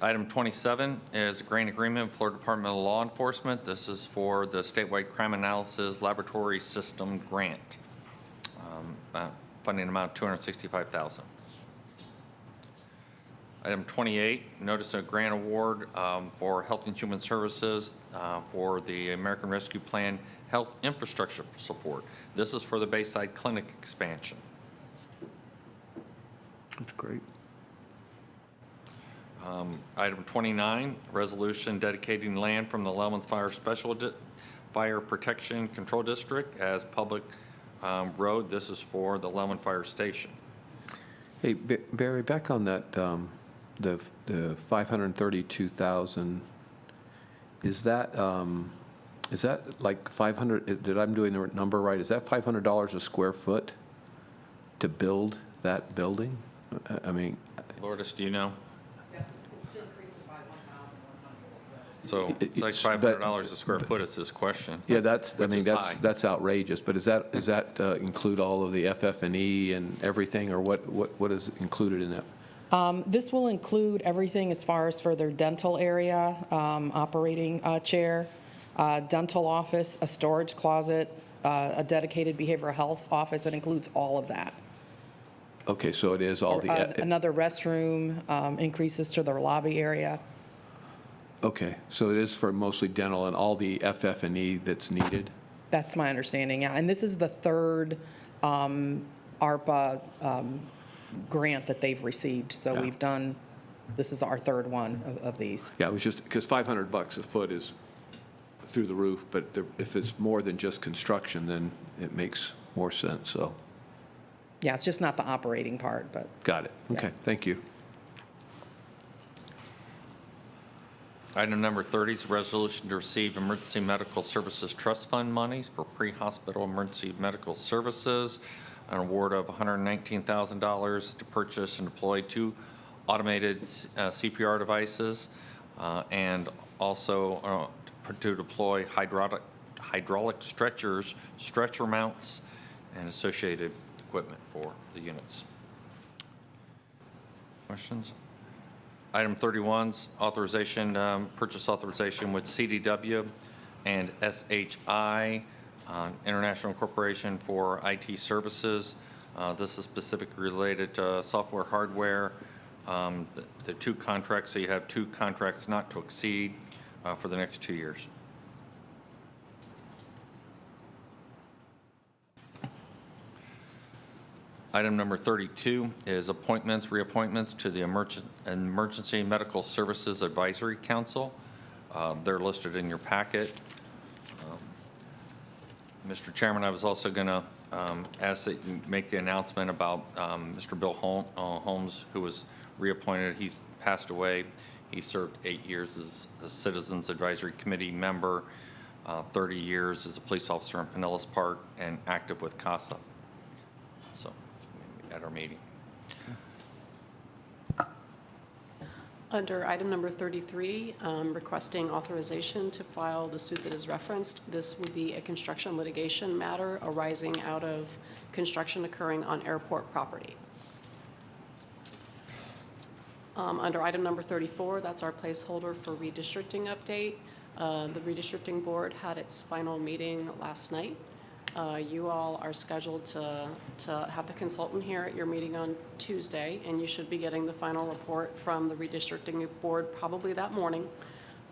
Item 27 is a grant agreement with Florida Department of Law Enforcement. This is for the statewide crime analysis laboratory system grant. Funding amount $265,000. Item 28, notice of grant award for Health and Human Services for the American Rescue Plan Health Infrastructure Support. This is for the Bayside Clinic expansion. That's great. Item 29, resolution dedicating land from the 11th Fire Protection Control District as public road. This is for the Lellman Fire Station. Hey, Barry, back on that, the 532,000, is that like 500, did I'm doing the number right? Is that $500 a square foot to build that building? I mean. Lourdes, do you know? Yes, it still increases by 1,100, So it's like $500 a square foot is this question. Yeah, that's, I which mean, is that's high. that's outrageous, but does that include all of the FF&E and everything, or what is included in that? This will include everything as far as for their dental area, operating chair, dental office, a storage closet, a dedicated behavioral health office. It includes all of that. Okay, so it is all the. Another restroom, increases to their lobby area. Okay, so it is for mostly dental and all the FF&E that's needed? That's my understanding, yeah. And this is the third ARPA grant that they've received. So we've done, this is our third one of these. Yeah, it was just, because $500 a foot is through the roof, but if it's more than just construction, then it makes more sense, so. Yeah, it's just not the operating part, but. Got it. Okay, thank you. Item number 30 is a resolution to receive Emergency Medical Services Trust Fund monies for pre-hospital emergency medical services, an award of $119,000 to purchase and deploy 2 automated CPR devices, and also to deploy hydraulic stretchers, stretcher mounts, and associated equipment for the units. Questions? Item 31's authorization, purchase authorization with CDW and SHI, International Corporation for IT Services. This is specifically related to software, hardware. The 2 contracts, so you have 2 contracts not to exceed for the next 2 years. Item number 32 is appointments, reappointments to the Emergency Medical Services Advisory Council. They're listed in your packet. Mr. Chairman, I was also going to ask that you make the announcement about Mr. Bill Holmes, who was reappointed. He passed away. He served 8 years as a Citizens Advisory Committee member, 30 years as a police officer in Pinellas Park, and active with CASA. So, at our meeting. Under item number 33, requesting authorization to file the suit that is referenced. This would be a construction litigation matter arising out of construction occurring on airport property. Under item number 34, that's our placeholder for redistricting update. The redistricting board had its final meeting last night. You all are scheduled to have the consultant here at your meeting on Tuesday, and you should be getting the final report from the redistricting board probably that morning.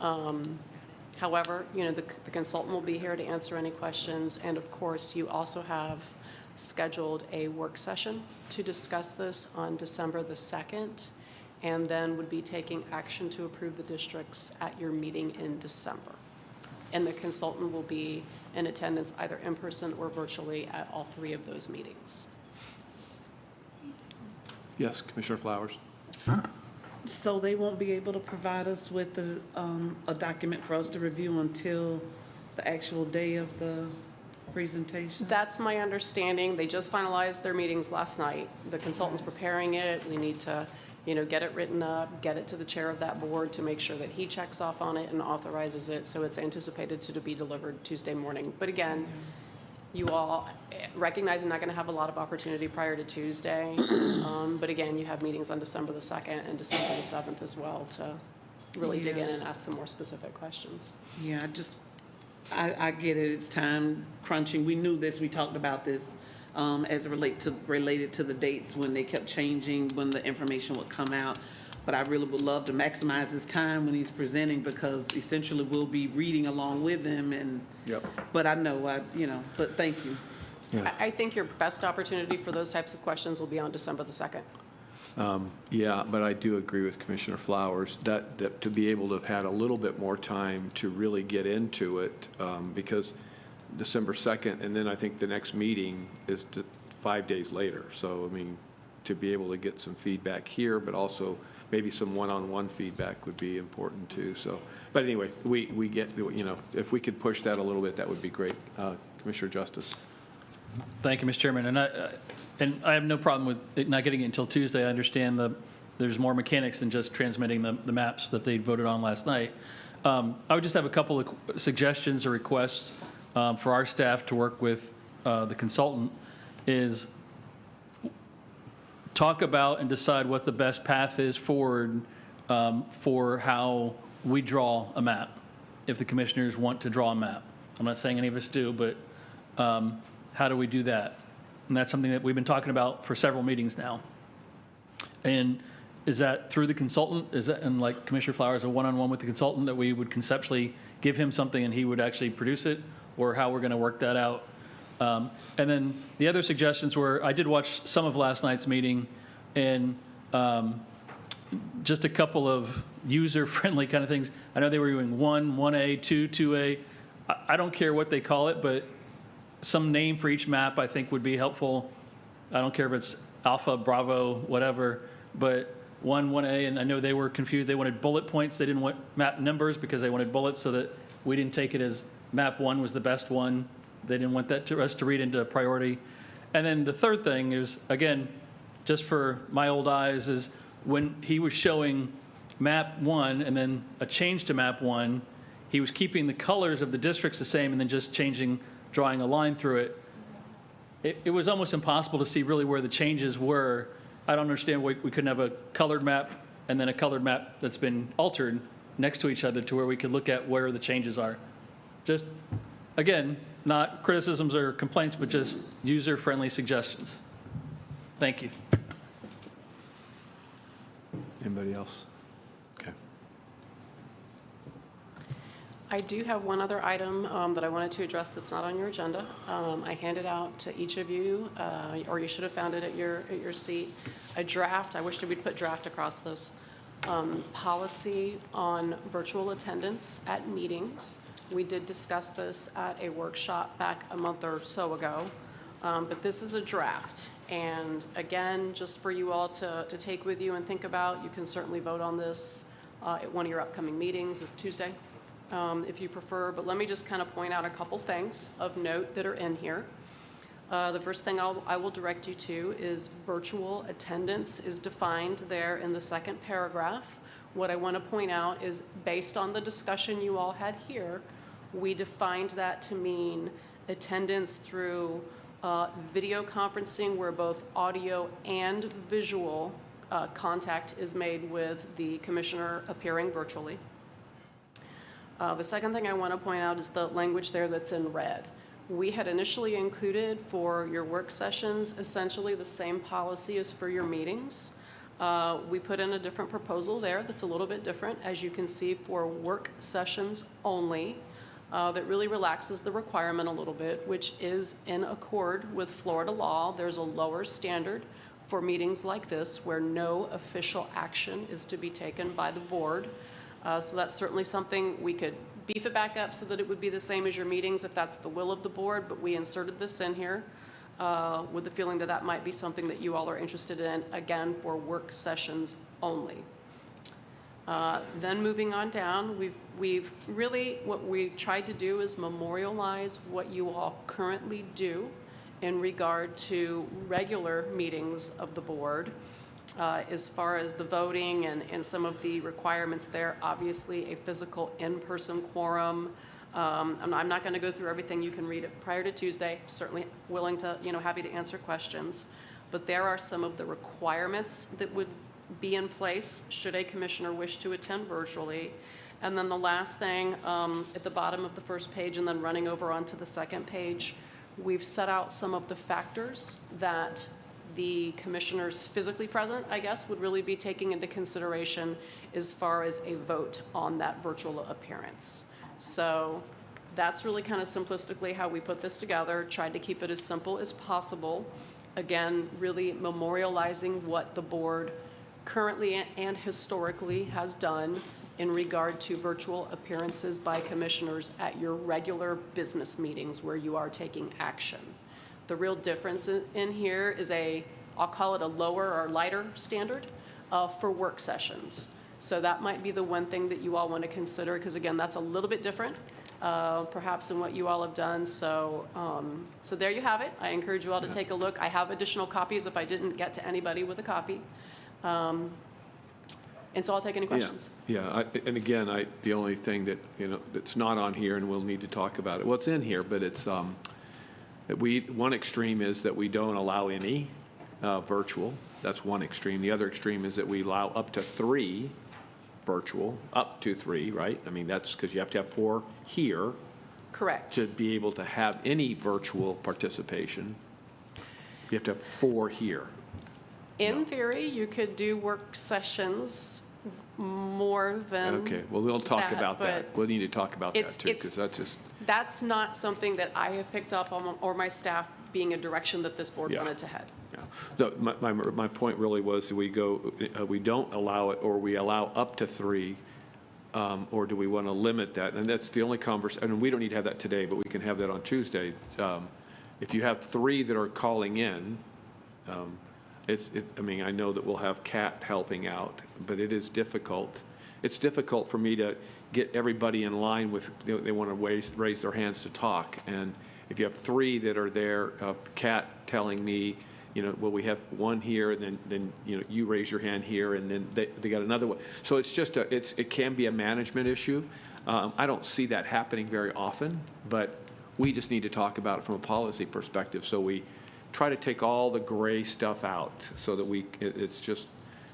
However, the consultant will be here to answer any questions, and of course, you also have scheduled a work session to discuss this on December the 2nd, and then would be taking action to approve the districts at your meeting in December. And the consultant will be in attendance either in person or virtually at all 3 of those meetings. Yes, Commissioner Flowers. So they won't be able to provide us with a document for us to review until the actual day of the presentation? That's my understanding. They just finalized their meetings last night. The consultant's preparing it. We need to, get it written up, get it to the chair of that board to make sure that he checks off on it and authorizes it. So it's anticipated to be delivered Tuesday morning. But again, you all recognize you're not going to have a lot of opportunity prior to Tuesday. But again, you have meetings on December the 2nd and December the 7th as well to really dig in and ask some more specific questions. Yeah, I get it. It's time crunching. We knew this. We talked about this as related to the dates when they kept changing, when the information would come out. But I really would love to maximize his time when he's presenting, because essentially we'll be reading along with him. And but I know, but thank you. Yeah. I think your best opportunity for those types of questions will be on December the 2nd. Yeah, but I do agree with Commissioner Flowers that to be able to have had a little bit more time to really get into it, because December 2nd, and then I think the next meeting is 5 days later. So, I mean, to be able to get some feedback here, but also maybe some one-on-one feedback would be important too. So, but anyway, we get, if we could push that a little bit, that would be great. Commissioner Justice. Thank you, Mr. Chairman. And I have no problem with it not getting it until Tuesday. I understand there's more mechanics than just transmitting the maps that they voted on last night. I would just have a couple of suggestions or requests for our staff to work with the consultant, is talk about and decide what the best path is forward for how we draw a map, if the commissioners want to draw a map. I'm not saying any of us do, but how do we do that? And that's something that we've been talking about for several meetings now. And is that through the consultant? Is that, and like Commissioner Flowers, a one-on-one with the consultant, that we would conceptually give him something and he would actually produce it, or how we're going to work that out? And then the other suggestions were, I did watch some of last night's meeting, and just a couple of user-friendly kind of things. I know they were doing 1A, 2A. I don't care what they call it, but some name for each map I think would be helpful. I don't care if it's Alpha, Bravo, whatever, but 1A, and I know they were confused. They wanted bullet points. They didn't want map numbers because they wanted bullets, so that we didn't take it as map 1 was the best one. They didn't want that us to read into priority. And then the third thing is, again, just for my old eyes, is when he was showing map 1 and then a change to map 1, he was keeping the colors of the districts the same and then just drawing a line through it. It was almost impossible to see really where the changes were. I don't understand why we couldn't have a colored map and then a colored map that's been altered next to each other to where we could look at where the changes are. Just, again, not criticisms or complaints, but just user-friendly suggestions. Thank you. Anybody else? Okay. I do have one other item that I wanted to address that's not on your agenda. I handed out to each of you, or you should have found it at your seat, a draft. I wish that we'd put draft across this policy on virtual attendance at meetings. We did discuss this at a workshop back a month or so ago, but this is a draft. And again, just for you all to take with you and think about, you can certainly vote on this at one of your upcoming meetings this Tuesday, if you prefer. But let me just kind of point out a couple things of note that are in here. The first thing I will direct you to is virtual attendance is defined there in the second paragraph. What I want to point out is, based on the discussion you all had here, we defined that to mean attendance through video conferencing, where both audio and visual contact is made with the commissioner appearing virtually. The second thing I want to point out is the language there that's in red. We had initially included for your work sessions essentially the same policy as for your meetings. We put in a different proposal there that's a little bit different, as you can see, for work sessions only, that really relaxes the requirement a little bit, which is in accord with Florida law. There's a lower standard for meetings like this where no official action is to be taken by the board. So that's certainly something we could beef it back up so that it would be the same as your meetings if that's the will of the board, but we inserted this in here with the feeling that that might be something that you all are interested in, again, for work sessions only. Then moving on down, we've really, what we tried to do is memorialize what you all currently do in regard to regular meetings of the board. As far as the voting and some of the requirements there, obviously a physical in-person quorum. I'm not going to go through everything. You can read it prior to Tuesday. Certainly willing to, happy to answer questions. But there are some of the requirements that would be in place should a commissioner wish to attend virtually. And then the last thing at the bottom of the first page and then running over onto the second page, we've set out some of the factors that the commissioners physically present, I guess, would really be taking into consideration as far as a vote on that virtual appearance. So that's really kind of simplistically how we put this together, tried to keep it as simple as possible. Again, really memorializing what the board currently and historically has done in regard to virtual appearances by commissioners at your regular business meetings where you are taking action. The real difference in here is I'll call it a lower or lighter standard for work sessions. So that might be the one thing that you all want to consider, because again, that's a little bit different perhaps than what you all have done. So, so there you have it. I encourage you all to take a look. I have additional copies if I didn't get to anybody with a copy. And so I'll take any questions. Yeah, and again, the only thing that, that's not on here, and we'll need to talk about it, well, it's in here, but it's, one extreme is that we don't allow any virtual. That's one extreme. The other extreme is that we allow up to 3 virtual, up to 3, right? I mean, that's because you have to have 4 here. Correct. To be able to have any virtual participation. You have to have 4 here. In theory, you could do work sessions more than Okay, well, we'll talk about that. We'll need to talk about that it's- too, because that's just, That's not something that I have picked up on, or my staff being a direction that this board Yeah. wanted to head. yeah. So my point really was, we don't allow it, or we allow up to 3, or do we want to limit that? And that's the only conversation, and we don't need to have that today, but we can have that on Tuesday. If you have 3 that are calling in, I mean, I know that we'll have Kat helping out, but it is difficult. It's difficult for me to get everybody in line with, they want to raise their hands to talk. And if you have 3 that are there, Kat telling me, well, we have 1 here, and then you raise your hand here, and then they got another one. So it's just it can be a management issue. I don't see that happening very often, but we just need to talk about it from a policy perspective. So we try to take all the gray stuff out so that it's just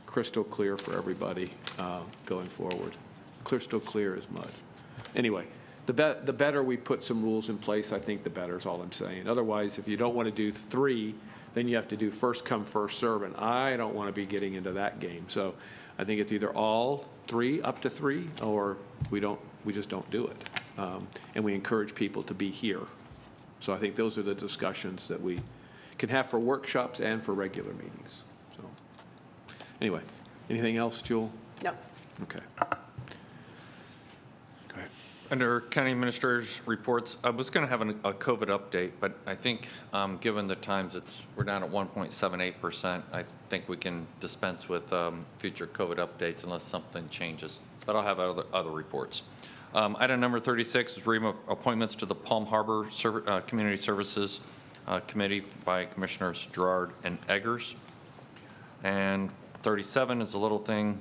crystal clear for everybody going forward. Crystal clear as mud. Anyway, the better we put some rules in place, I think the better is all I'm saying. Otherwise, if you don't want to do 3, then you have to do first come, first serve, and I don't want to be getting into that game. So I think it's either all 3, up to 3, or we just don't do it. And we encourage people to be here. So I think those are the discussions that we can have for workshops and for regular meetings. So anyway, anything else, Jewel? No. Okay. Go ahead. Under County Administrator's reports, I was going to have a COVID update, but I think given the times we're down at 1.78%, I think we can dispense with future COVID updates unless something changes. But I'll have other reports. Item number 36 is appointments to the Palm Harbor Community Services Committee by Commissioners Gerard and Eggers. And 37 is a little thing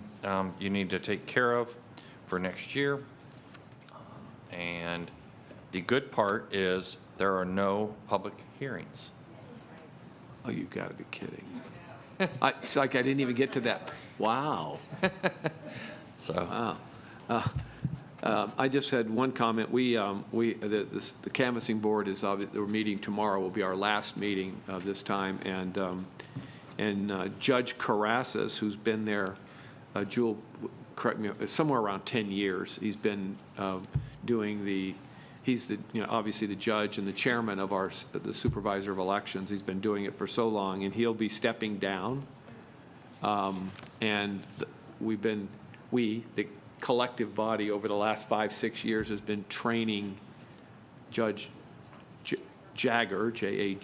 you need to take care of for next year. And the good part is there are no public hearings. Oh, you got to be kidding. It's like I didn't even get to that. Wow. So. Wow. I just had one comment. The canvassing board is obviously, we're meeting tomorrow, will be our last meeting this time, and Judge Carrasas, who's been there, Jewel, correct me, somewhere around 10 years. He's been doing he's the, obviously the judge and the chairman of the supervisor of elections. He's been doing it for so long, and he'll be stepping down. And the collective body over the last 5-6 years has been training Judge Jagger, Jagger,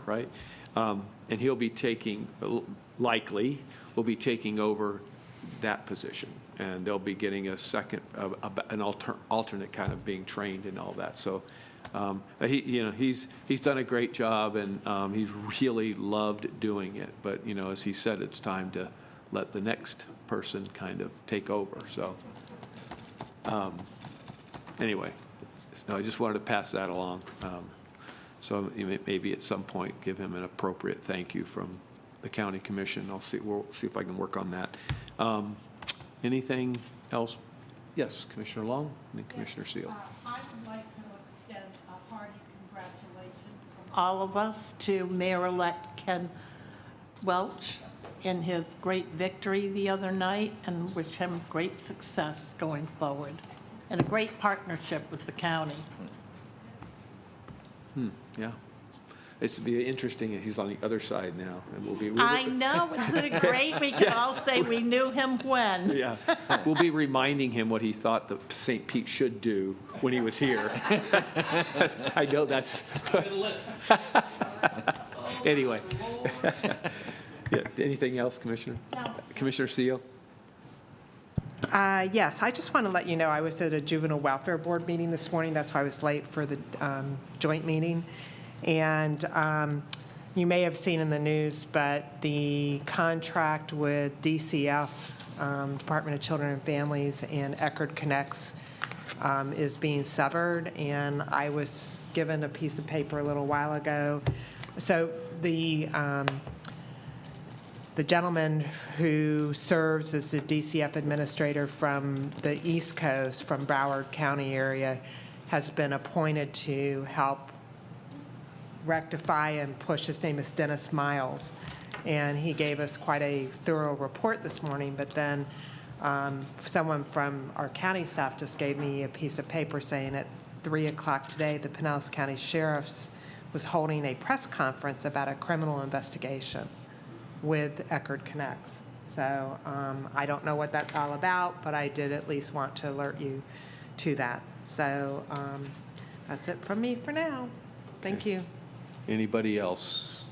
right? And he'll be likely will be taking over that position, and they'll be getting a second, an alternate kind of being trained and all that. So he's done a great job, and he's really loved doing it. But as he said, it's time to let the next person kind of take over. So anyway, so I just wanted to pass that along. So maybe at some point give him an appropriate thank you from the county commission. We'll see if I can work on that. Anything else? Yes, Commissioner Long and then Commissioner Seal. I would like to extend a hearty congratulations from all of us to Mayor-elect Ken Welch in his great victory the other night, and wish him great success going forward and a great partnership with the county. Yeah. It's to be interesting as he's on the other side now, and we'll be. I know, isn't it great? We can all say we knew him when. Yeah, we'll be reminding him what he thought the St. Pete should do when he was here. I know that's. Anyway. Yeah. Anything else, Commissioner? No. Commissioner Seal? Yes, I just want to let you know I was at a juvenile welfare board meeting this morning. That's why I was late for the joint meeting. And you may have seen in the news, but the contract with DCF, Department of Children and Families, and Eckerd Connects is being severed. And I was given a piece of paper a little while ago. So the gentleman who serves as the DCF administrator from the East Coast, from Broward County area, has been appointed to help rectify and push. His name is Dennis Miles, and he gave us quite a thorough report this morning. But then someone from our county staff just gave me a piece of paper saying at 3 o'clock today, the Pinellas County Sheriff's was holding a press conference about a criminal investigation with Eckerd Connects. So I don't know what that's all about, but I did at least want to alert you to that. So that's it from me for now. Thank you. Anybody else?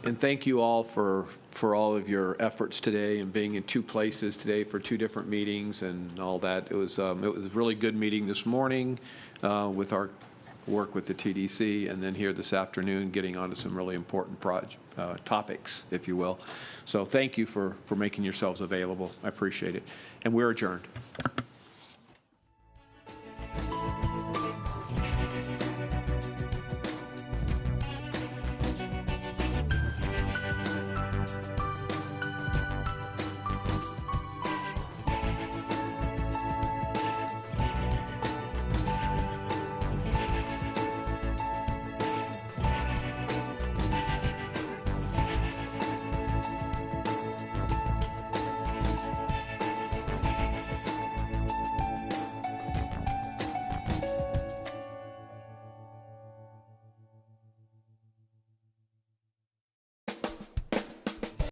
And thank you all for all of your efforts today and being in 2 places today for 2 different meetings and all that. It was a really good meeting this morning with our work with the TDC, and then here this afternoon getting onto some really important topics, if you will. So thank you for making yourselves available. I appreciate it. And we're adjourned.